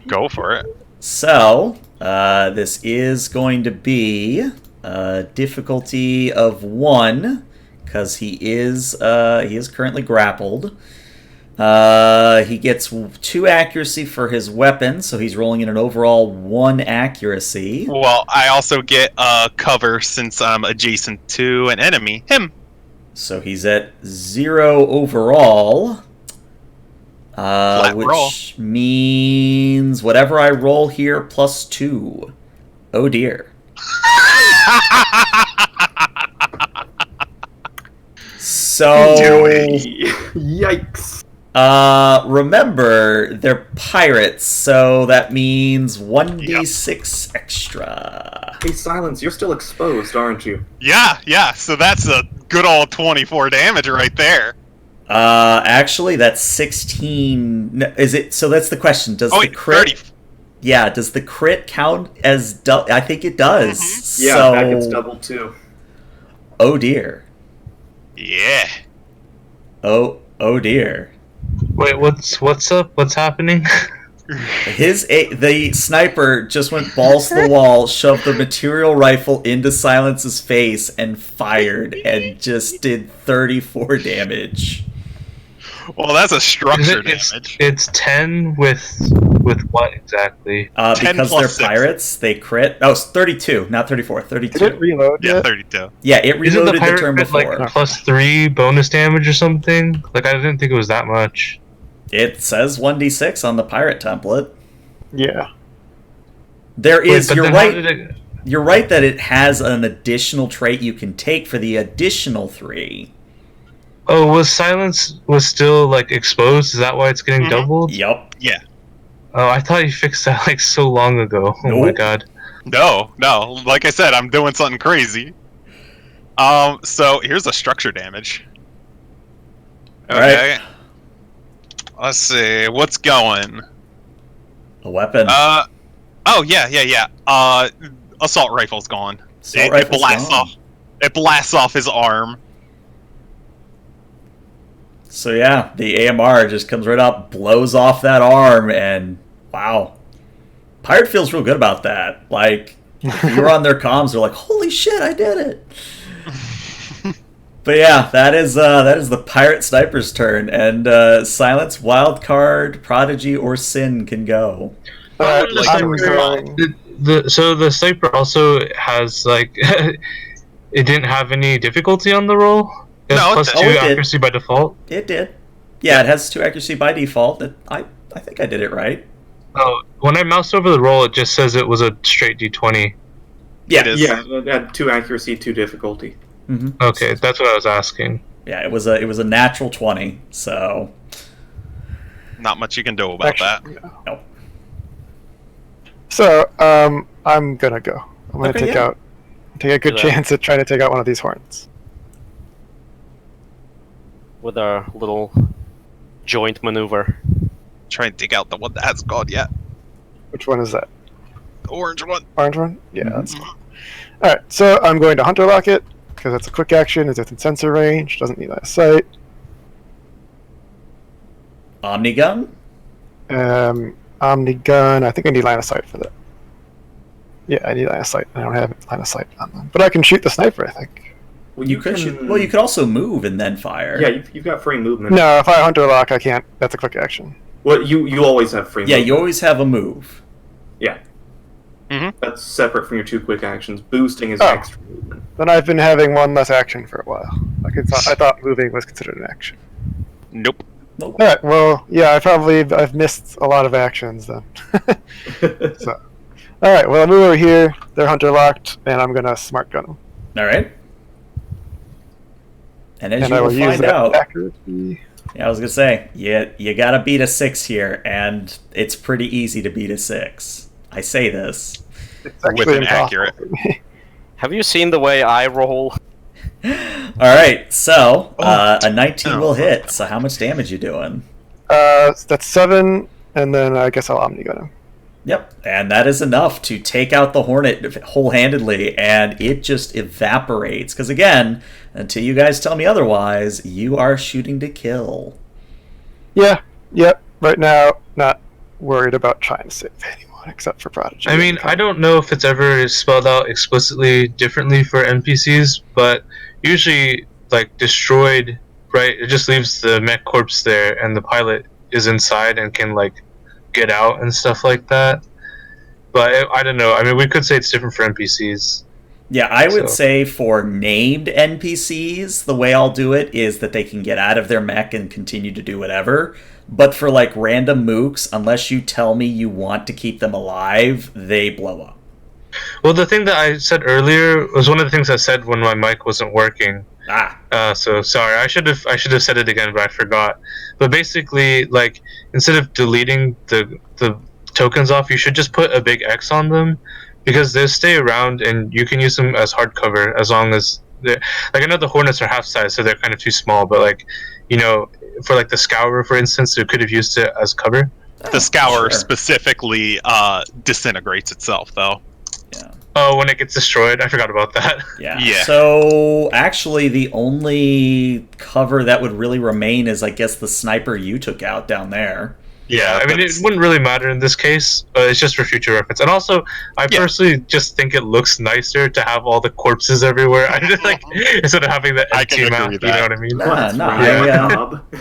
Go for it. So, this is going to be a difficulty of 1. Because he is currently grappled. He gets 2 accuracy for his weapon, so he's rolling in an overall 1 accuracy. Well, I also get cover since I'm adjacent to an enemy, him. So he's at 0 overall. Which means whatever I roll here plus 2. Oh dear. So, Yikes. remember, they're pirates, so that means 1d6 extra. Hey, Silence, you're still exposed, aren't you? Yeah, so that's a good old 24 damage right there. Actually, that's 16. Is it? So that's the question. Does the crit? 30. Yeah, does the crit count as I think it does. Mm-hmm. Yeah, so, back it's double too. Oh dear. Yeah. Oh dear. Wait, what's up? What's happening? The sniper just went balls to the wall, shoved the material rifle into Silence's face, and fired, and just did 34 damage. Well, that's a structure damage. It's 10 with what exactly? 10 Because plus they're 6. pirates, they crit. Oh, it's 32, not 34. 32. Did it reload Yeah, yet? 32. Yeah, it Isn't reloaded the pirate turn crit, before. like plus 3 bonus damage or something? Like I didn't think it was that much. It says 1d6 on the pirate template. Yeah. There is. Wait, but You're then how right. did it- You're right that it has an additional trait you can take for the additional 3. Oh, was silence still like exposed? Is that why it's getting doubled? Yep. Yeah. Oh, I thought you fixed that like so long ago. Oh my Nope. god. No. Like I said, I'm doing something crazy. So here's the structure damage. Okay. Alright. Let's see. What's going? A weapon. Oh, yeah. Assault rifle's gone. Assault It rifle's blasts gone. off. It blasts off his arm. So yeah, the AMR just comes right up, blows off that arm, and wow. Pirate feels real good about that. Like, if you were on their comms, they're like, holy shit, I did it. But yeah, that is the pirate sniper's turn, and Silence, Wildcard, Prodigy, or Sin can go. Like, I'm going. So the sniper also has like it didn't have any difficulty on the roll. It has No, it plus did. 2 Oh, it did. accuracy by default. It did. Yeah, it has 2 accuracy by default. I think I did it right. Oh, when I moused over the roll, it just says it was a straight D20. Yeah, It is. Yeah, it had 2 accuracy, 2 difficulty. hmm Okay, that's what I was asking. Yeah, it was a natural 20. So Not much you can do about that. no. So, I'm gonna go. I'm gonna Okay, take yeah. a good Yeah. chance at trying to take out one of these horns. With our little joint maneuver. Try and dig out the one that hasn't gone yet. Which one is that? The orange one. Orange one? Yeah, Mhm. that's fine. Alright, so I'm going to Hunter Lock it, because that's a quick action, it's within sensor range, doesn't need line of sight. Omnigun? Omni Gun, I think I need line of sight for that. Yeah, I need line of sight. I don't have line of sight on them. But I can shoot the sniper, I think. Well, You could shoot. Well, you could also move and then fire. Yeah, you've got free movement. No, if I Hunter Lock, I can't. That's a quick action. Well, you always have free Yeah, movement. you always have a move. Yeah. Mhm. That's separate from your 2 quick actions. Boosting is Oh. extra movement. Then I've been having one less action for a while. I thought moving was considered an action. Nope. Alright, well, yeah, I've missed a lot of actions then. So, alright, well, I move over here. They're Hunter Locked, and I'm gonna Smart Gun them. All right. And as And you I will will use find that out, accuracy. yeah, I was gonna say, you gotta beat a 6 here, and it's pretty easy to beat a 6. I say this. It's actually With an impossible accurate. for me. Have you seen the way I roll? All right, so a 19 Oh. will hit. So how much damage you doing? That's 7, and then I guess I'll Omni Gun him. Yep, and that is enough to take out the Hornet whole-handedly, and it just evaporates. Because again, until you guys tell me otherwise, you are shooting to kill. Yeah, yep. Right now, not worried about trying to save anyone except for Prodigy. I mean, I don't know if it's ever spelled out explicitly differently for NPCs, but usually, like, destroyed, right, it just leaves the mech corpse there, and the pilot is inside and can, like, get out and stuff like that. But I don't know. I mean, we could say it's different for NPCs. Yeah, I would So- say for named NPCs, the way I'll do it is that they can get out of their mech and continue to do whatever. But for like random mooks, unless you tell me you want to keep them alive, they blow up. Well, the thing that I said earlier was one of the things I said when my mic wasn't working. So sorry. I should have said it again, but I forgot. But basically, like, instead of deleting the tokens off, you should just put a big X on them, because they'll stay around and you can use them as hardcover as long as they're, like, I know the Hornets are half size, so they're kind of too small, but, like, for like the Scourer, for instance, you could have used it as cover. The Scour specifically disintegrates itself, though. Yeah. Oh, when it gets destroyed? I forgot about that. Yeah. So, actually, the only cover that would really remain is, I guess, the sniper you took out down there. Yeah, I mean, it wouldn't really matter in this case, but it's just for future reference. And also, I personally just think it looks nicer to have all the corpses everywhere. I just like, instead of having the empty map, you know what I mean?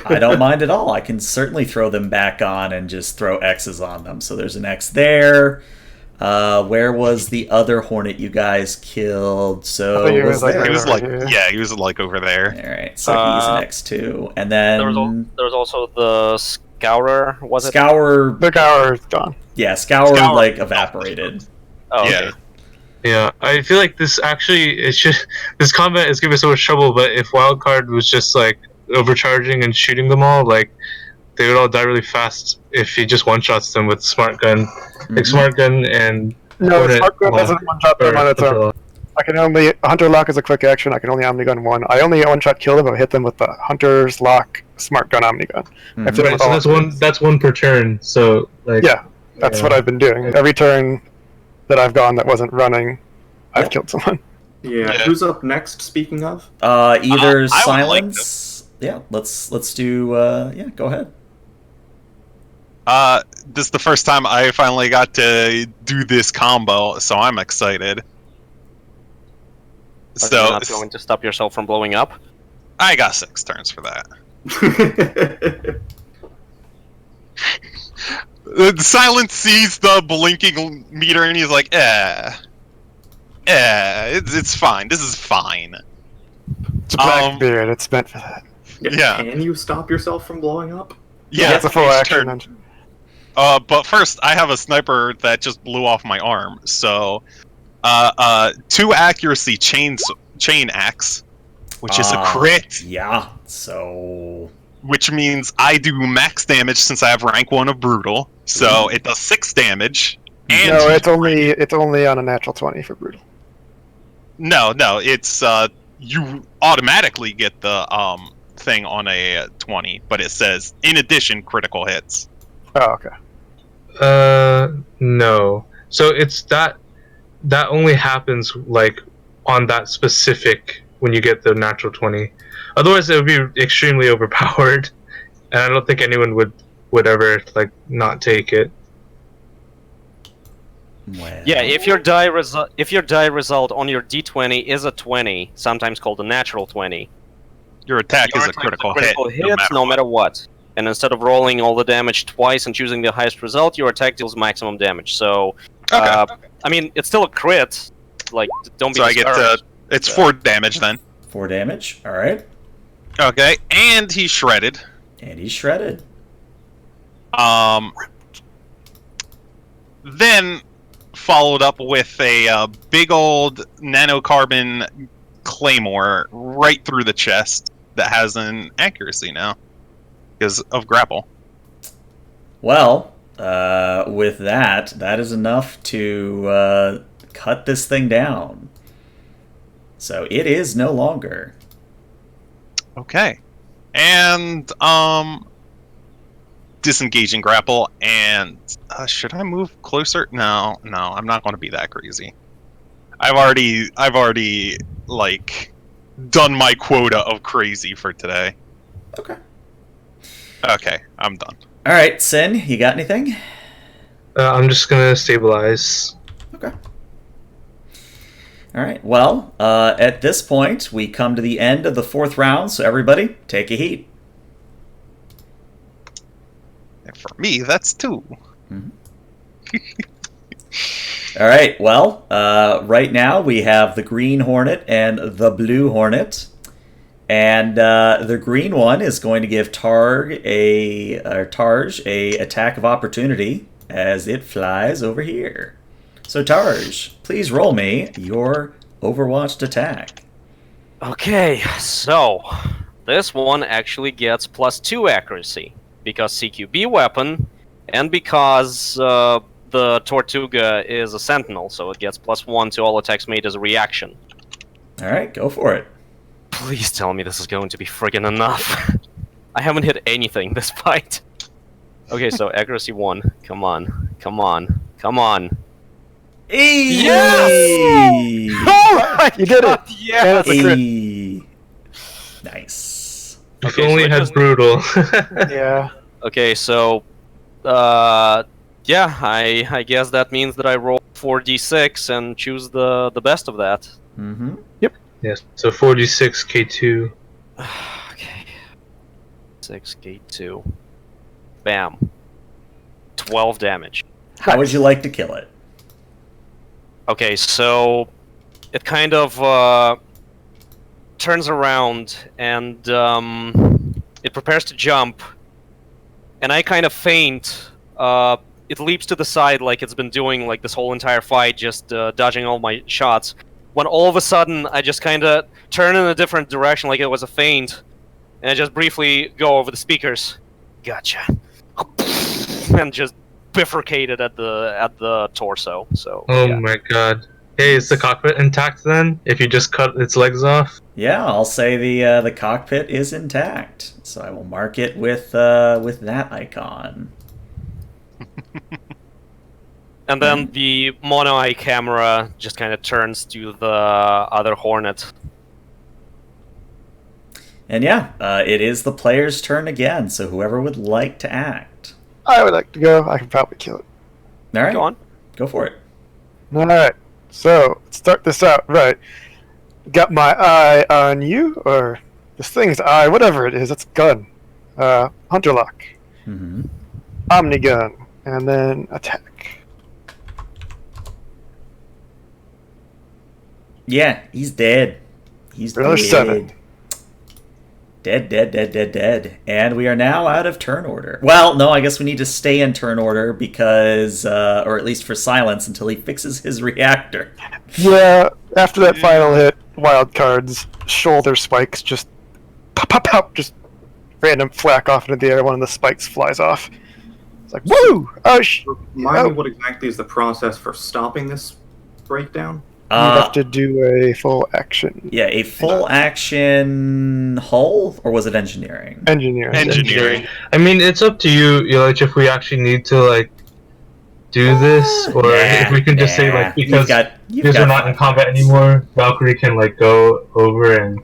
I don't mind at all. I can certainly throw them back on and just throw X's on them. So there's an X there. Where was the other Hornet you guys killed? So he was like over there. All right, so he's an X too, and then there was also the Scourer. Was it Scour? The Scourer is gone. Yeah, Scour like evaporated. Oh, okay. Yeah. Yeah, I feel like this combat is giving so much trouble. But if Wildcard was just like overcharging and shooting them all, like, they would all die really fast if he just one-shots them with Smart Gun. Like, Smart Gun and... No, Smart Gun doesn't one-shot them on its own. I can only... Hunter Lock is a quick action. I can only Omnigun one. I only one-shot kill them if I hit them with the Hunter's Lock, Smart Gun, Omnigun. Right, so that's one per turn, so... like. Yeah, that's what I've been doing. Every turn that I've gone that wasn't running, I've killed someone. Yeah. Who's up next, speaking of? Either Silence... Yeah, let's do... go ahead. This is the first time I finally got to do this combo, so I'm excited. Are you not going to stop yourself from blowing up? I got 6 turns for that. Silence sees the blinking meter and he's like, it's fine. This is fine. It's a Blackbeard. It's meant for that. Yeah. Can you stop yourself from blowing up? Yeah, it's a full action. But first, I have a sniper that just blew off my arm. So, 2 accuracy chain axe, which is a crit. Yeah. So, which means I do max damage since I have rank 1 of brutal. So it does 6 damage. And no, it's only on a natural 20 for brutal. No, it's you automatically get the thing on a 20, but it says in addition critical hits. Oh, okay. No. So it's that only happens like on that specific when you get the natural 20. Otherwise, it would be extremely overpowered, and I don't think anyone would ever like not take it. Well. Yeah, if your die result on your d20 is a 20, sometimes called a natural 20, your attack is a critical hit, no matter what. And instead of rolling all the damage twice and choosing the highest result, your attack deals maximum damage. So, I mean, it's still a crit. Like, don't be discouraged. So I get it's 4 damage then. 4 damage. All right. Okay, and he's shredded. Then followed up with a big old nanocarbon claymore right through the chest that has an accuracy now because of grapple. Well, with that is enough to cut this thing down. So it is no longer. Okay. And disengaging grapple, and should I move closer? No, I'm not going to be that crazy. I've already like done my quota of crazy for today. Okay, I'm done. All right, Sin, you got anything? I'm just gonna stabilize. Okay. All right. Well, at this point, we come to the end of the 4th round. So everybody, take a heat. And for me, that's 2. Mm-hmm. All right. Well, right now we have the Green Hornet and the Blue Hornet, and the green one is going to give Tarj a attack of opportunity as it flies over here. So Tarj, please roll me your overwatched attack. Okay, so this one actually gets +2 accuracy because CQB weapon, and because the Tortuga is a sentinel, so it gets +1 to all attacks made as a reaction. All right, go for it. Please tell me this is going to be friggin' enough. I haven't hit anything this fight. Okay, so accuracy 1. Come on. Come on. Come on. Yes! Oh, you did it! Yeah! That's a crit. Nice. If Okay, only so I had just- brutal. Yeah. Okay, so... yeah, I guess that means that I roll 4d6 and choose the best of that. Mm-hmm. Yes. So 46 K2. Okay. 6, gate 2. Bam. 12 damage. How would you like to kill it? Okay, so it kind of turns around and it prepares to jump, and I kind of feint. It leaps to the side like it's been doing like this whole entire fight, just dodging all my shots. When all of a sudden I just kind of turn in a different direction like it was a feint, and I just briefly go over the speakers. Gotcha. And just bifurcated at the torso. So Oh yeah. my god. Hey, is the cockpit intact then? If you just cut its legs off? Yeah, I'll say the cockpit is intact. So I will mark it with that icon. And then the mono eye camera just kind of turns to the other Hornet. And yeah, it is the player's turn again. So whoever would like to act. I would like to go. I can probably kill it. All right, Go on. go for it. Alright. So, let's start this out. Right. Got my eye on you, or this thing's eye, whatever it is, it's gun. Hunter lock. Mm-hmm. Omnigun. And then attack. Yeah, he's dead. He's Another dead. 7. Dead. And we are now out of turn order. Well, no, I guess we need to stay in turn order because, or at least for Silence, until he fixes his reactor. Yeah, after that final hit, wild cards, shoulder spikes, just pop, pop, pop, just random flack off into the air. One of the spikes flies off. It's like, woo! Oh, Remind me oh. what exactly is the process for stopping this breakdown? You have to do a full action. Yeah, a full action hull, or was it engineering? Engineering. I mean, it's up to you, like, if we actually need to, like, do this, or if we can just say, like, because we're not in combat anymore, Valkyrie can, like, go over and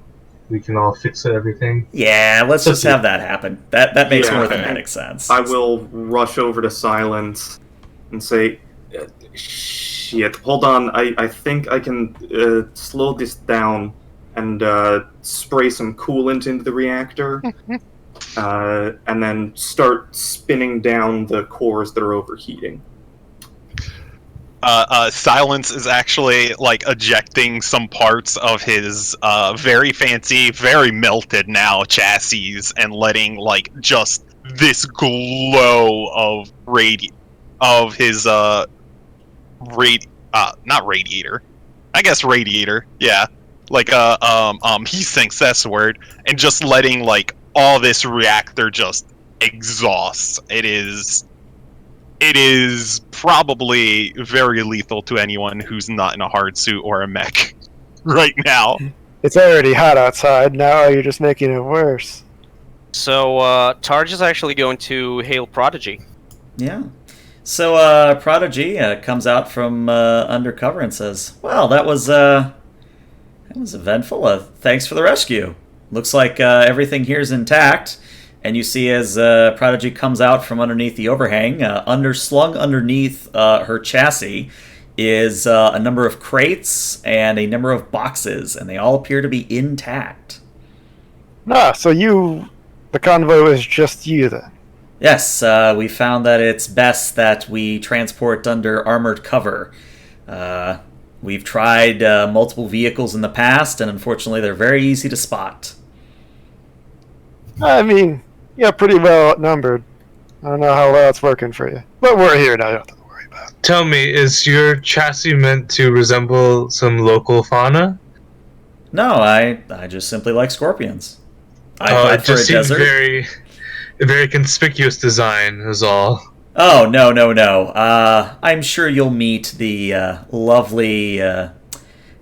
we can all fix everything. Yeah, let's just have that happen. That makes Yeah, more thematic sense. I will rush over to Silence and say, shit, hold on, I think I can slow this down and spray some coolant into the reactor, and then start spinning down the cores that are overheating. Silence is actually like ejecting some parts of his very fancy, very melted now chassis and letting like just this glow of his not radiator. I guess radiator. Yeah. Like he thinks that's the word, and just letting like all this reactor just exhausts. It is probably very lethal to anyone who's not in a hard suit or a mech right now. It's already hot outside, now you're just making it worse. So Tarj is actually going to hail Prodigy. Yeah. So Prodigy comes out from undercover and says, "Well, that was eventful. Thanks for the rescue. Looks like everything here's intact." And you see as Prodigy comes out from underneath the overhang, slung underneath her chassis is a number of crates and a number of boxes, and they all appear to be intact. So the convoy was just you then? Yes, we found that it's best that we transport under armored cover. We've tried multiple vehicles in the past, and unfortunately they're very easy to spot. I mean, yeah, pretty well outnumbered. I don't know how well it's working for you. But we're here now, you don't have to worry about it. tell me, is your chassis meant to resemble some local fauna? No, I just simply like scorpions. I applied It for a just seems desert. very conspicuous design is all. Oh, no, no, no. I'm sure you'll meet the lovely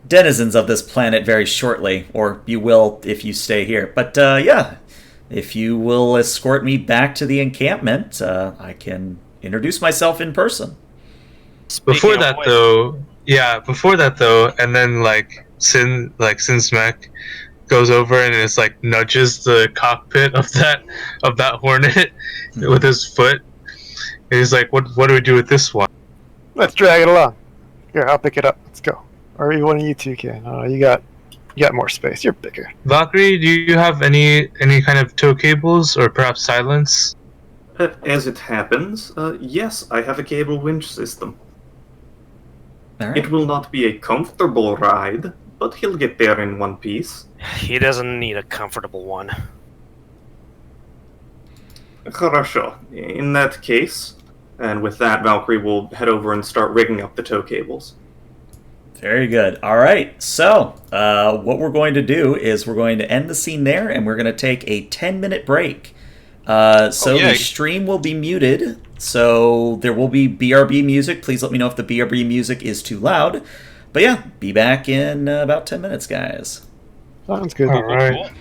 denizens of this planet very shortly, or you will if you stay here. But yeah, if you will escort me back to the encampment, I can introduce myself in person. Before Speaking that of which, though, and then Sin Smack goes over and it's like nudges the cockpit of that hornet with his foot. And he's like, "What do we do with this one?" Let's drag it along. Here, I'll pick it up. Let's go. Or one of you two can. You got more space. You're bigger. Valkyrie, do you have any kind of tow cables or perhaps silence? As it happens, yes, I have a cable winch system. All right. It will not be a comfortable ride, but he'll get there in one piece. he doesn't need a comfortable one. Хорошо. In that case, and with that, Valkyrie will head over and start rigging up the tow cables. Very good. All right. So, what we're going to do is we're going to end the scene there, and we're going to take a 10-minute break. The stream will be muted, so there will be BRB music. Please let me know if the BRB music is too loud. But yeah, be back in about 10 minutes, guys. Sounds good. All right.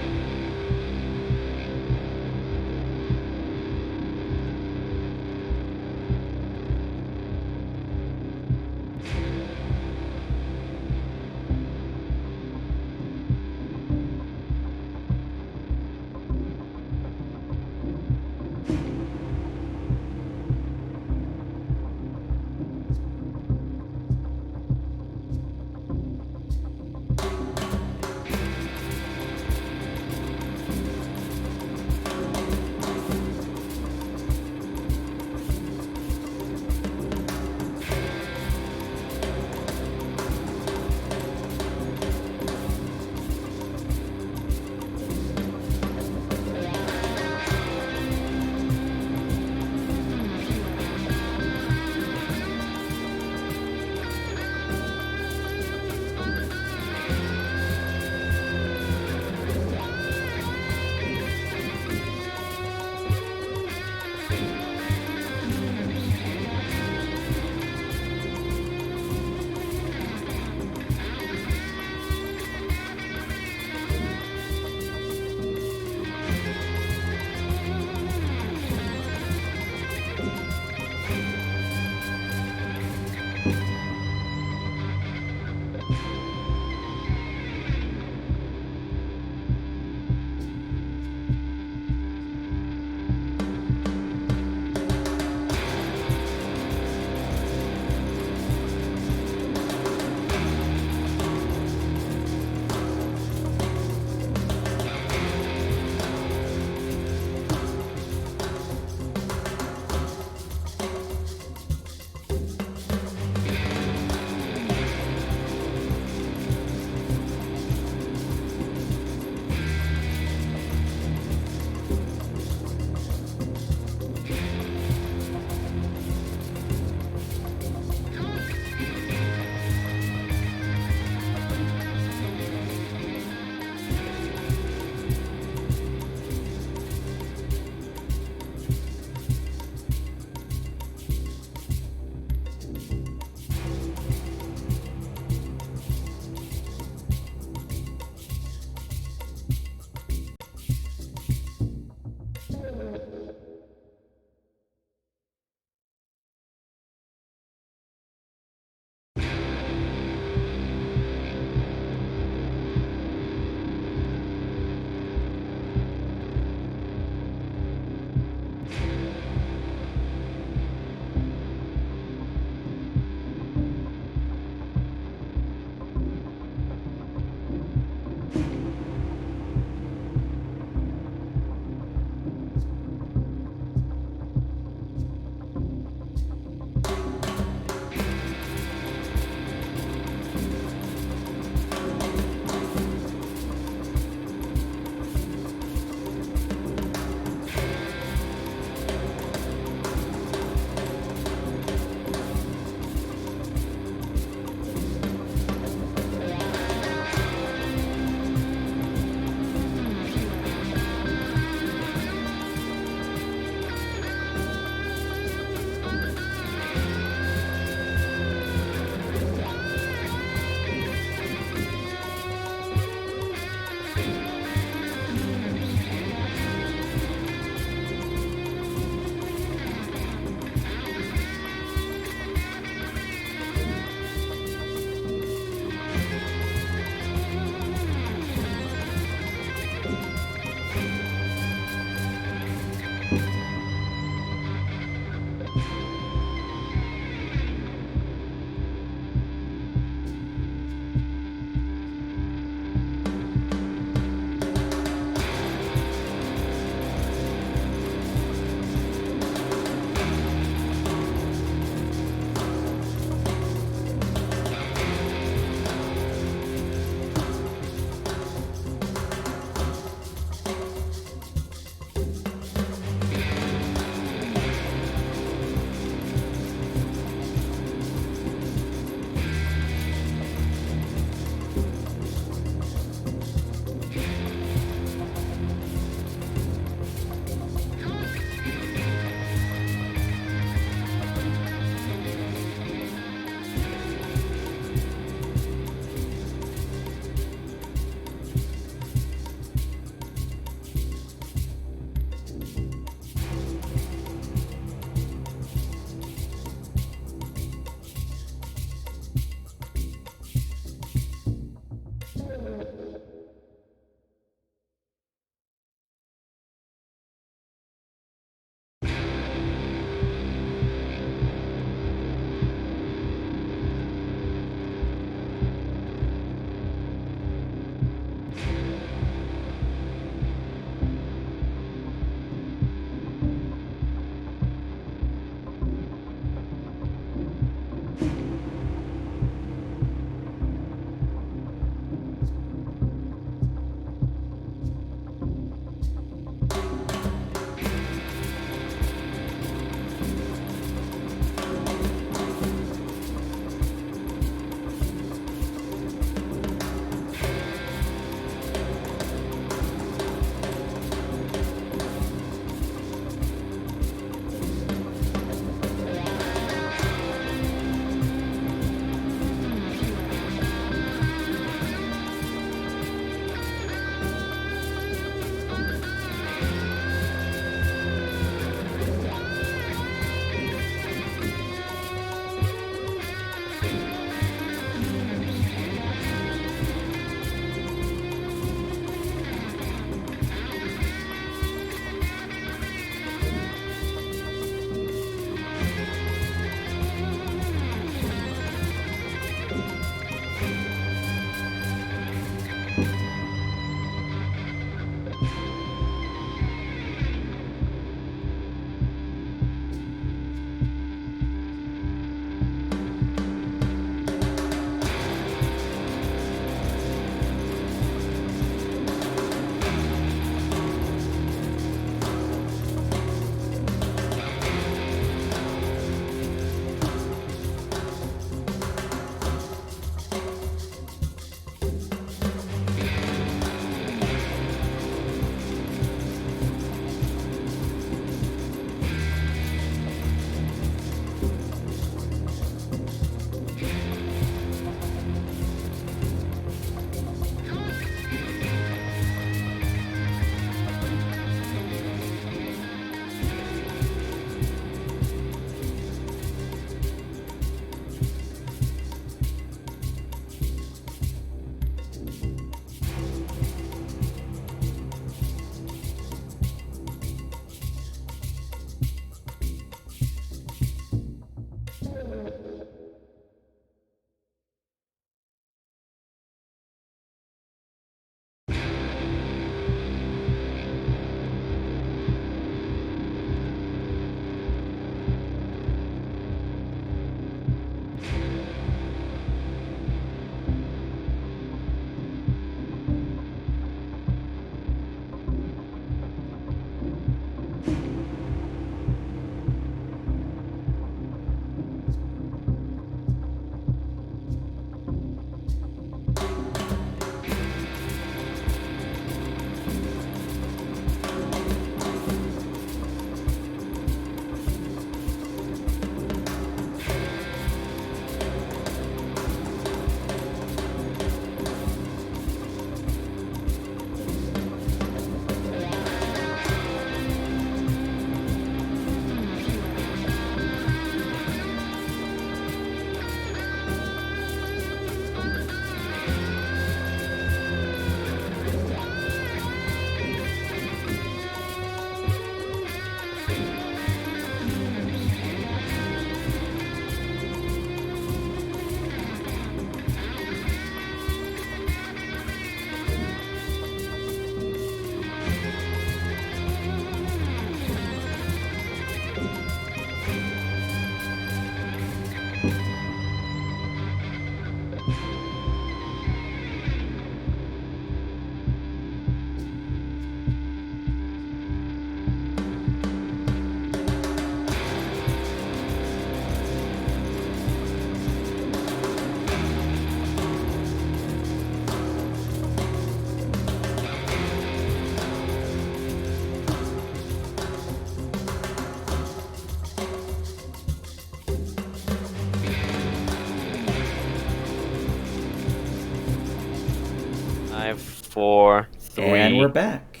5, 4, 3. And we're back.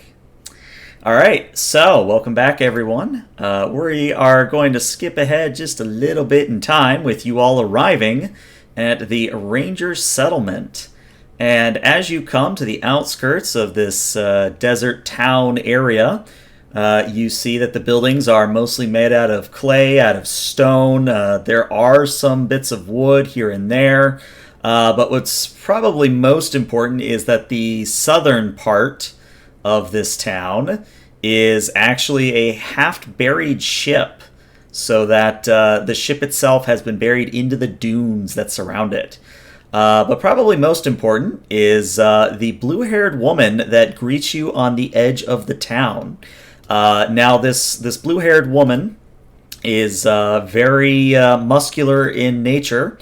All right, so welcome back, everyone. We are going to skip ahead just a little bit in time with you all arriving at the Ranger Settlement. And as you come to the outskirts of this desert town area, you see that the buildings are mostly made out of clay, out of stone. There are some bits of wood here and there. But what's probably most important is that the southern part of this town is actually a half-buried ship, so that the ship itself has been buried into the dunes that surround it. But probably most important is the blue-haired woman that greets you on the edge of the town. Now, this blue-haired woman is very muscular in nature.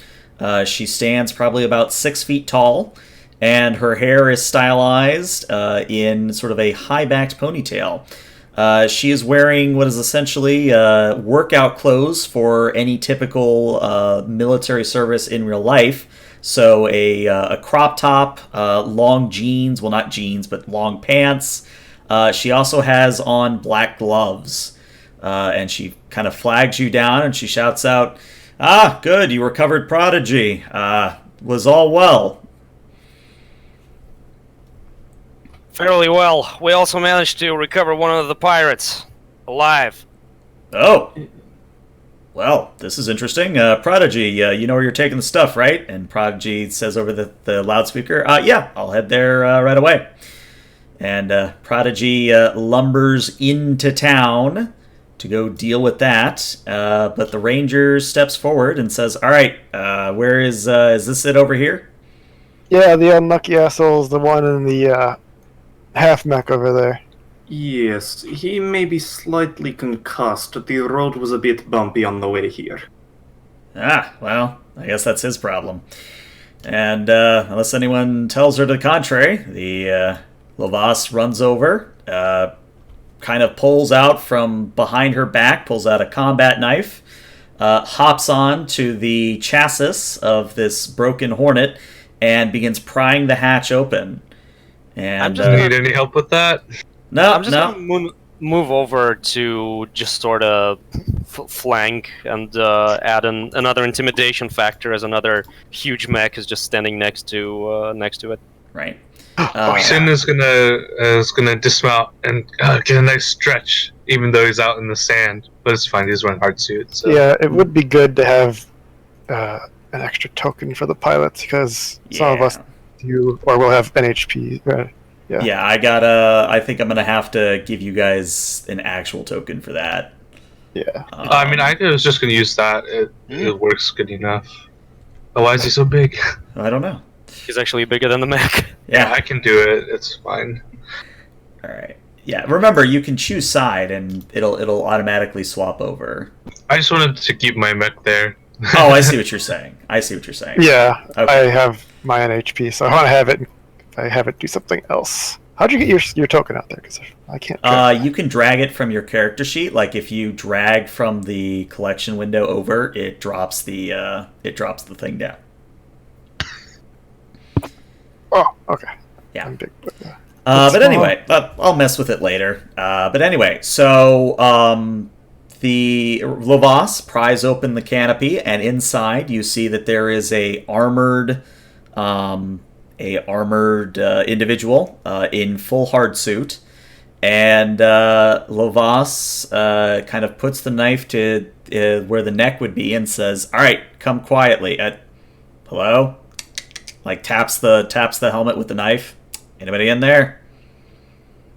She stands probably about 6 feet tall, and her hair is stylized in sort of a high-backed ponytail. She is wearing what is essentially workout clothes for any typical military service in real life. So a crop top, long jeans, well, not jeans, but long pants. She also has on black gloves, and she kind of flags you down and she shouts out, "Ah, good, you recovered Prodigy. Was all well?" Fairly well. We also managed to recover one of the pirates. Alive. Oh. Well, this is interesting. Prodigy, you know where you're taking the stuff, right? And Prodigy says over the loudspeaker, yeah, I'll head there right away. And Prodigy lumbers into town to go deal with that. But the ranger steps forward and says, "All right, where is this it over here?" Yeah, the unlucky asshole's the one in the half mech over there. Yes, he may be slightly concussed. The road was a bit bumpy on the way here. Ah, well, I guess that's his problem. And unless anyone tells her to the contrary, the Lovas runs over, kind of pulls out from behind her back, pulls out a combat knife, hops on to the chassis of this broken Hornet, and begins prying the hatch open. And Need any help with that? no, I'm just gonna move over to just sort of flank and add another intimidation factor, as another huge mech is just standing next to it. right. Sin is gonna dismount and get a nice stretch, even though he's out in the sand. But it's fine. He's wearing hard suit. So. Yeah, it would be good to have an extra token for the pilots, because some of us will have NHP. Yeah, I think I'm gonna have to give you guys an actual token for that. Yeah. I mean, I was just gonna use that. It works good enough. But why is he so big? I don't know. He's actually bigger than the mech. Yeah, I can do it. It's fine. All right. Yeah, remember you can choose side and it'll automatically swap over. I just wanted to keep my mech there. Oh, I see what you're saying. Yeah, Okay. I have my NHP, so I want to have it do something else. How'd you get your token out there? Because I can't. You can drag it from your character sheet. Like if you drag from the collection window over, it drops the thing down. Oh, okay. Yeah. I'm big, but anyway, I'll mess with it later. But anyway, so the Lovas pries open the canopy, and inside you see that there is a armored individual in full hard suit, and Lovas kind of puts the knife to where the neck would be and says, "All right, come quietly." Hello? Like taps the helmet with the knife. Anybody in there?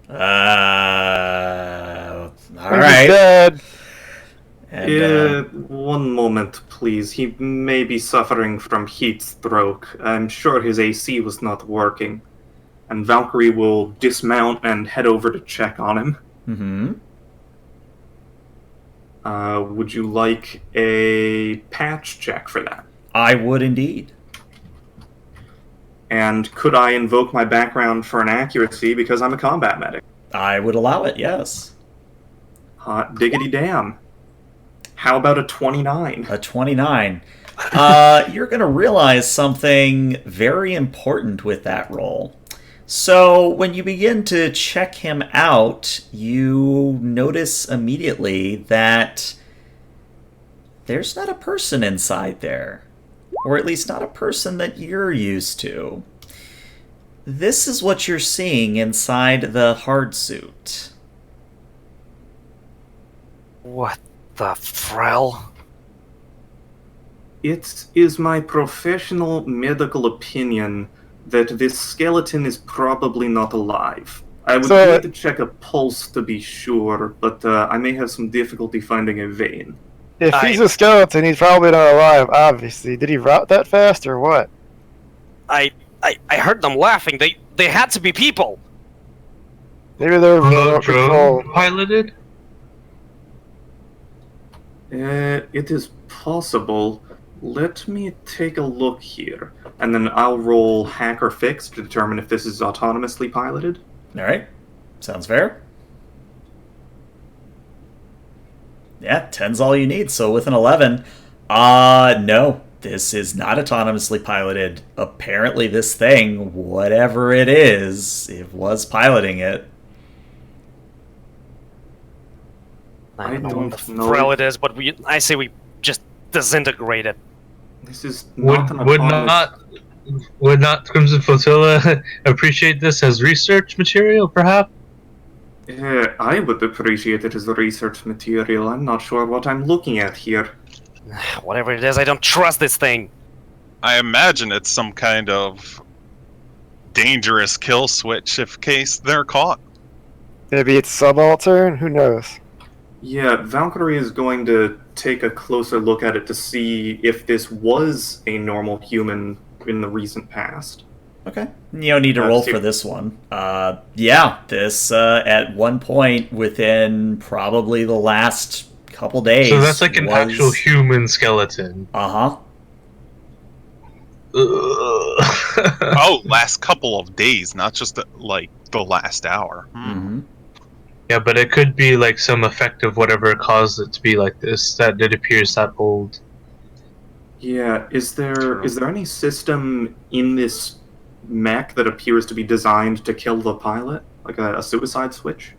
All right. Dead. And, One moment, please. He may be suffering from heat stroke. I'm sure his AC was not working. And Valkyrie will dismount and head over to check on him. mm-hmm. Would you like a patch check for that? I would indeed. And could I invoke my background for an accuracy because I'm a combat medic? I would allow it, yes. Hot diggity damn. How about a 29? A 29. You're going to realize something very important with that roll. So when you begin to check him out, you notice immediately that there's not a person inside there. Or at least not a person that you're used to. This is what you're seeing inside the hard suit. What the frell? It is my professional medical opinion that this skeleton is probably not alive. I would So- need to check a pulse to be sure, but I may have some difficulty finding a vein. If he's a skeleton, he's probably not alive, obviously. Did he rot that fast or what? I heard them laughing. They had to be people. Maybe they're Remote remote control. drone piloted? It is possible. Let me take a look here, and then I'll roll hack or fix to determine if this is autonomously piloted. Alright, sounds fair. Yeah, 10's all you need, so with an 11. No, this is not autonomously piloted. Apparently this thing, whatever it is, it was piloting it. I I don't know don't what the know. frell it is, but I say we just disintegrate it. This is not an Would autonomous... not Crimson Flotilla appreciate this as research material, perhaps? I would appreciate it as research material. I'm not sure what I'm looking at here. Whatever it is, I don't trust this thing. I imagine it's some kind of dangerous kill switch if case they're caught. Maybe it's subaltern? Who knows? Yeah, Valkyrie is going to take a closer look at it to see if this was a normal human in the recent past. Okay. You don't need to roll for this one. Yeah, this, at one point within probably the last couple days. So that's like an actual human skeleton. Uh-huh. Oh, last couple of days, not just like the last hour. Mm-hmm. Yeah, but it could be like some effect of whatever caused it to be like this, that it appears that old. Yeah, is there any system in this mech that appears to be designed to kill the pilot? Like a suicide switch?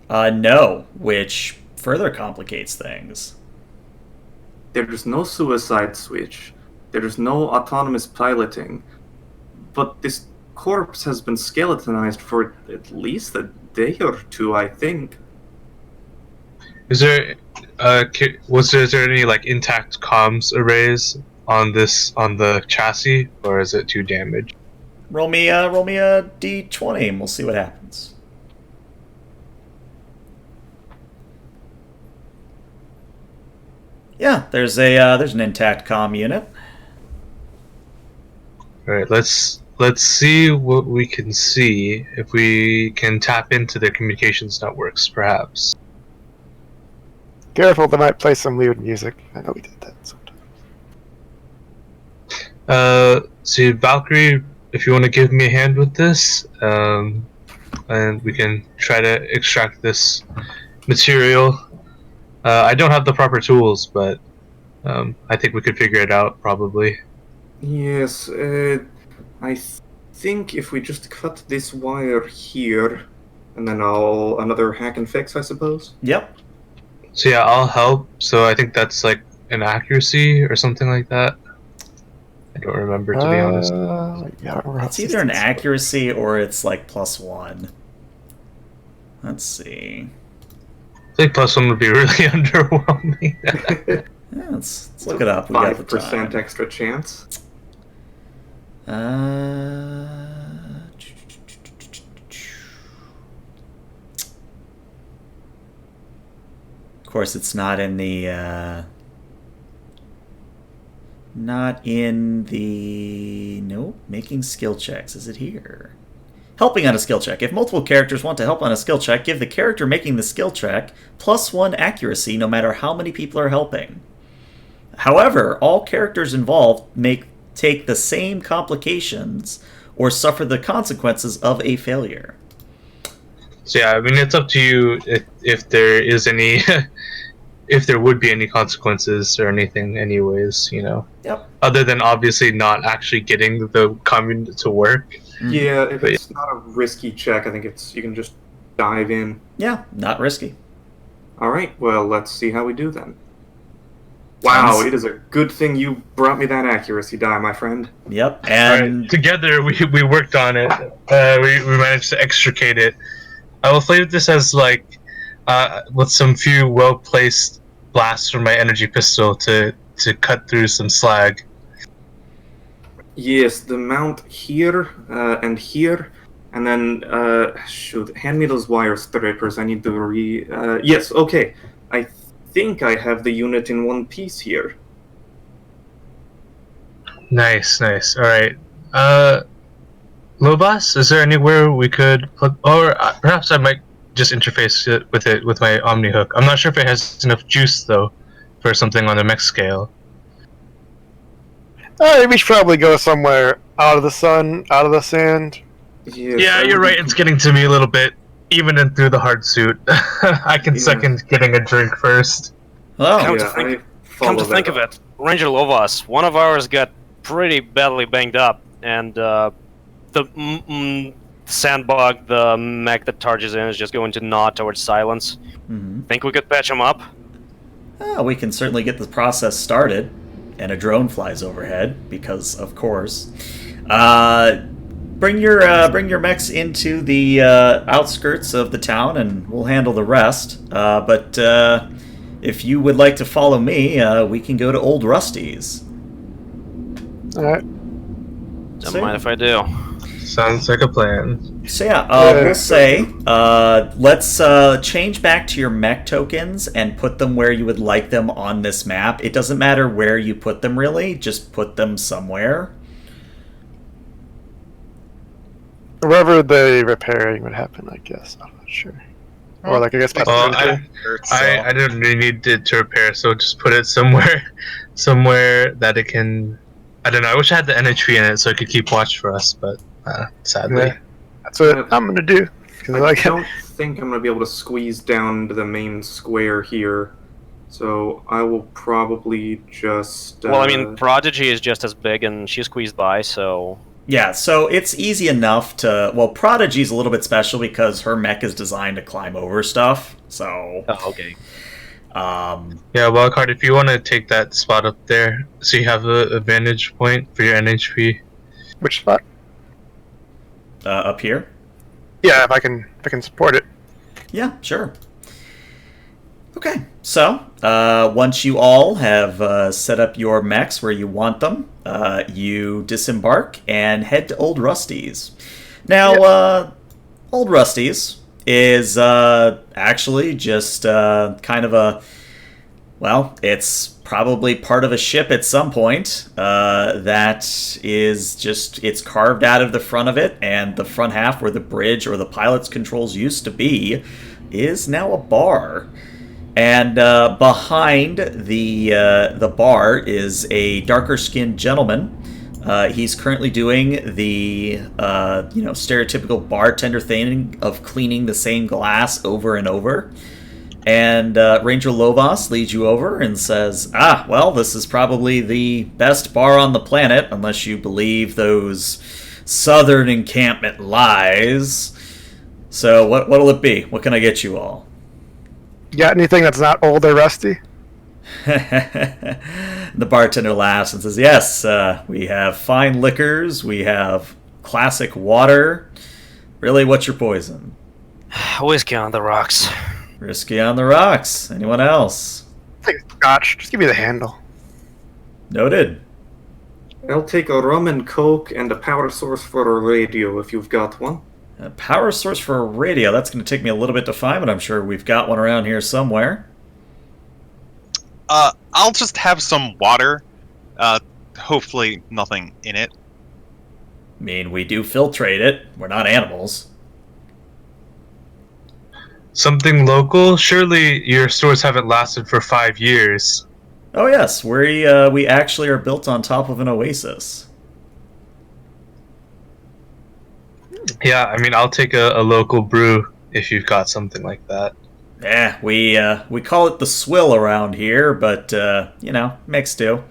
No, which further complicates things. There's no suicide switch. There's no autonomous piloting. But this corpse has been skeletonized for at least a day or two, I think. Is there is there any like intact comms arrays on the chassis, or is it too damaged? Roll me a d20 and we'll see what happens. Yeah, there's an intact comm unit. All right, let's see what we can see, if we can tap into their communications networks, perhaps. Careful, they might play some weird music. I know we did that sometimes. See, Valkyrie, if you want to give me a hand with this, and we can try to extract this material. I don't have the proper tools, but I think we could figure it out, probably. Yes, I think if we just cut this wire here, and then another hack and fix, I suppose? Yep. So yeah, I'll help. So I think that's like an accuracy or something like that. I don't remember, to be honest. Yeah, It's either an accuracy or it's like +1. Let's see. I think +1 would be really underwhelming. Yeah, let's look it up. We got the 5% time. extra chance. Of course, it's not in the. Nope. Making skill checks. Is it here? Helping on a skill check. If multiple characters want to help on a skill check, give the character making the skill check +1 accuracy no matter how many people are helping. However, all characters involved take the same complications or suffer the consequences of a failure. So yeah, I mean, it's up to you if there is any if there would be any consequences or anything, anyways. Yep. Other than obviously not actually getting the commune to work. Yeah, if But it's not a risky check, I think you can just dive in. Yeah, not risky. All right, well, let's see how we do then. Wow, Sounds- it is a good thing you brought me that accuracy die, my friend. Yep, All and right, together we worked on it. We managed to extricate it. I will play this as with some few well placed blasts from my energy pistol to cut through some slag. Yes, the mount here and here, and then shoot, hand me those wire strippers. I need to yes, okay. I think I have the unit in one piece here. Nice. All right. Lobos, is there anywhere we could plug, or perhaps I might just interface it with my Omni hook. I'm not sure if it has enough juice though for something on the mech scale. We should probably go somewhere out of the sun, out of the sand. Yes, Yeah, I you're would right. be- It's getting to me a little bit, even in through the hard suit. I can Yeah. second getting a drink first. oh, Come to Yeah, think- I follow Come to that think of up. it, Ranger Lovas, one of ours got pretty badly banged up, and the sandbug, the mech that charges in, is just going to nod towards silence. mhm. Think we could patch him up? We can certainly get the process started, and a drone flies overhead because, of course. Bring your mechs into the outskirts of the town, and we'll handle the rest. But if you would like to follow me, we can go to Old Rusty's. Alright. Don't So- mind if I do. Sounds like a plan. So yeah, Yeah. we'll say let's change back to your mech tokens and put them where you would like them on this map. It doesn't matter where you put them, really. Just put them somewhere. Wherever the repairing would happen, I guess. I'm not sure. Or I guess. Well, I don't really need it to repair, so just put it somewhere that it can. I don't know. I wish I had the NHP in it so it could keep watch for us, but sadly. Yeah. That's what I'm gonna do. 'Cause I I don't think I'm going to be able to squeeze down to the main square here. So I will probably just... Well, I mean, Prodigy is just as big, and she squeezed by, so... Yeah, so it's easy enough to... Well, Prodigy's a little bit special because her mech is designed to climb over stuff, so... Oh, okay. Yeah, Wildcard, if you want to take that spot up there, so you have a vantage point for your NHP. which spot? Up here? Yeah, if I can support it. Yeah, sure. Okay, so once you all have set up your mechs where you want them, you disembark and head to Old Rusty's. Now, Old Rusty's is actually just kind of a... Well, it's probably part of a ship at some point that is just... It's carved out of the front of it, and the front half where the bridge or the pilot's controls used to be is now a bar. And behind the bar is a darker-skinned gentleman. He's currently doing the stereotypical bartender thing of cleaning the same glass over and over. And Ranger Lovas leads you over and says, well, this is probably the best bar on the planet, unless you believe those southern encampment lies. So what'll it be? What can I get you all? Got anything that's not old or rusty? The bartender laughs and says, yes, we have fine liquors, we have classic water. Really, what's your poison? Whiskey on the rocks. Risky on the rocks. Anyone else? Take scotch. Just give me the handle. Noted. I'll take a rum and coke and a power source for a radio if you've got one. A power source for a radio. That's going to take me a little bit to find, but I'm sure we've got one around here somewhere. I'll just have some water. Hopefully nothing in it. I mean, we do filtrate it. We're not animals. Something local? Surely your stores haven't lasted for 5 years. Oh yes, we actually are built on top of an oasis. Yeah, I mean, I'll take a local brew if you've got something like that. We call it the swill around here, but makes do.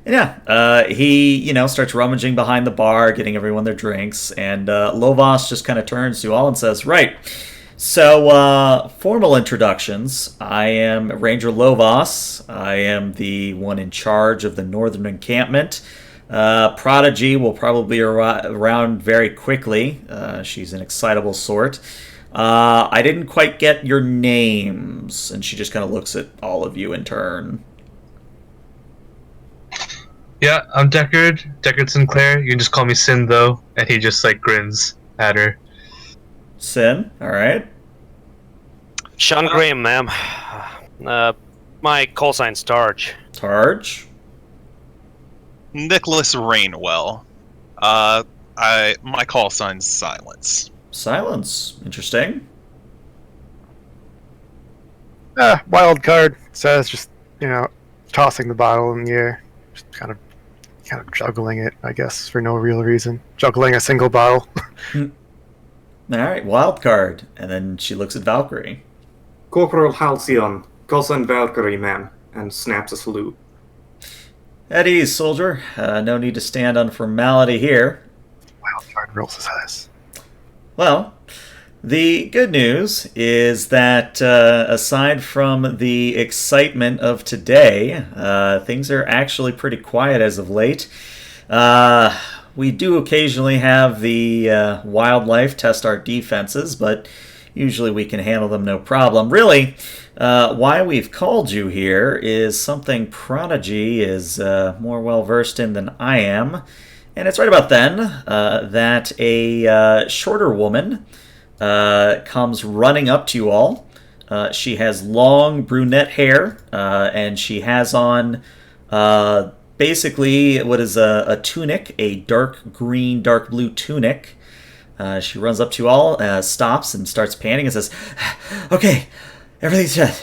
And he starts rummaging behind the bar, getting everyone their drinks, and Lovas just kind of turns to you all and says, "Right. So, formal introductions. I am Ranger Lovas. I am the one in charge of the northern encampment. Prodigy will probably be around very quickly. She's an excitable sort. I didn't quite get your names." And she just kind of looks at all of you in turn. Yeah, I'm Deckard Sinclair. You can just call me Sin, though. And he just, grins at her. Sin, alright. Sean Graham, ma'am. My call sign's Targe. Targe? Nicholas Rainwell. My call sign's Silence. Silence. Interesting. Wild card says just, tossing the bottle in the air. Just kind of juggling it, I guess, for no real reason. Juggling a single bottle. Alright, wild card. And then she looks at Valkyrie. Corporal Halcyon, call sign Valkyrie, ma'am, and snaps a salute. At ease, soldier. No need to stand on formality here. Wild card rolls his eyes. Well, the good news is that aside from the excitement of today, things are actually pretty quiet as of late. We do occasionally have the wildlife test our defenses, but usually we can handle them no problem. Really, why we've called you here is something Prodigy is more well-versed in than I am. And it's right about then that a shorter woman comes running up to you all. She has long brunette hair, and she has on basically what is a tunic, a dark green, dark blue tunic. She runs up to you all, stops, and starts panting and says, "Okay, everything's set.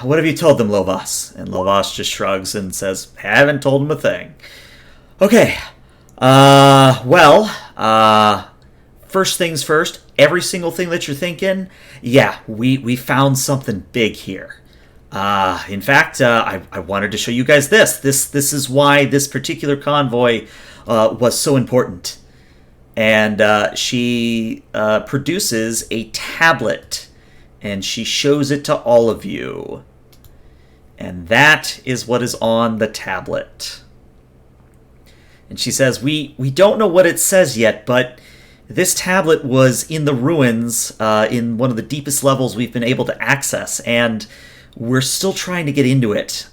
What have you told them, Lovas?" And Lovas just shrugs and says, "Haven't told them a thing." "Okay. First things first, every single thing that you're thinking, we found something big here. In fact, I wanted to show you guys this. This is why this particular convoy was so important." And she produces a tablet, and she shows it to all of you. And that is what is on the tablet. And she says, we don't know what it says yet, but this tablet was in the ruins in one of the deepest levels we've been able to access, and we're still trying to get into it.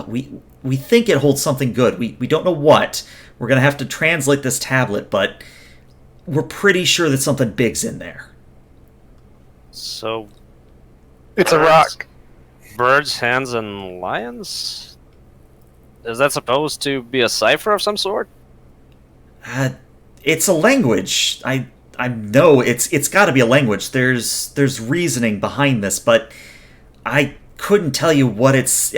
We think it holds something good. We don't know what. We're going to have to translate this tablet, but we're pretty sure that something big's in there. So... It's a rock. Birds, hens, and lions? Is that supposed to be a cipher of some sort? It's a language. I know it's got to be a language. There's reasoning behind this, but I couldn't tell you what it's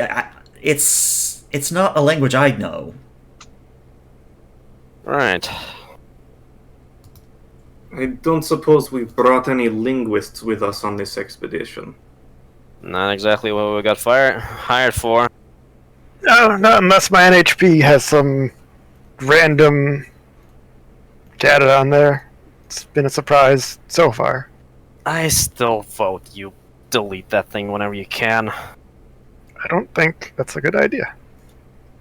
not a language I know. Right. I don't suppose we've brought any linguists with us on this expedition. Not exactly what we got hired for. No, not unless my NHP has some random data on there. It's been a surprise so far. I still vote you delete that thing whenever you can. I don't think that's a good idea.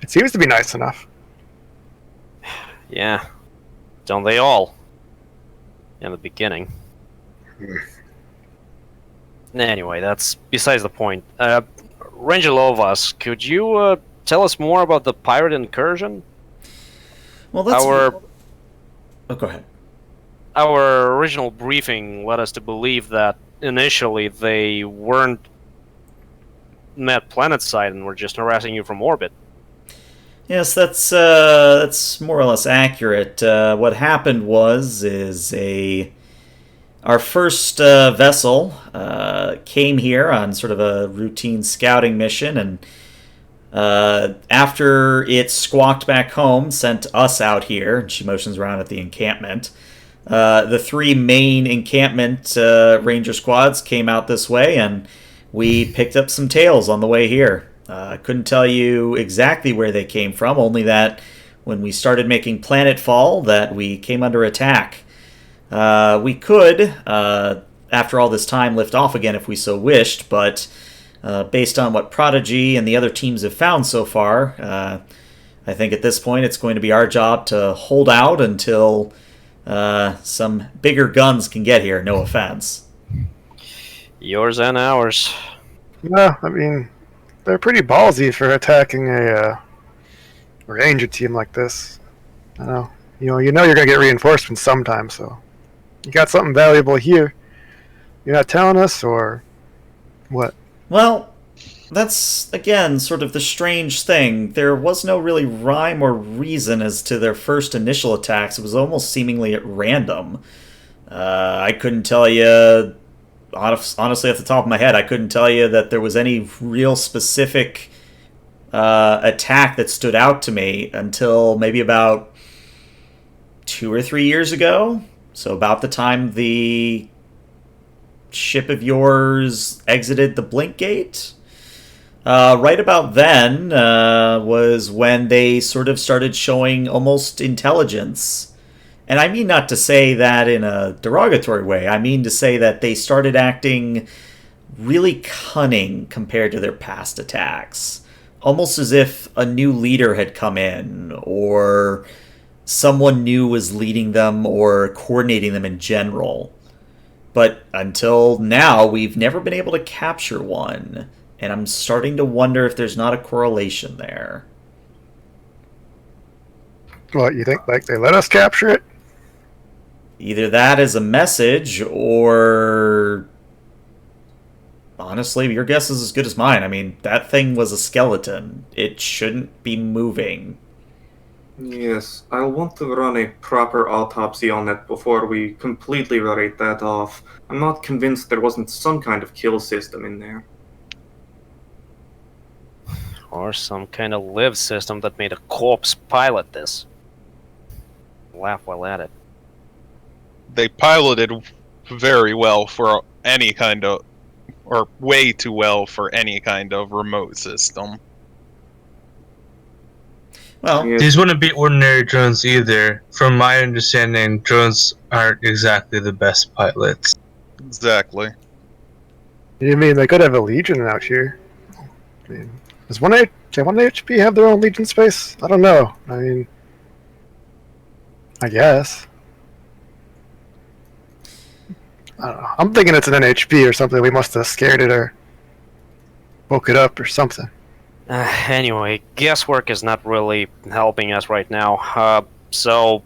It seems to be nice enough. Yeah. Don't they all? In the beginning. Anyway, that's besides the point. Ranger Lovas, could you tell us more about the pirate incursion? Well, that's... Our... Oh, go ahead. Our original briefing led us to believe that initially they weren't met planetside and were just harassing you from orbit. Yes, that's more or less accurate. What happened is our first vessel came here on sort of a routine scouting mission, and after it squawked back home, sent us out here. And she motions around at the encampment. The three main encampment ranger squads came out this way, and we picked up some tails on the way here. I couldn't tell you exactly where they came from, only that when we started making planetfall, that we came under attack. We could, after all this time, lift off again if we so wished, but based on what Prodigy and the other teams have found so far, I think at this point it's going to be our job to hold out until some bigger guns can get here, no offense. Yours and ours. Yeah, I mean, they're pretty ballsy for attacking a ranger team like this. I know. You know you're gonna get reinforcements sometime, so you got something valuable here. You're not telling us, or what? Well, that's, again, sort of the strange thing. There was no really rhyme or reason as to their first initial attacks. It was almost seemingly at random. I couldn't tell you, honestly, off the top of my head, I couldn't tell you that there was any real specific attack that stood out to me until maybe about 2 or 3 years ago. So about the time the ship of yours exited the Blink Gate. Right about then was when they sort of started showing almost intelligence. And I mean not to say that in a derogatory way. I mean to say that they started acting really cunning compared to their past attacks. Almost as if a new leader had come in, or someone new was leading them or coordinating them in general. But until now, we've never been able to capture one. And I'm starting to wonder if there's not a correlation there. What, you think, like, they let us capture it? Either that is a message, or... honestly, your guess is as good as mine. I mean, that thing was a skeleton. It shouldn't be moving. Yes, I'll want to run a proper autopsy on it before we completely write that off. I'm not convinced there wasn't some kind of kill system in there. Or some kind of live system that made a corpse pilot this. Laugh while at it. They piloted very well for any kind of, or way too well for any kind of remote system. Well, Yes. These wouldn't be ordinary drones either. From my understanding, drones aren't exactly the best pilots. Exactly. You mean they could have a legion out here? I mean, does one HP have their own legion space? I don't know. I mean, I guess. I don't know. I'm thinking it's an NHP or something. We must have scared it or woke it up or something. Anyway, guesswork is not really helping us right now. So,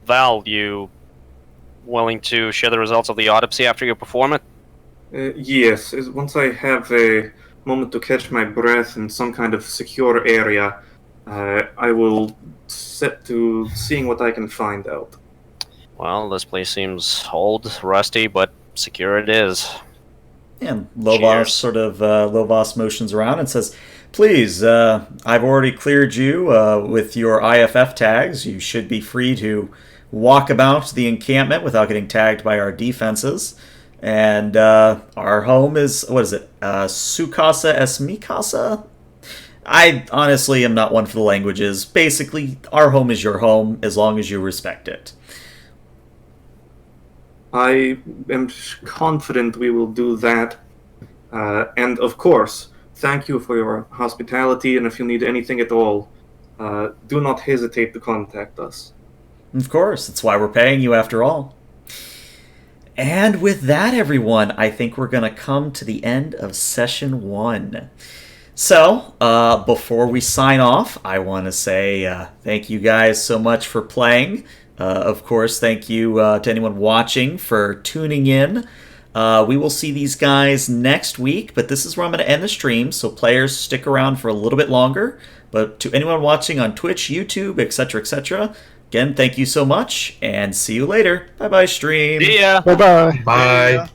Val, you willing to share the results of the autopsy after you perform it? Yes, once I have a moment to catch my breath in some kind of secure area, I will set to seeing what I can find out. Well, this place seems old, rusty, but secure it is. and Lovos motions around and says, "Please, I've already cleared you with your IFF tags. You should be free to walk about the encampment without getting tagged by our defenses. And our home is, what is it? Sukasa es mi casa? I honestly am not one for the languages. Basically, our home is your home as long as you respect it." I am confident we will do that. And of course, thank you for your hospitality, and if you need anything at all, do not hesitate to contact us. Of course, that's why we're paying you after all. And with that, everyone, I think we're going to come to the end of Session 1. So, before we sign off, I want to say thank you guys so much for playing. Of course, thank you to anyone watching for tuning in. We will see these guys next week, but this is where I'm going to end the stream, so players stick around for a little bit longer. But to anyone watching on Twitch, YouTube, etc., again, thank you so much, and see you later. Bye-bye, stream. See ya! Bye-bye. Bye.